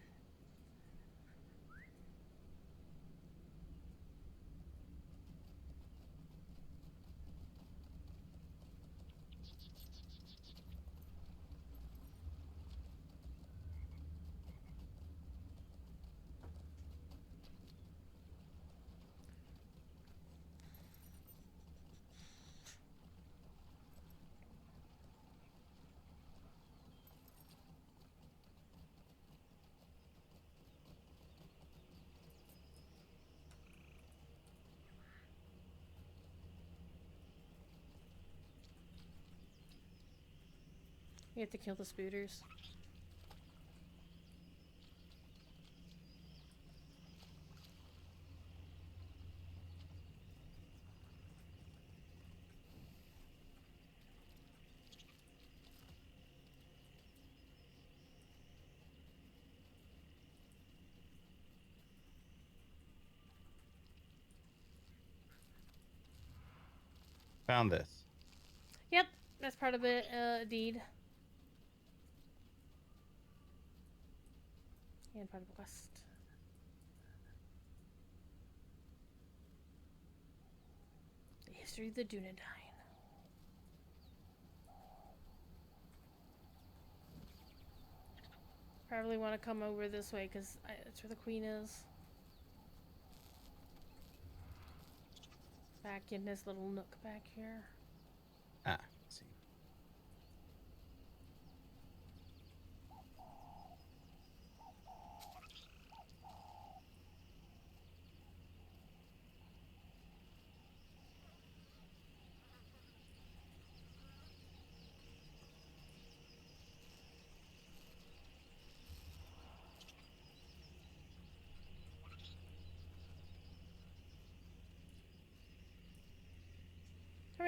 [SPEAKER 2] You have to kill the spooters.
[SPEAKER 1] Found this.
[SPEAKER 2] Yep, that's part of it, deed. And part of the quest. The history of the Dunedain. Probably want to come over this way because that's where the queen is. Back in this little nook back here.
[SPEAKER 1] Ah, see.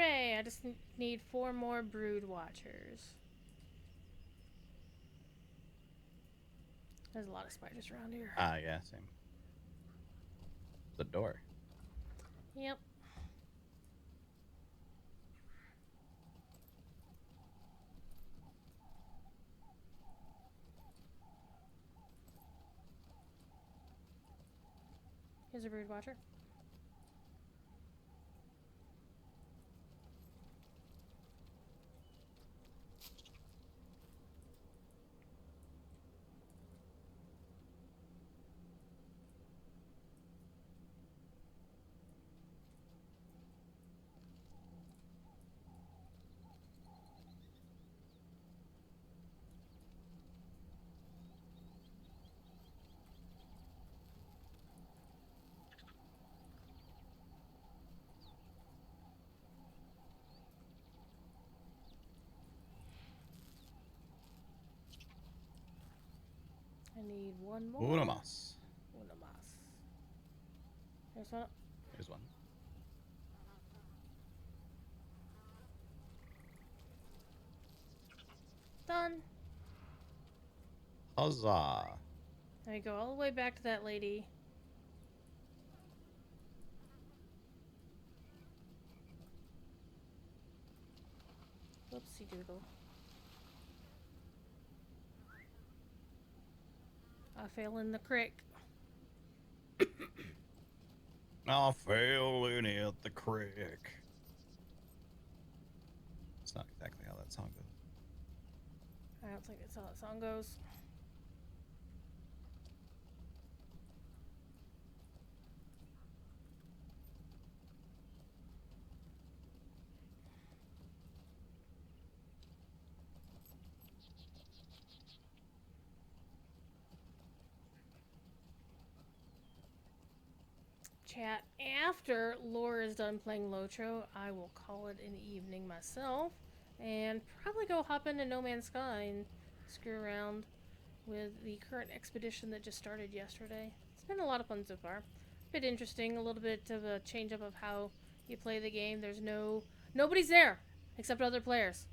[SPEAKER 2] Hooray! I just need 4 more brood watchers. There's a lot of spiders around here.
[SPEAKER 1] Ah, yeah, same. The door.
[SPEAKER 2] Yep. Here's a brood watcher. I need 1 more.
[SPEAKER 1] Una más.
[SPEAKER 2] Una más. There's one.
[SPEAKER 1] Here's one.
[SPEAKER 2] Done.
[SPEAKER 1] Huzzah.
[SPEAKER 2] Now you go all the way back to that lady. Whoopsie doodle. I fell in the creek.
[SPEAKER 1] I fell in at the creek. It's not exactly how that song goes.
[SPEAKER 2] I don't think that's how that song goes. Chat, after Laura is done playing LotRO, I will call it an evening myself and probably go hop into No Man's Sky and screw around with the current expedition that just started yesterday. It's been a lot of fun so far. A bit interesting, a little bit of a change up of how you play the game. There's nobody's there except other players.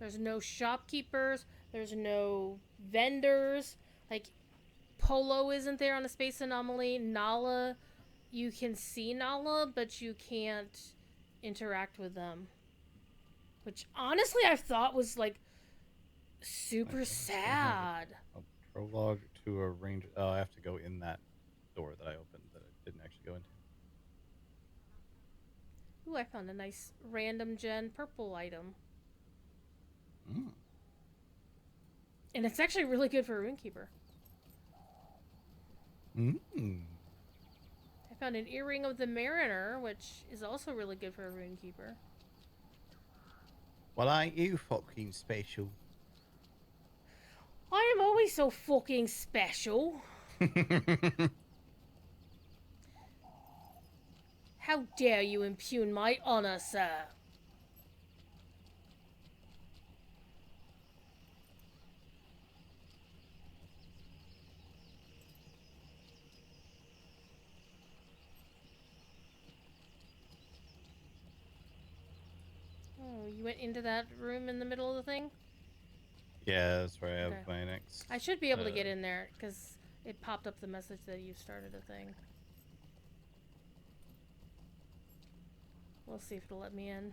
[SPEAKER 2] There's no shopkeepers, there's no vendors. Like Polo isn't there on the Space Anomaly. Nala, you can see Nala, but you can't interact with them. Which honestly I thought was like super sad.
[SPEAKER 1] A prologue to a range. Oh, I have to go in that door that I opened that I didn't actually go into.
[SPEAKER 2] Ooh, I found a nice random gen purple item.
[SPEAKER 1] Mm.
[SPEAKER 2] And it's actually really good for a Runekeeper.
[SPEAKER 1] Mm.
[SPEAKER 2] I found an earring of the Mariner, which is also really good for a Runekeeper.
[SPEAKER 1] Well, ain't you fucking special?
[SPEAKER 2] I am always so fucking special. How dare you impugn my honor, sir? Oh, you went into that room in the middle of the thing?
[SPEAKER 1] Yeah, that's where I have
[SPEAKER 2] Okay.
[SPEAKER 1] my next.
[SPEAKER 2] I should be able to get in there, because it popped up the message that you started a thing. We'll see if it'll let me in.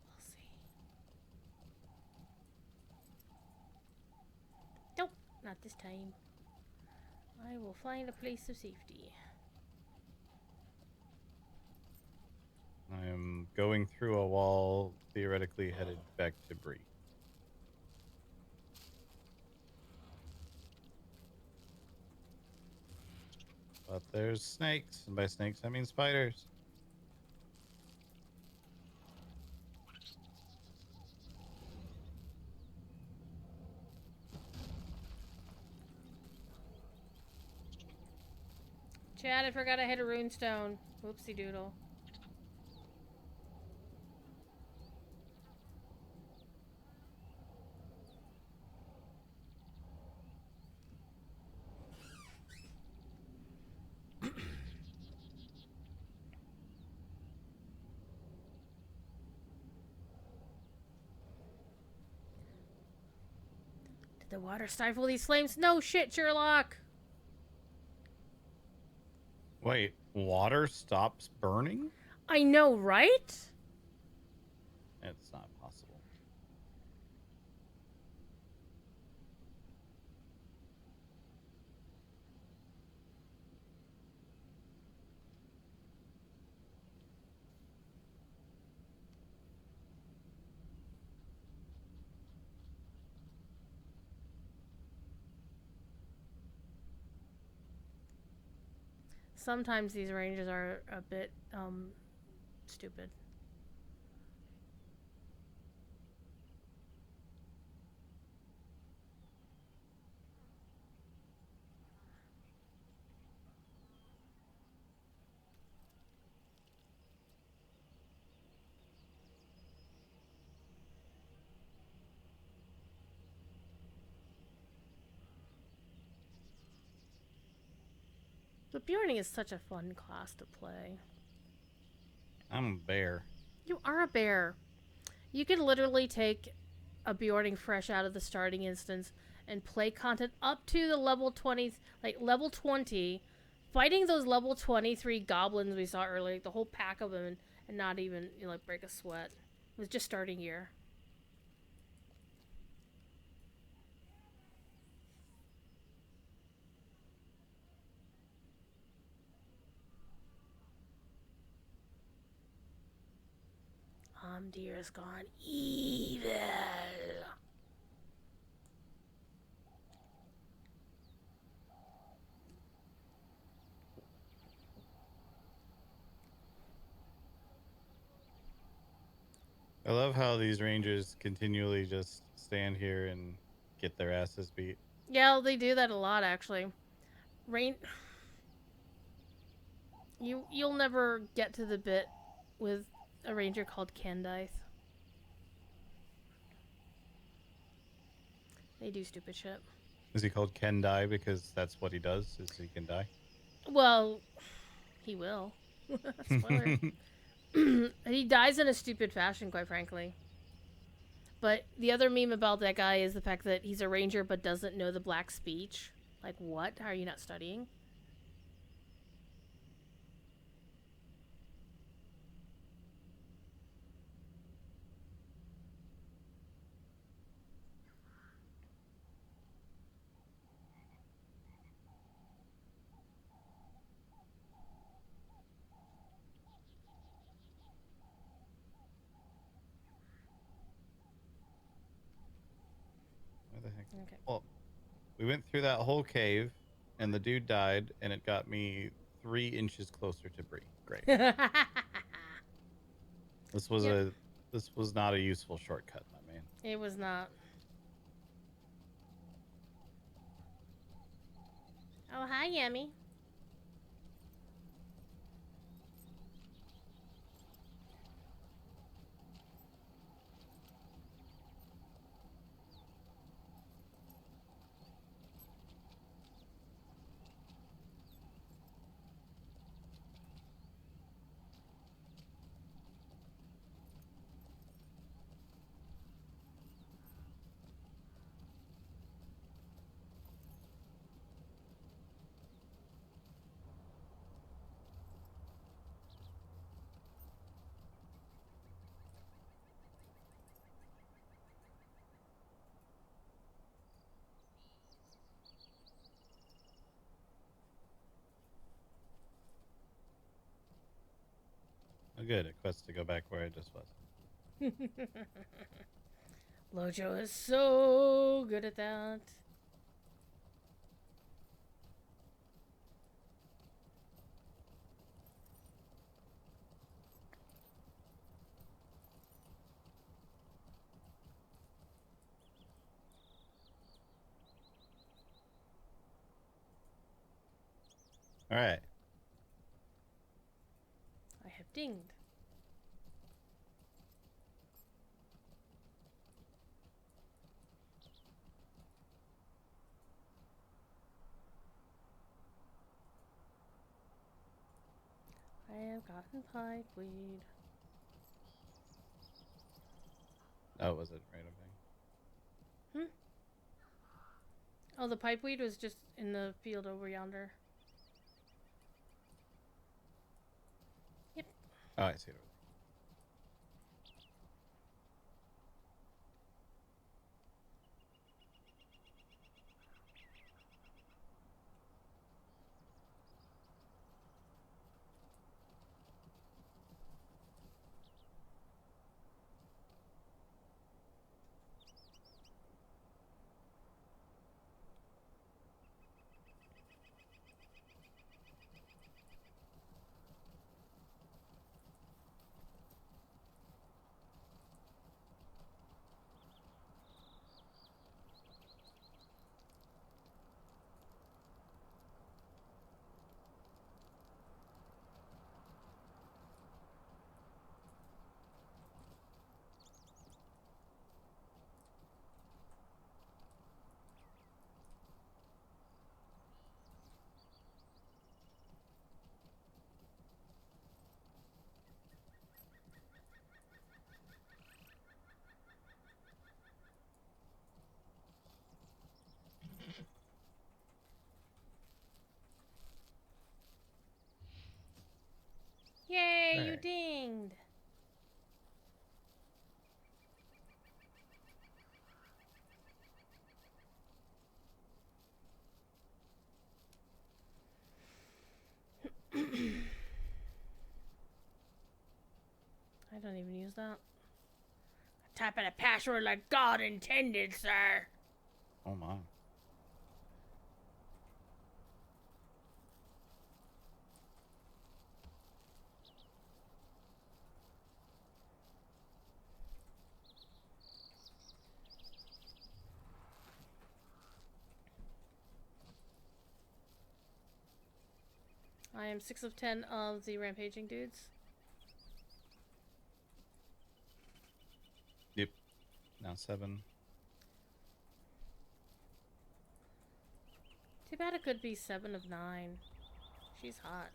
[SPEAKER 2] We'll see. Nope, not this time. I will find a place of safety.
[SPEAKER 1] I am going through a wall, theoretically headed back to Bree. But there's snakes, and by snakes I mean spiders.
[SPEAKER 2] Chad, I forgot I had a runestone. Whoopsie doodle. the water stifle these flames? No shit, Sherlock.
[SPEAKER 1] Wait, water stops burning?
[SPEAKER 2] I know, right?
[SPEAKER 1] It's not possible.
[SPEAKER 2] Sometimes these ranges are a bit stupid. But Bjorning is such a fun class to play.
[SPEAKER 1] I'm a bear.
[SPEAKER 2] You are a bear. You can literally take a Bjorning fresh out of the starting instance and play content up to the level 20, like level 20, fighting those level 23 goblins we saw earlier, like the whole pack of them, and not even like break a sweat. It was just starting year. Deer has gone evil.
[SPEAKER 1] I love how these rangers continually just stand here and get their asses beat.
[SPEAKER 2] Yeah, they do that a lot actually. Rain. You'll never get to the bit with a ranger called Candice. They do stupid shit.
[SPEAKER 1] Is he called Ken Die because that's what he does? Is he can die?
[SPEAKER 2] Well, he will. Spoiler. He dies in a stupid fashion, quite frankly. But the other meme about that guy is the fact that he's a ranger but doesn't know the black speech. Like, what? How are you not studying?
[SPEAKER 1] Where the heck?
[SPEAKER 2] Okay.
[SPEAKER 1] Well, we went through that whole cave, and the dude died, and it got me 3 inches closer to Bree. Great. This was
[SPEAKER 2] Yep.
[SPEAKER 1] this was not a useful shortcut, my man.
[SPEAKER 2] It was not. Oh, hi, Yummy.
[SPEAKER 1] Oh, good. A quest to go back where I just was.
[SPEAKER 2] Lojo is so good at that.
[SPEAKER 1] All right.
[SPEAKER 2] I have dinged. I have gotten pipeweed.
[SPEAKER 1] That was a random thing.
[SPEAKER 2] Oh, the pipeweed was just in the field over yonder. Yep.
[SPEAKER 1] Oh, I see it.
[SPEAKER 2] Yay,
[SPEAKER 1] All
[SPEAKER 2] you
[SPEAKER 1] right.
[SPEAKER 2] dinged. I don't even use that. Type in a password like God intended, sir.
[SPEAKER 1] Oh my.
[SPEAKER 2] I am 6 of 10 of the rampaging dudes.
[SPEAKER 1] Yep. Now 7.
[SPEAKER 2] Too bad it could be 7 of 9. She's hot.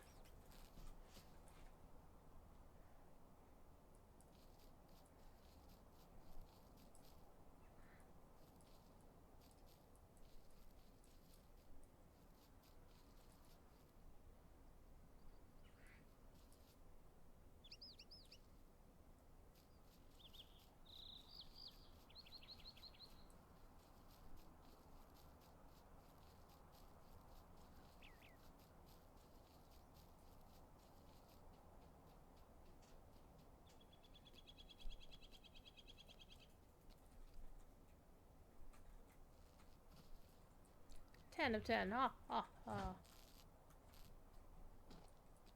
[SPEAKER 2] Ten of 10. Ah, ah, ah.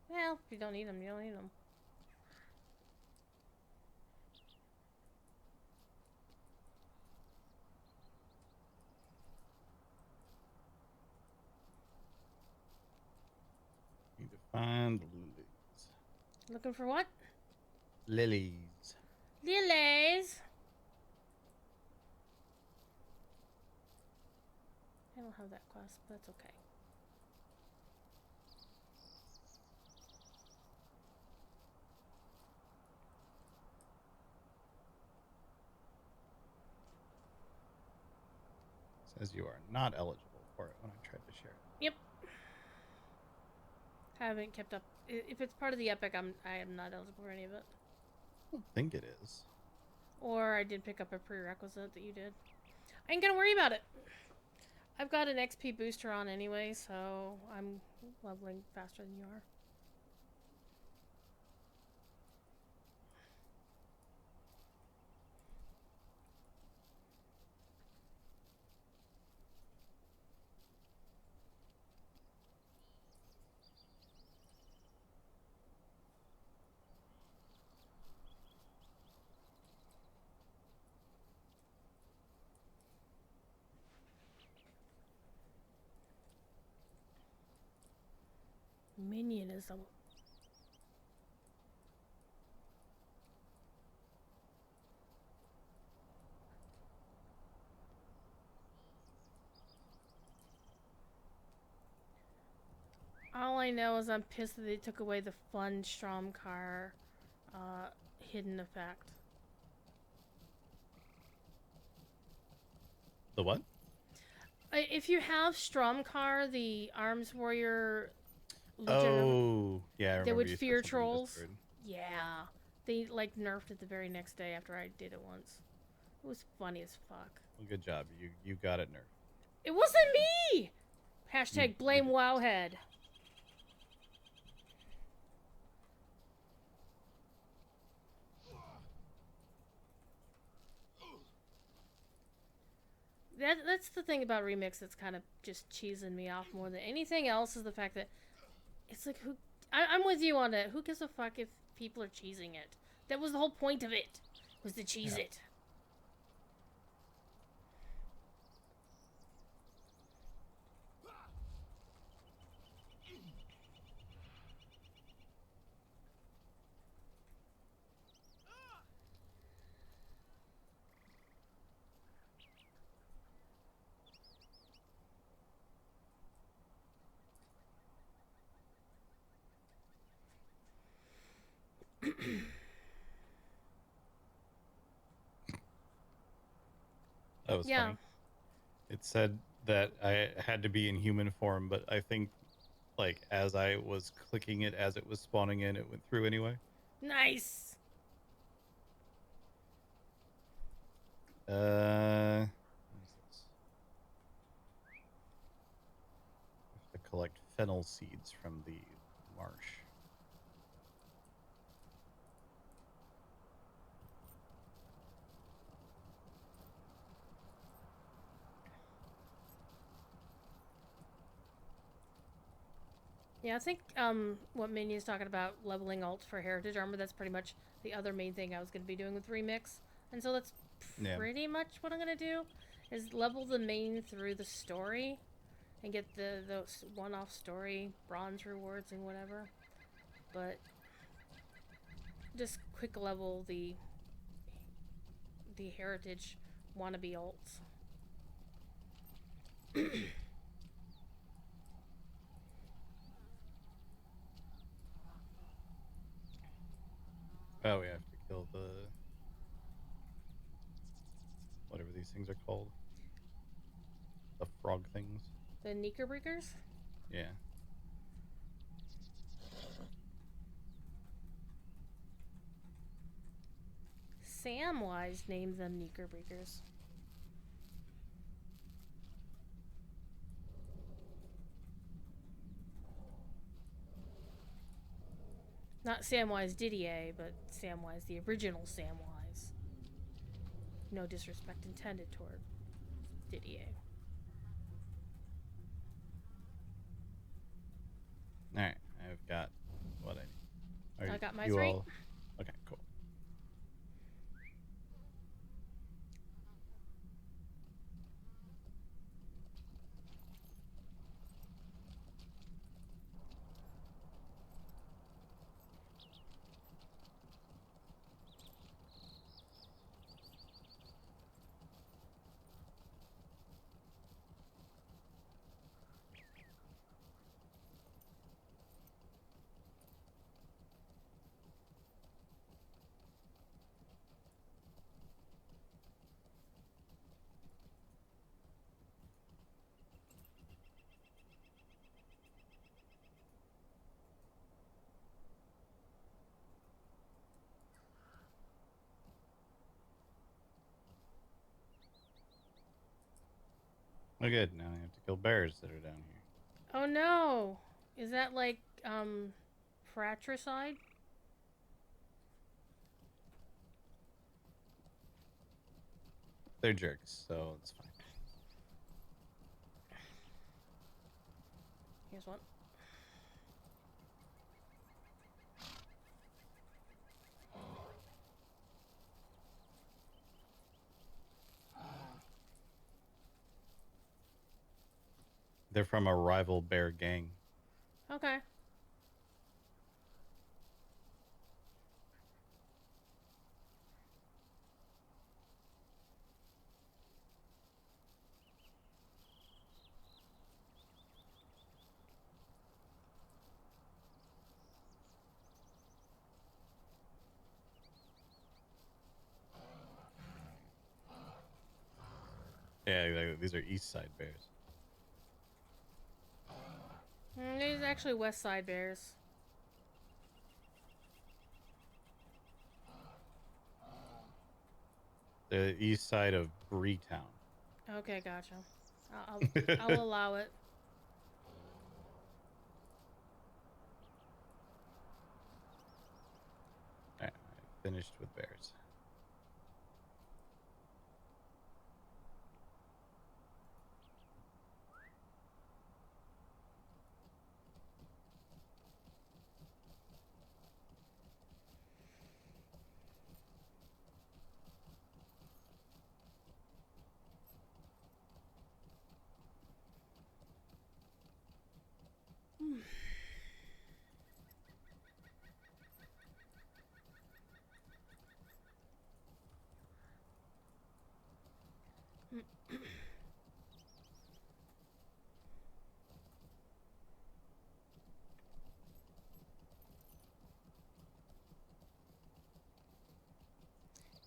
[SPEAKER 2] Well, if you don't need them, you don't need them.
[SPEAKER 1] Need to find the lilies.
[SPEAKER 2] Looking for what?
[SPEAKER 1] Lilies.
[SPEAKER 2] Lilies. I don't have that class, but that's okay.
[SPEAKER 1] Says you are not eligible for it when I tried to share it.
[SPEAKER 2] Yep. Haven't kept up. If it's part of the epic, I am not eligible for any of it.
[SPEAKER 1] I don't think it is.
[SPEAKER 2] Or I did pick up a prerequisite that you did. I ain't gonna worry about it. I've got an XP booster on anyway, so I'm leveling faster than you are. Minionism. All I know is I'm pissed that they took away the fun Stromkar hidden effect.
[SPEAKER 1] The what?
[SPEAKER 2] If you have Stromkar, the Arms Warrior Legion of,
[SPEAKER 1] Oh, yeah, I
[SPEAKER 2] they
[SPEAKER 1] remember
[SPEAKER 2] would
[SPEAKER 1] you said
[SPEAKER 2] fear
[SPEAKER 1] something in
[SPEAKER 2] trolls.
[SPEAKER 1] Discord.
[SPEAKER 2] Yeah, they like nerfed it the very next day after I did it once. It was funny as fuck.
[SPEAKER 1] Well, good job. You got it nerfed.
[SPEAKER 2] It wasn't me.
[SPEAKER 1] You
[SPEAKER 2] Hashtag
[SPEAKER 1] you
[SPEAKER 2] blame
[SPEAKER 1] did.
[SPEAKER 2] Wowhead. That's the thing about remix that's kind of just cheesing me off more than anything else is the fact that it's like I'm with you on it. Who gives a fuck if people are cheesing it? That was the whole point of it, was to cheese
[SPEAKER 1] Yeah.
[SPEAKER 2] it.
[SPEAKER 1] That was
[SPEAKER 2] Yeah,
[SPEAKER 1] funny. It said that I had to be in human form, but I think like as I was clicking it as it was spawning in, it went through anyway.
[SPEAKER 2] nice.
[SPEAKER 1] What is this? I have to collect fennel seeds from the marsh.
[SPEAKER 2] Yeah, I think what Minnie's talking about leveling alt for heritage armor. That's pretty much the other main thing I was going to be doing with remix, and so that's
[SPEAKER 1] Yeah.
[SPEAKER 2] pretty much what I'm going to do is level the main through the story and get the those one-off story bronze rewards and whatever. But just quick level the heritage wannabe alts.
[SPEAKER 1] Oh, we have to kill the whatever these things are called. The frog things.
[SPEAKER 2] The Knickerbreakers?
[SPEAKER 1] Yeah.
[SPEAKER 2] Samwise named them Knickerbreakers. Not Samwise Didier, but Samwise, the original Samwise. No disrespect intended toward Didier.
[SPEAKER 1] All right. I've got what I need.
[SPEAKER 2] I
[SPEAKER 1] Are
[SPEAKER 2] got my
[SPEAKER 1] you
[SPEAKER 2] three.
[SPEAKER 1] all okay? Cool. Oh, good. Now I have to kill bears that are down here.
[SPEAKER 2] Oh no! Is that like, fratricide?
[SPEAKER 1] They're jerks, so it's fine.
[SPEAKER 2] Here's one.
[SPEAKER 1] They're from a rival bear gang.
[SPEAKER 2] Okay.
[SPEAKER 1] Yeah, these are East Side bears.
[SPEAKER 2] actually West Side Bears.
[SPEAKER 1] The east side of Breetown.
[SPEAKER 2] Okay, gotcha. I'll allow it.
[SPEAKER 1] All right, finished with bears.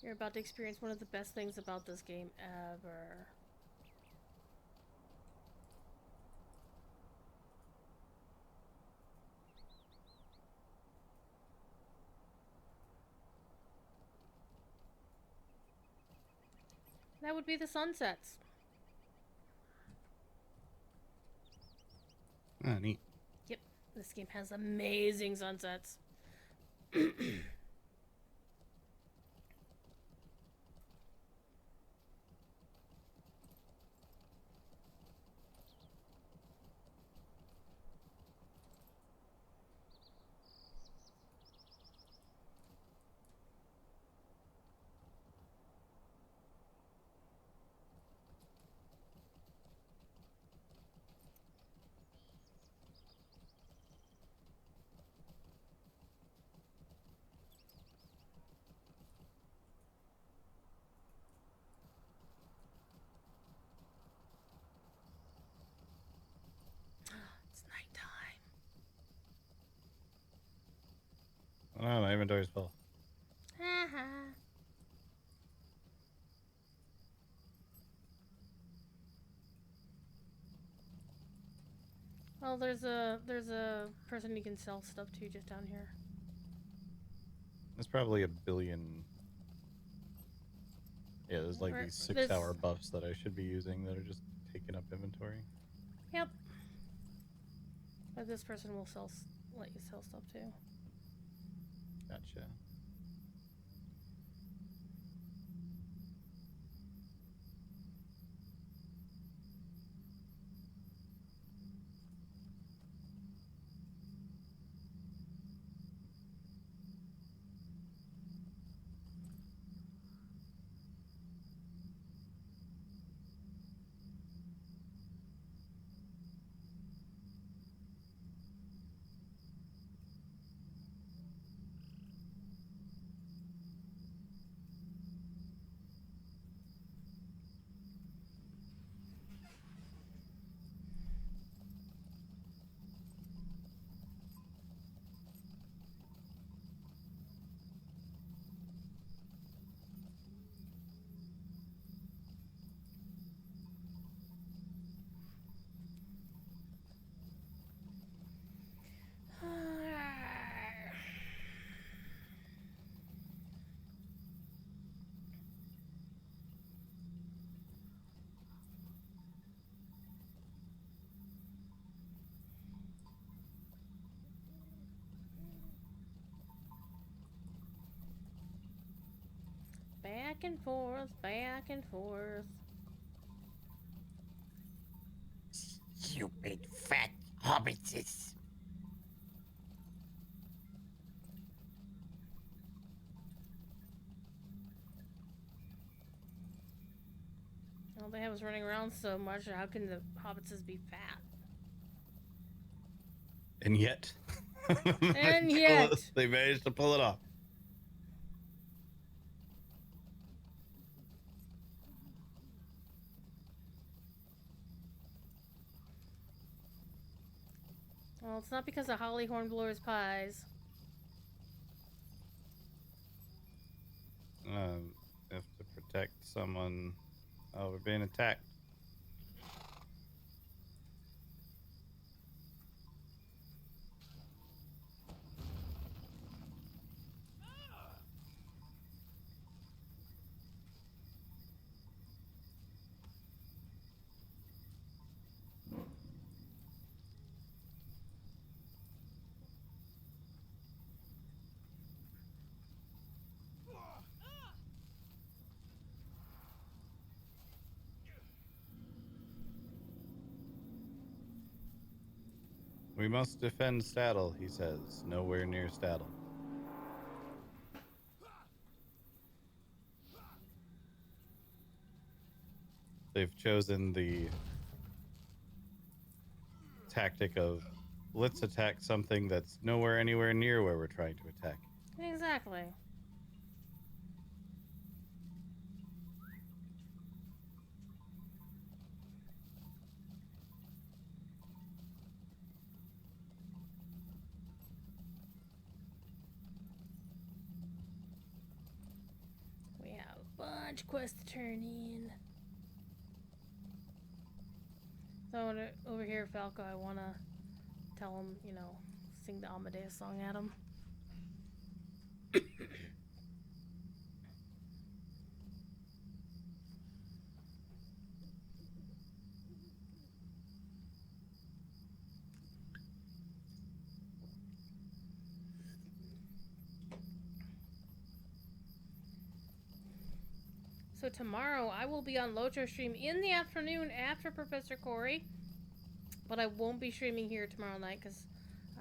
[SPEAKER 2] You're about to experience one of the best things about this game ever. That would be the sunsets.
[SPEAKER 1] Ah, neat.
[SPEAKER 2] Yep, this game has amazing sunsets. It's nighttime.
[SPEAKER 1] Oh, my inventory's full.
[SPEAKER 2] Well, there's a person you can sell stuff to just down here.
[SPEAKER 1] There's probably a billion. Yeah, there's like these 6-hour buffs that I should be using that are just taking up inventory.
[SPEAKER 2] Yep. But this person will let you sell stuff too.
[SPEAKER 1] Gotcha.
[SPEAKER 2] Back and forth, back and forth.
[SPEAKER 3] Stupid fat hobbitses.
[SPEAKER 2] All they have is running around so much. How can the hobbitses be fat?
[SPEAKER 1] And yet.
[SPEAKER 2] And yet.
[SPEAKER 1] They managed to pull it off.
[SPEAKER 2] Well, it's not because of Holly Hornblower's pies.
[SPEAKER 1] Have to protect someone. Oh, we're being attacked. We must defend Staddle, he says. Nowhere near Staddle. They've chosen the tactic of let's attack something that's nowhere anywhere near where we're trying to attack.
[SPEAKER 2] Exactly. We have a bunch of quests to turn in. So over here, Falco, I want to tell him, sing the Amadeus song at him. So tomorrow I will be on LotRO stream in the afternoon after Professor Corey, but I won't be streaming here tomorrow night because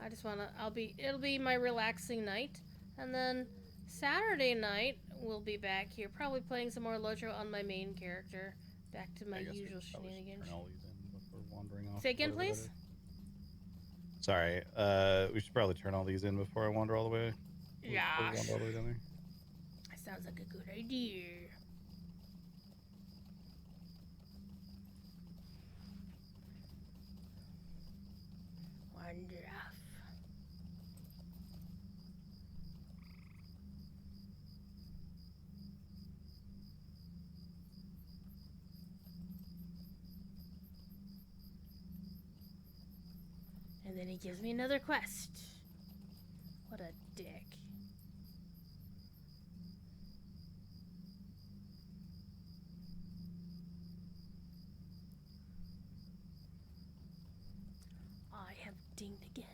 [SPEAKER 2] I just wanna. It'll be my relaxing night, and then Saturday night we'll be back here, probably playing some more LotRO on my main character. Back to my usual shenanigans.
[SPEAKER 1] Turn all these in before wandering off.
[SPEAKER 2] Say again, please.
[SPEAKER 1] Sorry, we should probably turn all these in before I wander all the way.
[SPEAKER 2] Yeah.
[SPEAKER 1] Wander all the way down there.
[SPEAKER 2] That sounds like a good idea. Wander off. And then he gives me another quest. What a dick. I have dinged again.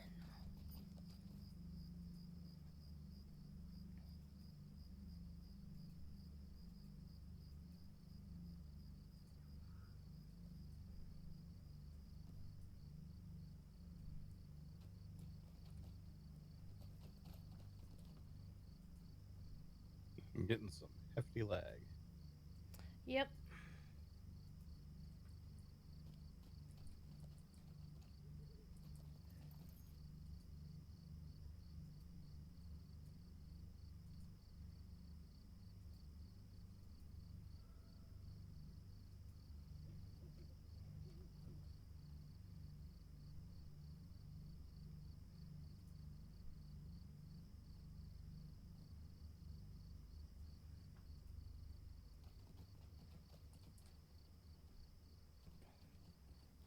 [SPEAKER 1] I'm getting some hefty lag.
[SPEAKER 2] Yep.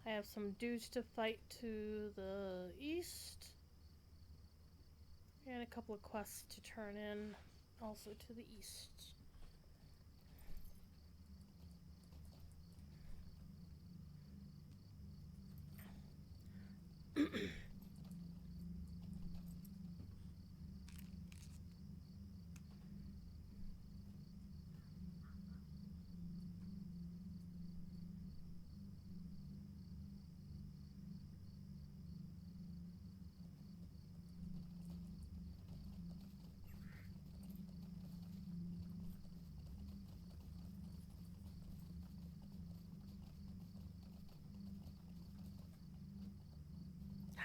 [SPEAKER 2] I have some dudes to fight to the east. And a couple of quests to turn in also to the east.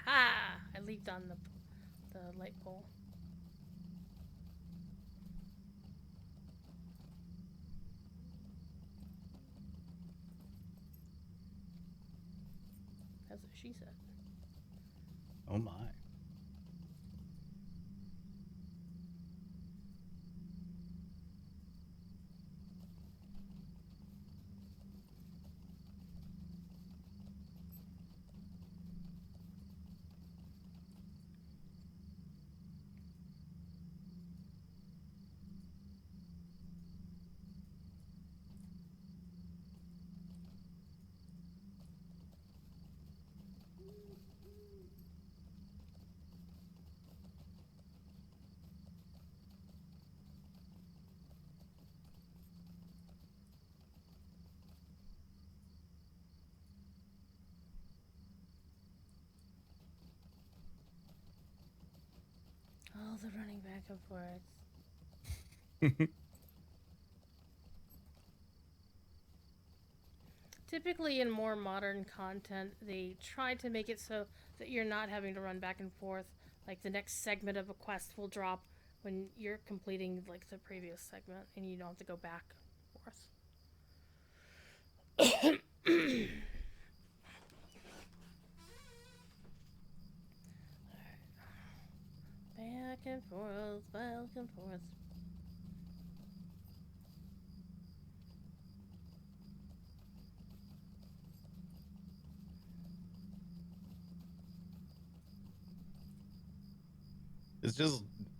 [SPEAKER 2] Ha! I leaped on the light pole. That's what she said.
[SPEAKER 1] Oh my.
[SPEAKER 2] the running back and forth. Typically, in more modern content, they try to make it so that you're not having to run back and forth. Like the next segment of a quest will drop when you're completing like the previous segment, and you don't have to go back and forth. Back and forth, back and forth.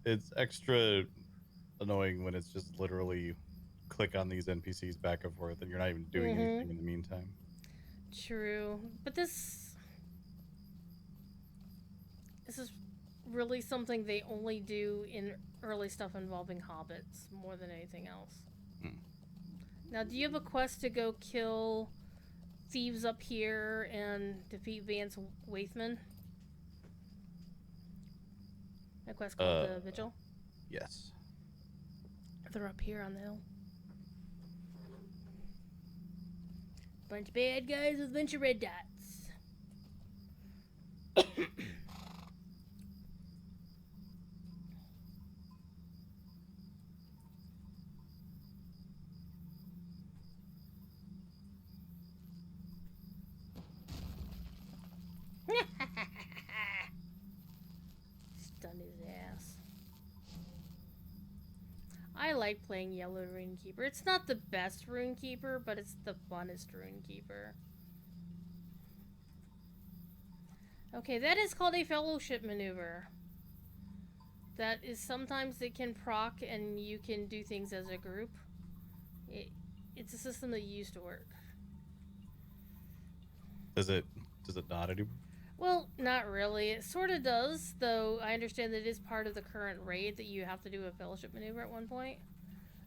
[SPEAKER 1] It's extra annoying when it's just literally click on these NPCs back and forth and you're not even doing anything in the meantime.
[SPEAKER 2] True, but this is really something they only do in early stuff involving hobbits more than anything else. Now, do you have a quest to go kill thieves up here and defeat Vance Waithman? A quest called the Vigil?
[SPEAKER 1] Yes.
[SPEAKER 2] They're up here on the hill. Bunch of bad guys with a bunch of red dots. Stun his ass. I like playing Yellow Runekeeper. It's not the best Runekeeper, but it's the funnest Runekeeper. Okay, that is called a fellowship maneuver. That is sometimes it can proc and you can do things as a group. It's a system that used to work.
[SPEAKER 1] Does it not anymore?
[SPEAKER 2] Well, not really. It sort of does, though I understand that it is part of the current raid that you have to do a fellowship maneuver at one point.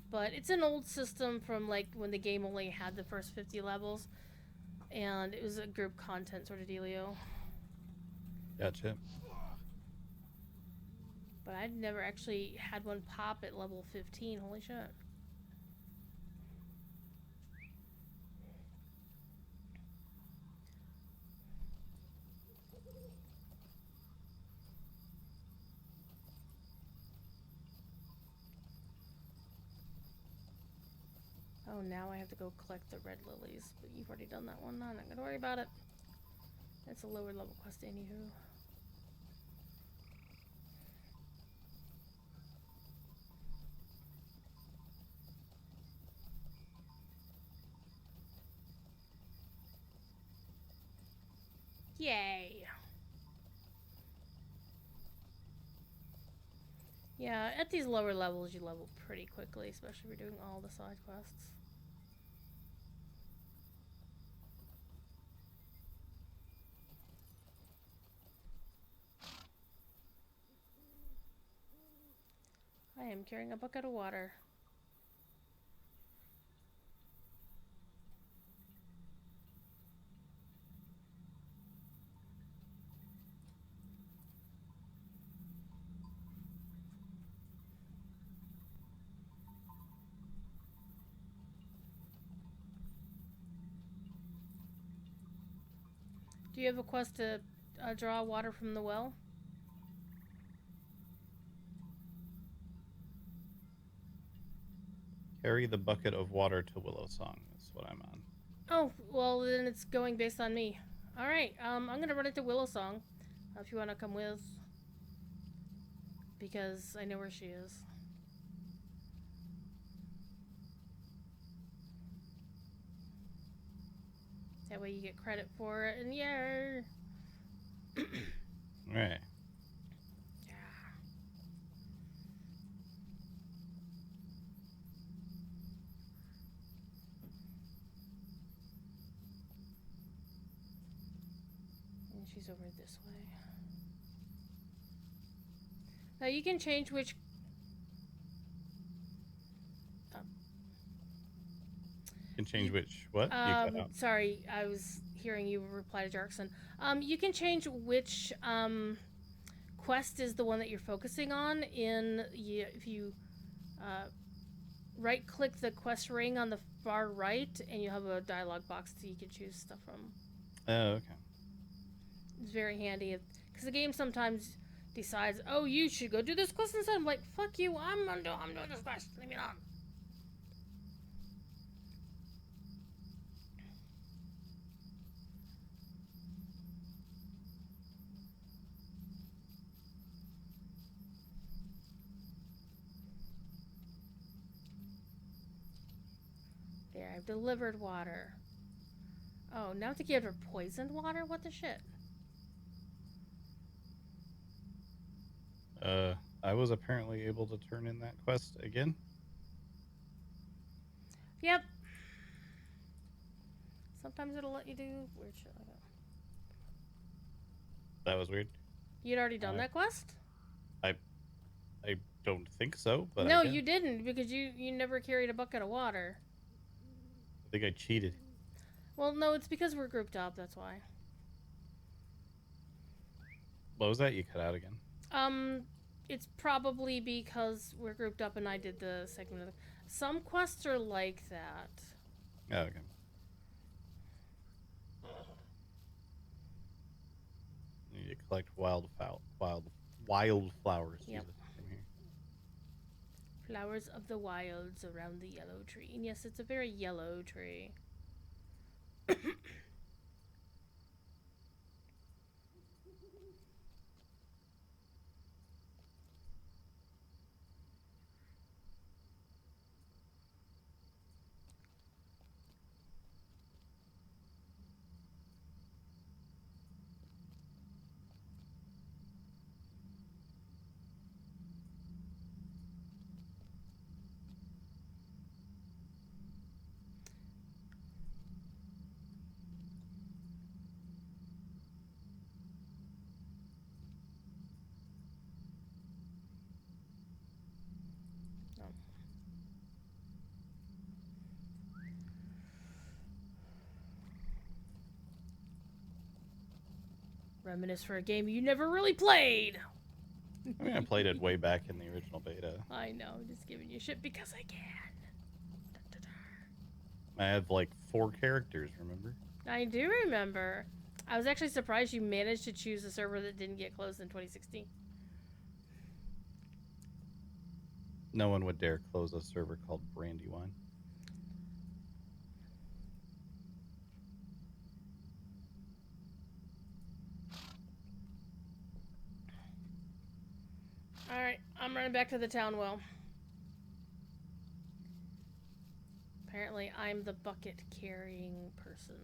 [SPEAKER 2] But it's an old system from like when the game only had the first 50 levels, and it was a group content sort of dealio.
[SPEAKER 1] Gotcha.
[SPEAKER 2] But I'd never actually had one pop at level 15. Holy shit. Oh, now I have to go collect the red lilies, but you've already done that one. I'm not gonna worry about it. That's a lower level quest, anywho. Yay! Yeah, at these lower levels you level pretty quickly, especially if you're doing all the side quests. I am carrying a bucket of water. Do you have a quest to draw water from the well?
[SPEAKER 1] Carry the bucket of water to Willow Song. That's what I'm on.
[SPEAKER 2] Oh, well then it's going based on me. Alright, I'm gonna run it to Willow Song. If you wanna come with. Because I know where she is. That way you get credit for it, and yeah.
[SPEAKER 1] Right.
[SPEAKER 2] And she's over this way. Now you can change which.
[SPEAKER 1] You can change which what? You cut out.
[SPEAKER 2] Sorry, I was hearing you reply to Jarkson. You can change which quest is the one that you're focusing on, if you right click the quest ring on the far right, and you have a dialogue box that you can choose stuff from.
[SPEAKER 1] Oh, okay.
[SPEAKER 2] It's very handy because the game sometimes decides, oh, you should go do this quest instead. I'm like, fuck you, I'm doing this quest. Leave me alone. There, I've delivered water. Oh, now I think you have poisoned water? What the shit?
[SPEAKER 1] I was apparently able to turn in that quest again.
[SPEAKER 2] Yep. Sometimes it'll let you do weird shit like that.
[SPEAKER 1] That was weird.
[SPEAKER 2] You'd already done that quest?
[SPEAKER 1] I don't think so, but
[SPEAKER 2] no, you didn't, because you never carried a bucket of water.
[SPEAKER 1] I think I cheated.
[SPEAKER 2] Well, no, it's because we're grouped up, that's why.
[SPEAKER 1] What was that? You cut out again?
[SPEAKER 2] It's probably because we're grouped up and I did the segment of the... Some quests are like that.
[SPEAKER 1] Oh, okay. You need to collect wildflowers.
[SPEAKER 2] Yep.
[SPEAKER 1] Jesus, from here.
[SPEAKER 2] Flowers of the wilds around the yellow tree. And yes, it's a very yellow tree. Reminisce for a game you never really played.
[SPEAKER 1] I mean, I played it way back in the original beta.
[SPEAKER 2] I know, just giving you shit because I can.
[SPEAKER 1] I have like 4 characters, remember?
[SPEAKER 2] I do remember. I was actually surprised you managed to choose a server that didn't get closed in 2016.
[SPEAKER 1] No one would dare close a server called Brandywine.
[SPEAKER 2] Alright, I'm running back to the town well. Apparently, I'm the bucket carrying person.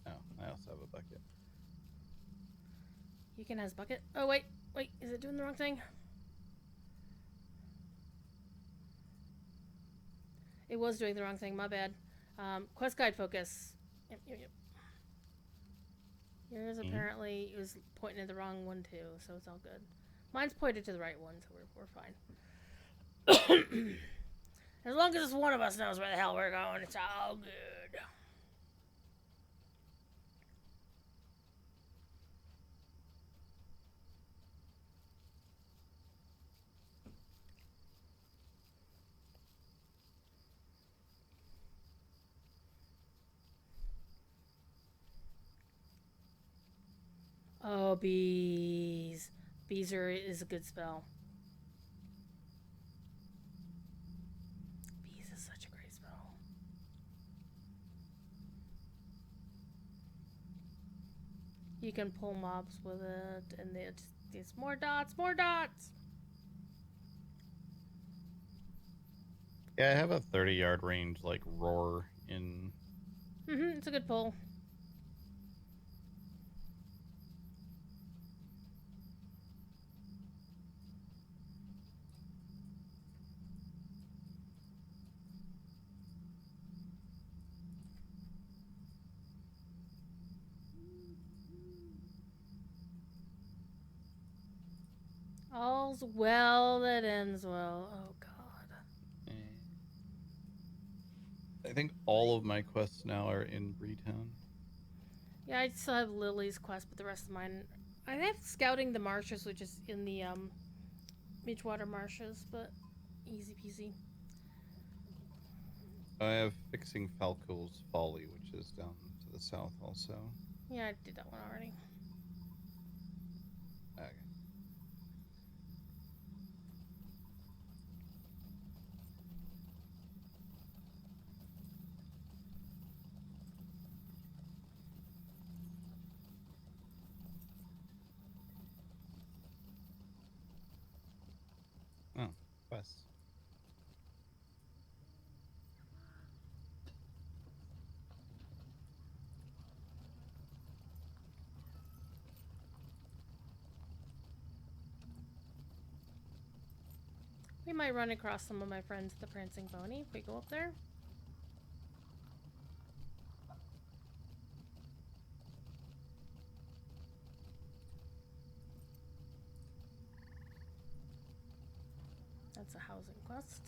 [SPEAKER 1] Oh, I also have a bucket.
[SPEAKER 2] Yukon has bucket. Oh, wait, is it doing the wrong thing? It was doing the wrong thing, my bad. Quest guide focus. Yep. Yours apparently was pointing at the wrong one too, so it's all good. Mine's pointed to the right one, so we're fine. As long as one of us knows where the hell we're going, it's all good. Oh, bees. Bees is a good spell. Bees is such a great spell. You can pull mobs with it, and it's more dots, more dots!
[SPEAKER 1] Yeah, I have a 30-yard range, like, roar in...
[SPEAKER 2] It's a good pull. All's well that ends well. Oh, God.
[SPEAKER 1] I think all of my quests now are in Breetown.
[SPEAKER 2] Yeah, I still have Lily's quest, but the rest of mine I have scouting the marshes, which is in the Midgewater marshes, but easy peasy.
[SPEAKER 1] I have fixing Falco's Folly, which is down to the south also.
[SPEAKER 2] Yeah, I did that one already.
[SPEAKER 1] Okay. Oh, quest.
[SPEAKER 2] We might run across some of my friends at the Prancing Pony if we go up there. That's a housing quest.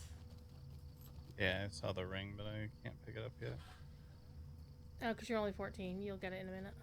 [SPEAKER 1] Yeah, I saw the ring, but I can't pick it up yet.
[SPEAKER 2] Oh, because you're only 14. You'll get it in a minute.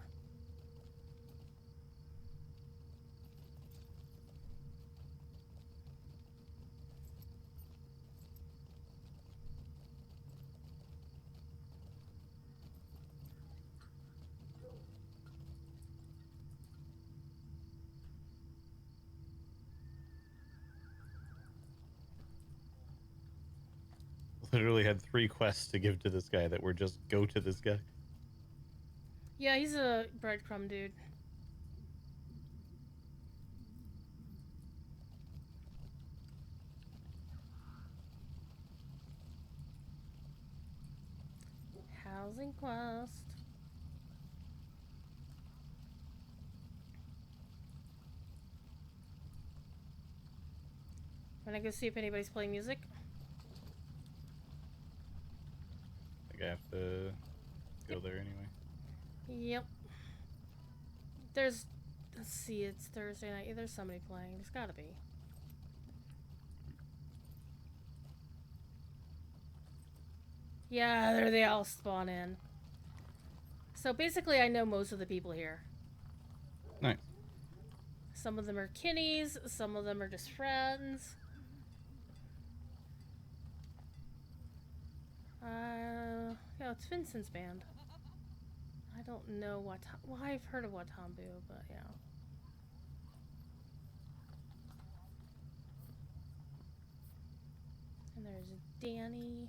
[SPEAKER 1] Literally had 3 quests to give to this guy that were just go to this guy.
[SPEAKER 2] Yeah, he's a breadcrumb dude. Housing quest. Wanna go see if anybody's playing music?
[SPEAKER 1] I think I have to go there anyway.
[SPEAKER 2] Yep. There's. Let's see, it's Thursday night. There's somebody playing. There's gotta be. Yeah, there they all spawn in. So basically, I know most of the people here.
[SPEAKER 1] Nice.
[SPEAKER 2] Some of them are kinnies, some of them are just friends. Yeah, it's Vincent's band. I don't know what. Well, I've heard of Watambu, but yeah. And there's Danny.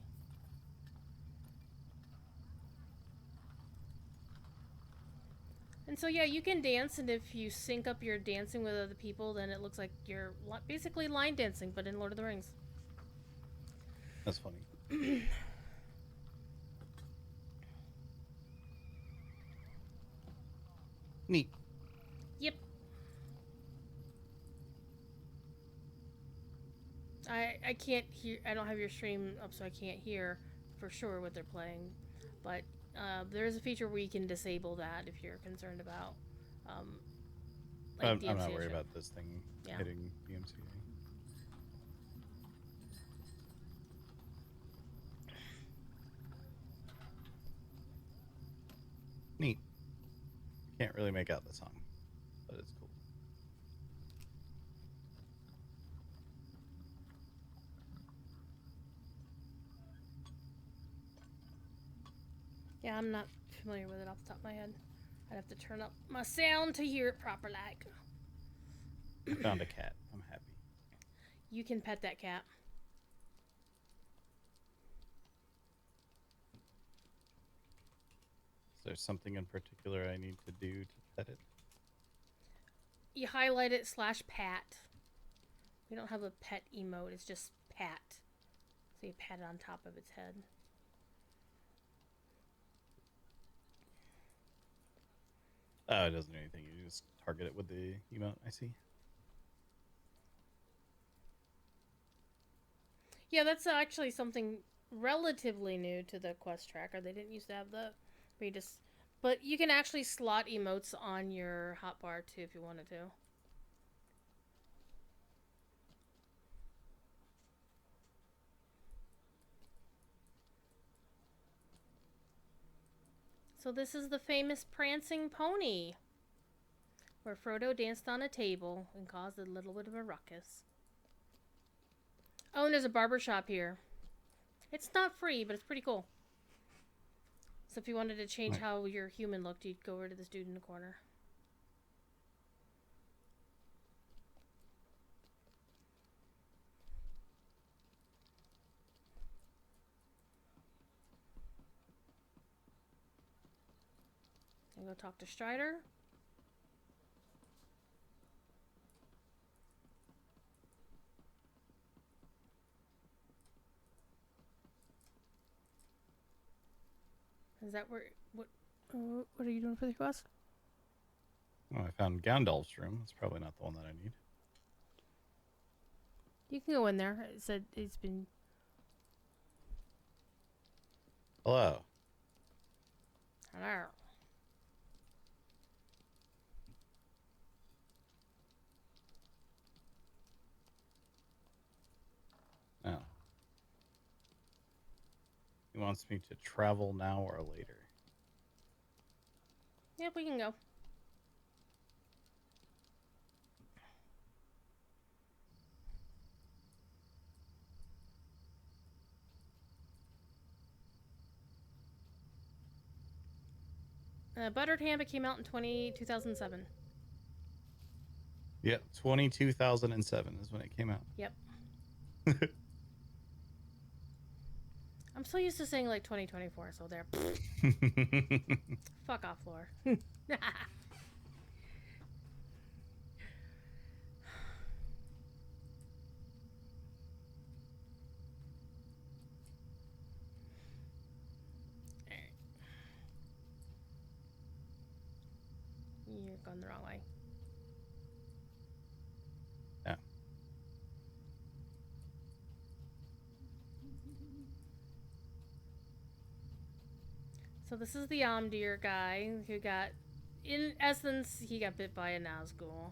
[SPEAKER 2] And so yeah, you can dance, and if you sync up your dancing with other people, then it looks like you're basically line dancing, but in Lord of the Rings.
[SPEAKER 1] That's funny. Neat.
[SPEAKER 2] Yep. I can't hear. I don't have your stream up, so I can't hear for sure what they're playing. But there is a feature where you can disable that if you're concerned about like
[SPEAKER 1] I'm not
[SPEAKER 2] DMCA
[SPEAKER 1] worried
[SPEAKER 2] shit.
[SPEAKER 1] about this thing
[SPEAKER 2] Yeah.
[SPEAKER 1] hitting DMCA. Neat. Can't really make out the song, but it's cool.
[SPEAKER 2] Yeah, I'm not familiar with it off the top of my head. I'd have to turn up my sound to hear it proper like.
[SPEAKER 1] I found a cat. I'm happy.
[SPEAKER 2] You can pet that cat.
[SPEAKER 1] Is there something in particular I need to do to pet it?
[SPEAKER 2] You highlight it /pat. We don't have a pet emote, it's just pat. So you pat it on top of its head.
[SPEAKER 1] Oh, it doesn't do anything. You just target it with the emote, I see.
[SPEAKER 2] Yeah, that's actually something relatively new to the quest tracker. They didn't used to have that. Where you just, but you can actually slot emotes on your hotbar too if you wanted to. So this is the famous prancing pony. where Frodo danced on a table and caused a little bit of a ruckus. Oh, and there's a barber shop here. It's not free, but it's pretty cool. So if you wanted to change how your human looked, you'd go over to this dude in the corner. And go talk to Strider. Is that where... What are you doing for the quest?
[SPEAKER 1] Oh, I found Gandalf's room. That's probably not the one that I need.
[SPEAKER 2] You can go in there. It said it's been...
[SPEAKER 1] Hello.
[SPEAKER 2] Hello.
[SPEAKER 1] Oh. He wants me to travel now or later.
[SPEAKER 2] Yep, we can go. Buttered Ham came out in 2007.
[SPEAKER 1] Yeah, 2007 is when it came out.
[SPEAKER 2] Yep. I'm so used to saying like 2024, so there. Fuck off, Lore. You're going the wrong way.
[SPEAKER 1] Yeah.
[SPEAKER 2] So this is the Omdir guy who got, in essence, he got bit by a Nazgul.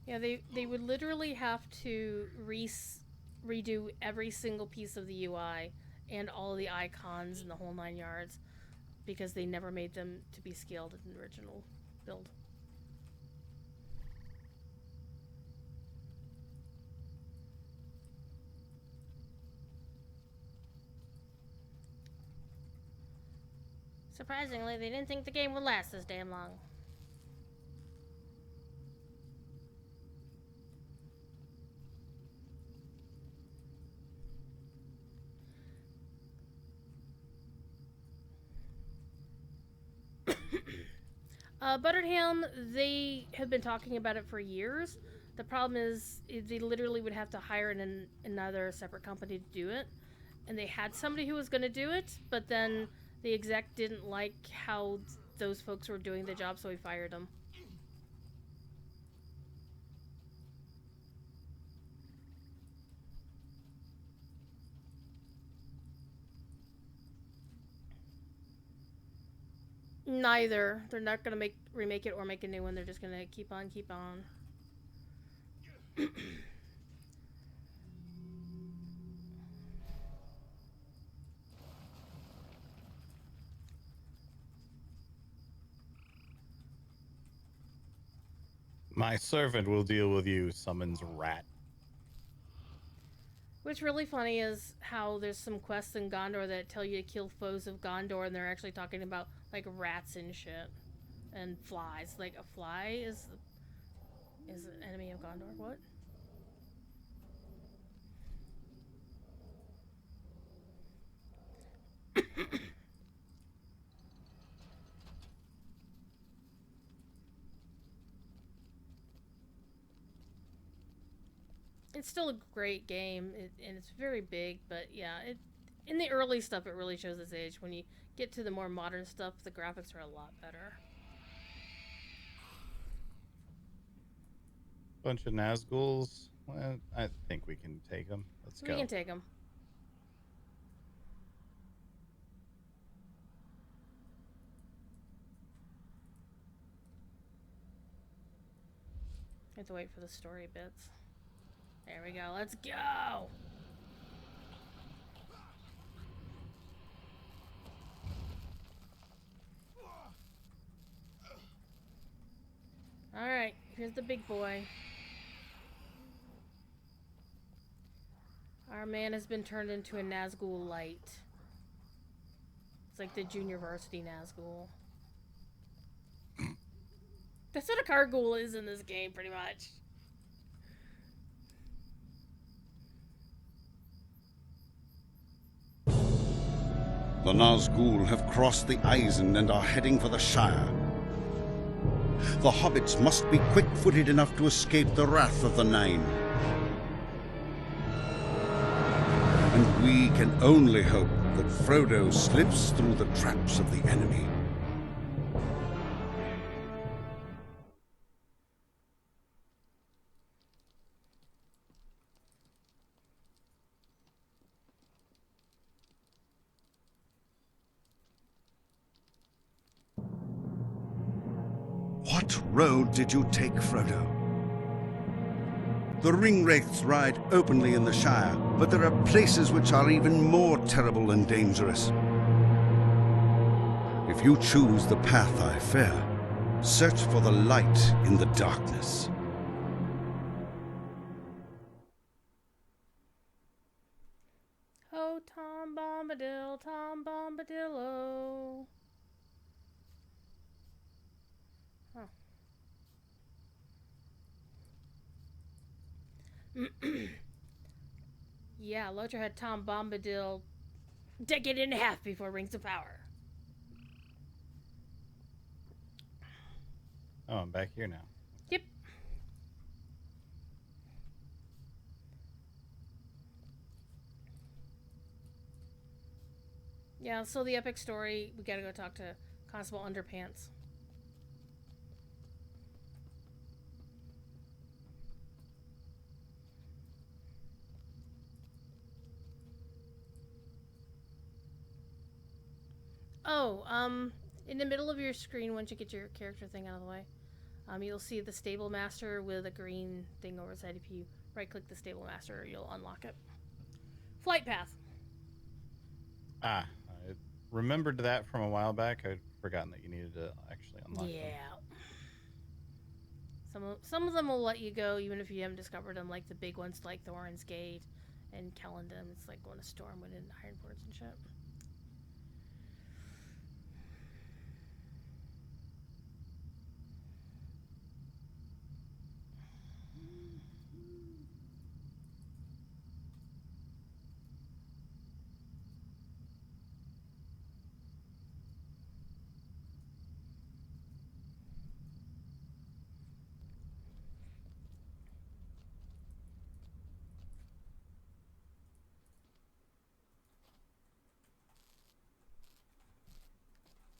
[SPEAKER 2] Yeah, they would literally have to redo every single piece of the UI and all of the icons and the whole 9 yards because they never made them to be scaled in the original build. Surprisingly, they didn't think the game would last this damn long. Buttered Ham, they have been talking about it for years. The problem is they literally would have to hire another separate company to do it. And they had somebody who was going to do it, but then the exec didn't like how those folks were doing the job, so he fired them. Neither. They're not going to remake it or make a new one. They're just going to keep on.
[SPEAKER 1] My servant will deal with you, summons rat.
[SPEAKER 2] What's really funny is how there's some quests in Gondor that tell you to kill foes of Gondor, and they're actually talking about like rats and shit and flies. Like a fly is an enemy of Gondor. What? It's still a great game, and it's very big. But yeah, in the early stuff it really shows its age. When you get to the more modern stuff, the graphics are a lot better.
[SPEAKER 1] Bunch of Nazguls. Well, I think we can take them. Let's
[SPEAKER 2] We
[SPEAKER 1] go.
[SPEAKER 2] can take them. I have to wait for the story bits. There we go. Let's go. Alright, here's the big boy. Our man has been turned into a Nazgul light. It's like the junior varsity Nazgul. That's what a Kargul is in this game, pretty much.
[SPEAKER 4] The Nazgul have crossed the Eisen and are heading for the Shire. The hobbits must be quick-footed enough to escape the wrath of the Nine. And we can only hope that Frodo slips through the traps of the enemy. What road did you take, Frodo? The ringwraiths ride openly in the Shire, but there are places which are even more terrible and dangerous. If you choose the path I fear, search for the light in the darkness.
[SPEAKER 2] Oh, Tom Bombadil, Tom Bombadillo. Huh. Yeah, LotRO had Tom Bombadil decade and a half before Rings of Power.
[SPEAKER 1] Oh, I'm back here now.
[SPEAKER 2] Yep. Yeah, so the epic story, we gotta go talk to Constable Underpants. Oh, in the middle of your screen, once you get your character thing out of the way, you'll see the stable master with a green thing over its head. If you right-click the stable master, you'll unlock it. Flight path.
[SPEAKER 1] I remembered that from a while back. I'd forgotten that you needed to actually unlock them.
[SPEAKER 2] Some of them will let you go even if you haven't discovered them, like the big ones like Thorin's Gate and Kellendon. It's like going to Stormwind and Ironforge and shit.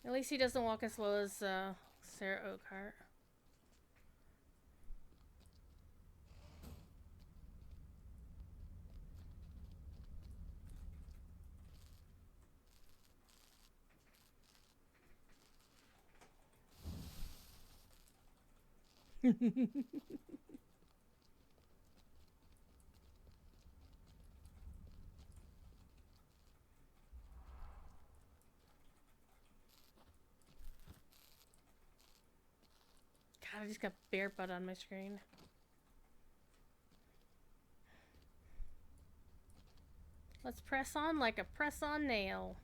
[SPEAKER 2] At least he doesn't walk as slow as Sarah Oakhart. God, I just got bear butt on my screen. Let's press on like a press-on nail.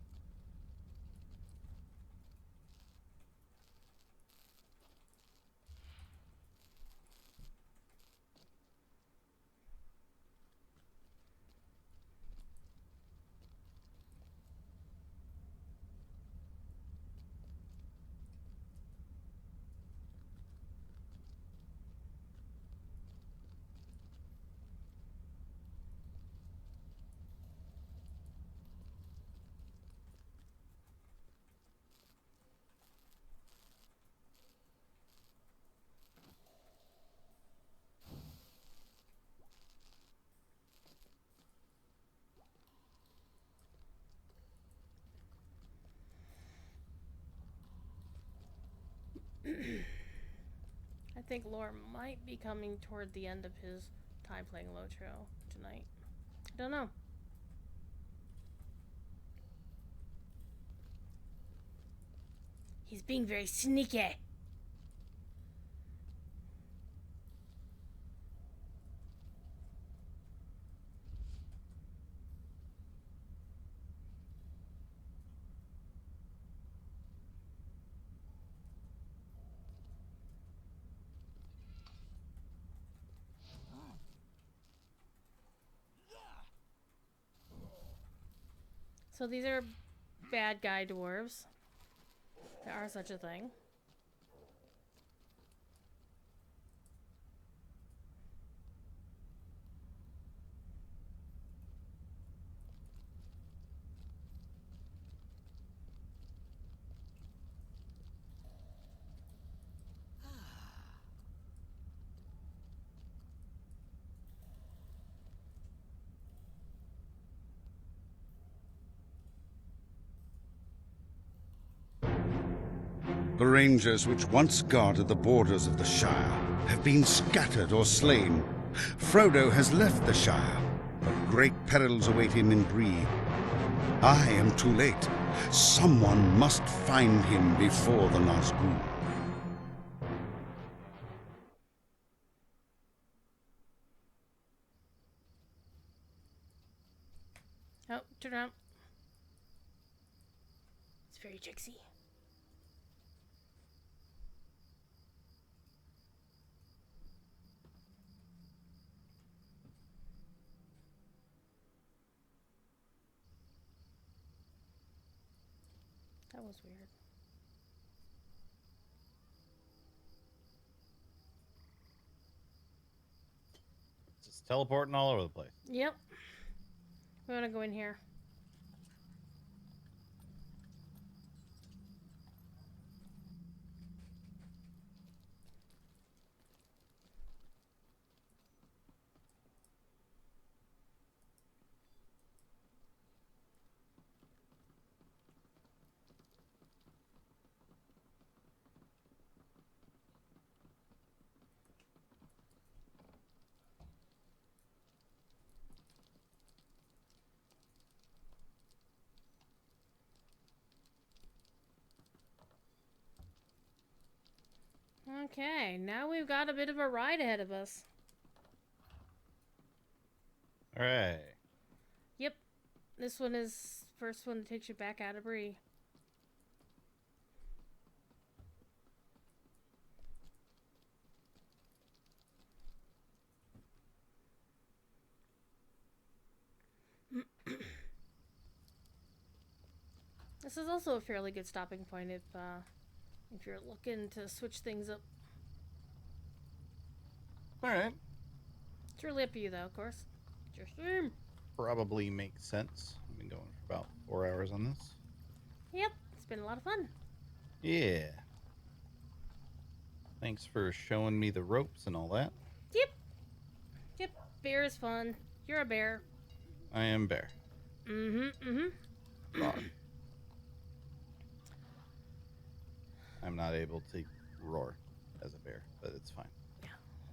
[SPEAKER 2] I think Lore might be coming toward the end of his time playing LotRO tonight. I don't know. He's being very sneaky. So these are bad guy dwarves. There are such a thing.
[SPEAKER 4] The rangers which once guarded the borders of the Shire have been scattered or slain. Frodo has left the Shire, but great perils await him in Bree. I am too late. Someone must find him before the Nazgûl.
[SPEAKER 2] Oh, turn around. It's very tricksy. That was weird.
[SPEAKER 1] Just teleporting all over the place.
[SPEAKER 2] Yep. We want to go in here. Okay, now we've got a bit of a ride ahead of us.
[SPEAKER 1] All right.
[SPEAKER 2] Yep. This one is first one that takes you back out of Bree. This is also a fairly good stopping point if you're looking to switch things up.
[SPEAKER 1] All right.
[SPEAKER 2] It's really up to you, though, of course. It's your stream.
[SPEAKER 1] Probably makes sense. I've been going for about 4 hours on this.
[SPEAKER 2] Yep, it's been a lot of fun.
[SPEAKER 1] Yeah. Thanks for showing me the ropes and all that.
[SPEAKER 2] Yep. Yep, bear is fun. You're a bear.
[SPEAKER 1] I am bear. Roar. I'm not able to roar as a bear, but it's fine.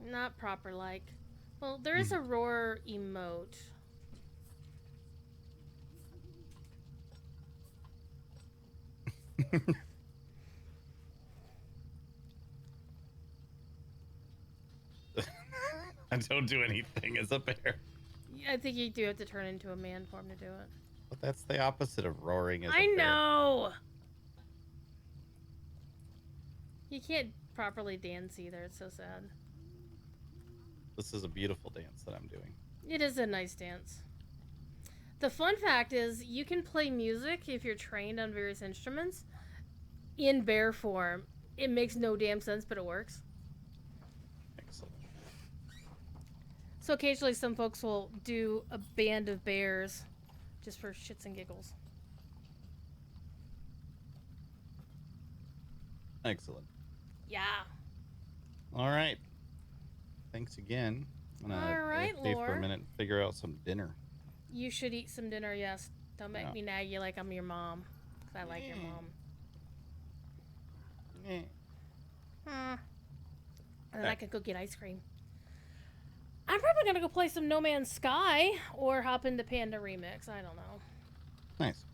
[SPEAKER 2] Not proper like. Well, there is a roar emote.
[SPEAKER 1] I don't do anything as a bear.
[SPEAKER 2] I think you do have to turn into a man form to do it.
[SPEAKER 1] But that's the opposite of roaring as a
[SPEAKER 2] I
[SPEAKER 1] bear.
[SPEAKER 2] know! You can't properly dance either. It's so sad.
[SPEAKER 1] This is a beautiful dance that I'm doing.
[SPEAKER 2] It is a nice dance. The fun fact is you can play music if you're trained on various instruments in bear form. It makes no damn sense, but it works.
[SPEAKER 1] Excellent.
[SPEAKER 2] So occasionally some folks will do a band of bears just for shits and giggles.
[SPEAKER 1] Excellent.
[SPEAKER 2] Yeah.
[SPEAKER 1] All right. Thanks again. I'm gonna
[SPEAKER 2] All right,
[SPEAKER 1] stay for
[SPEAKER 2] Lore.
[SPEAKER 1] a minute and figure out some dinner.
[SPEAKER 2] You should eat some dinner, yes. Don't make
[SPEAKER 1] Yeah.
[SPEAKER 2] me nag you like I'm your mom. 'Cause I like your
[SPEAKER 1] Yeah.
[SPEAKER 2] mom.
[SPEAKER 1] Eh.
[SPEAKER 2] And then I could go get ice cream. I'm probably gonna go play some No Man's Sky or hop into Panda Remix. I don't know.
[SPEAKER 1] Nice.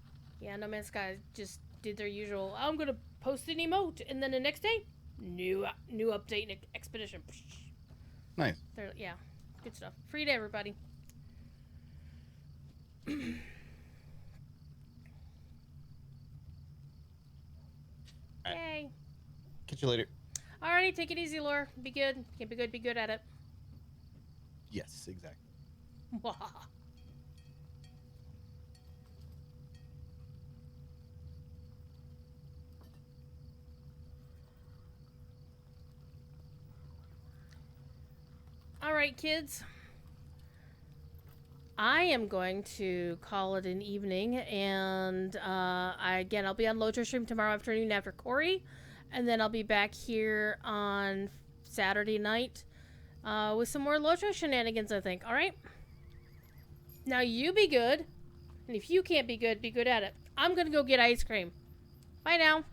[SPEAKER 2] Yeah, No Man's Sky just did their usual. I'm gonna post an emote, and then the next day, new update and expedition.
[SPEAKER 1] Nice.
[SPEAKER 2] Yeah, good stuff. Free to everybody. Yay!
[SPEAKER 1] Catch you later.
[SPEAKER 2] Alrighty, take it easy, Lore. Be good. Can't be good. Be good at it.
[SPEAKER 1] Yes, exactly.
[SPEAKER 2] Alright, kids. I am going to call it an evening, and I'll be on LotRO stream tomorrow afternoon after Corey, and then I'll be back here on Saturday night with some more LotRO shenanigans, I think. Alright? Now you be good, and if you can't be good at it. I'm gonna go get ice cream. Bye now.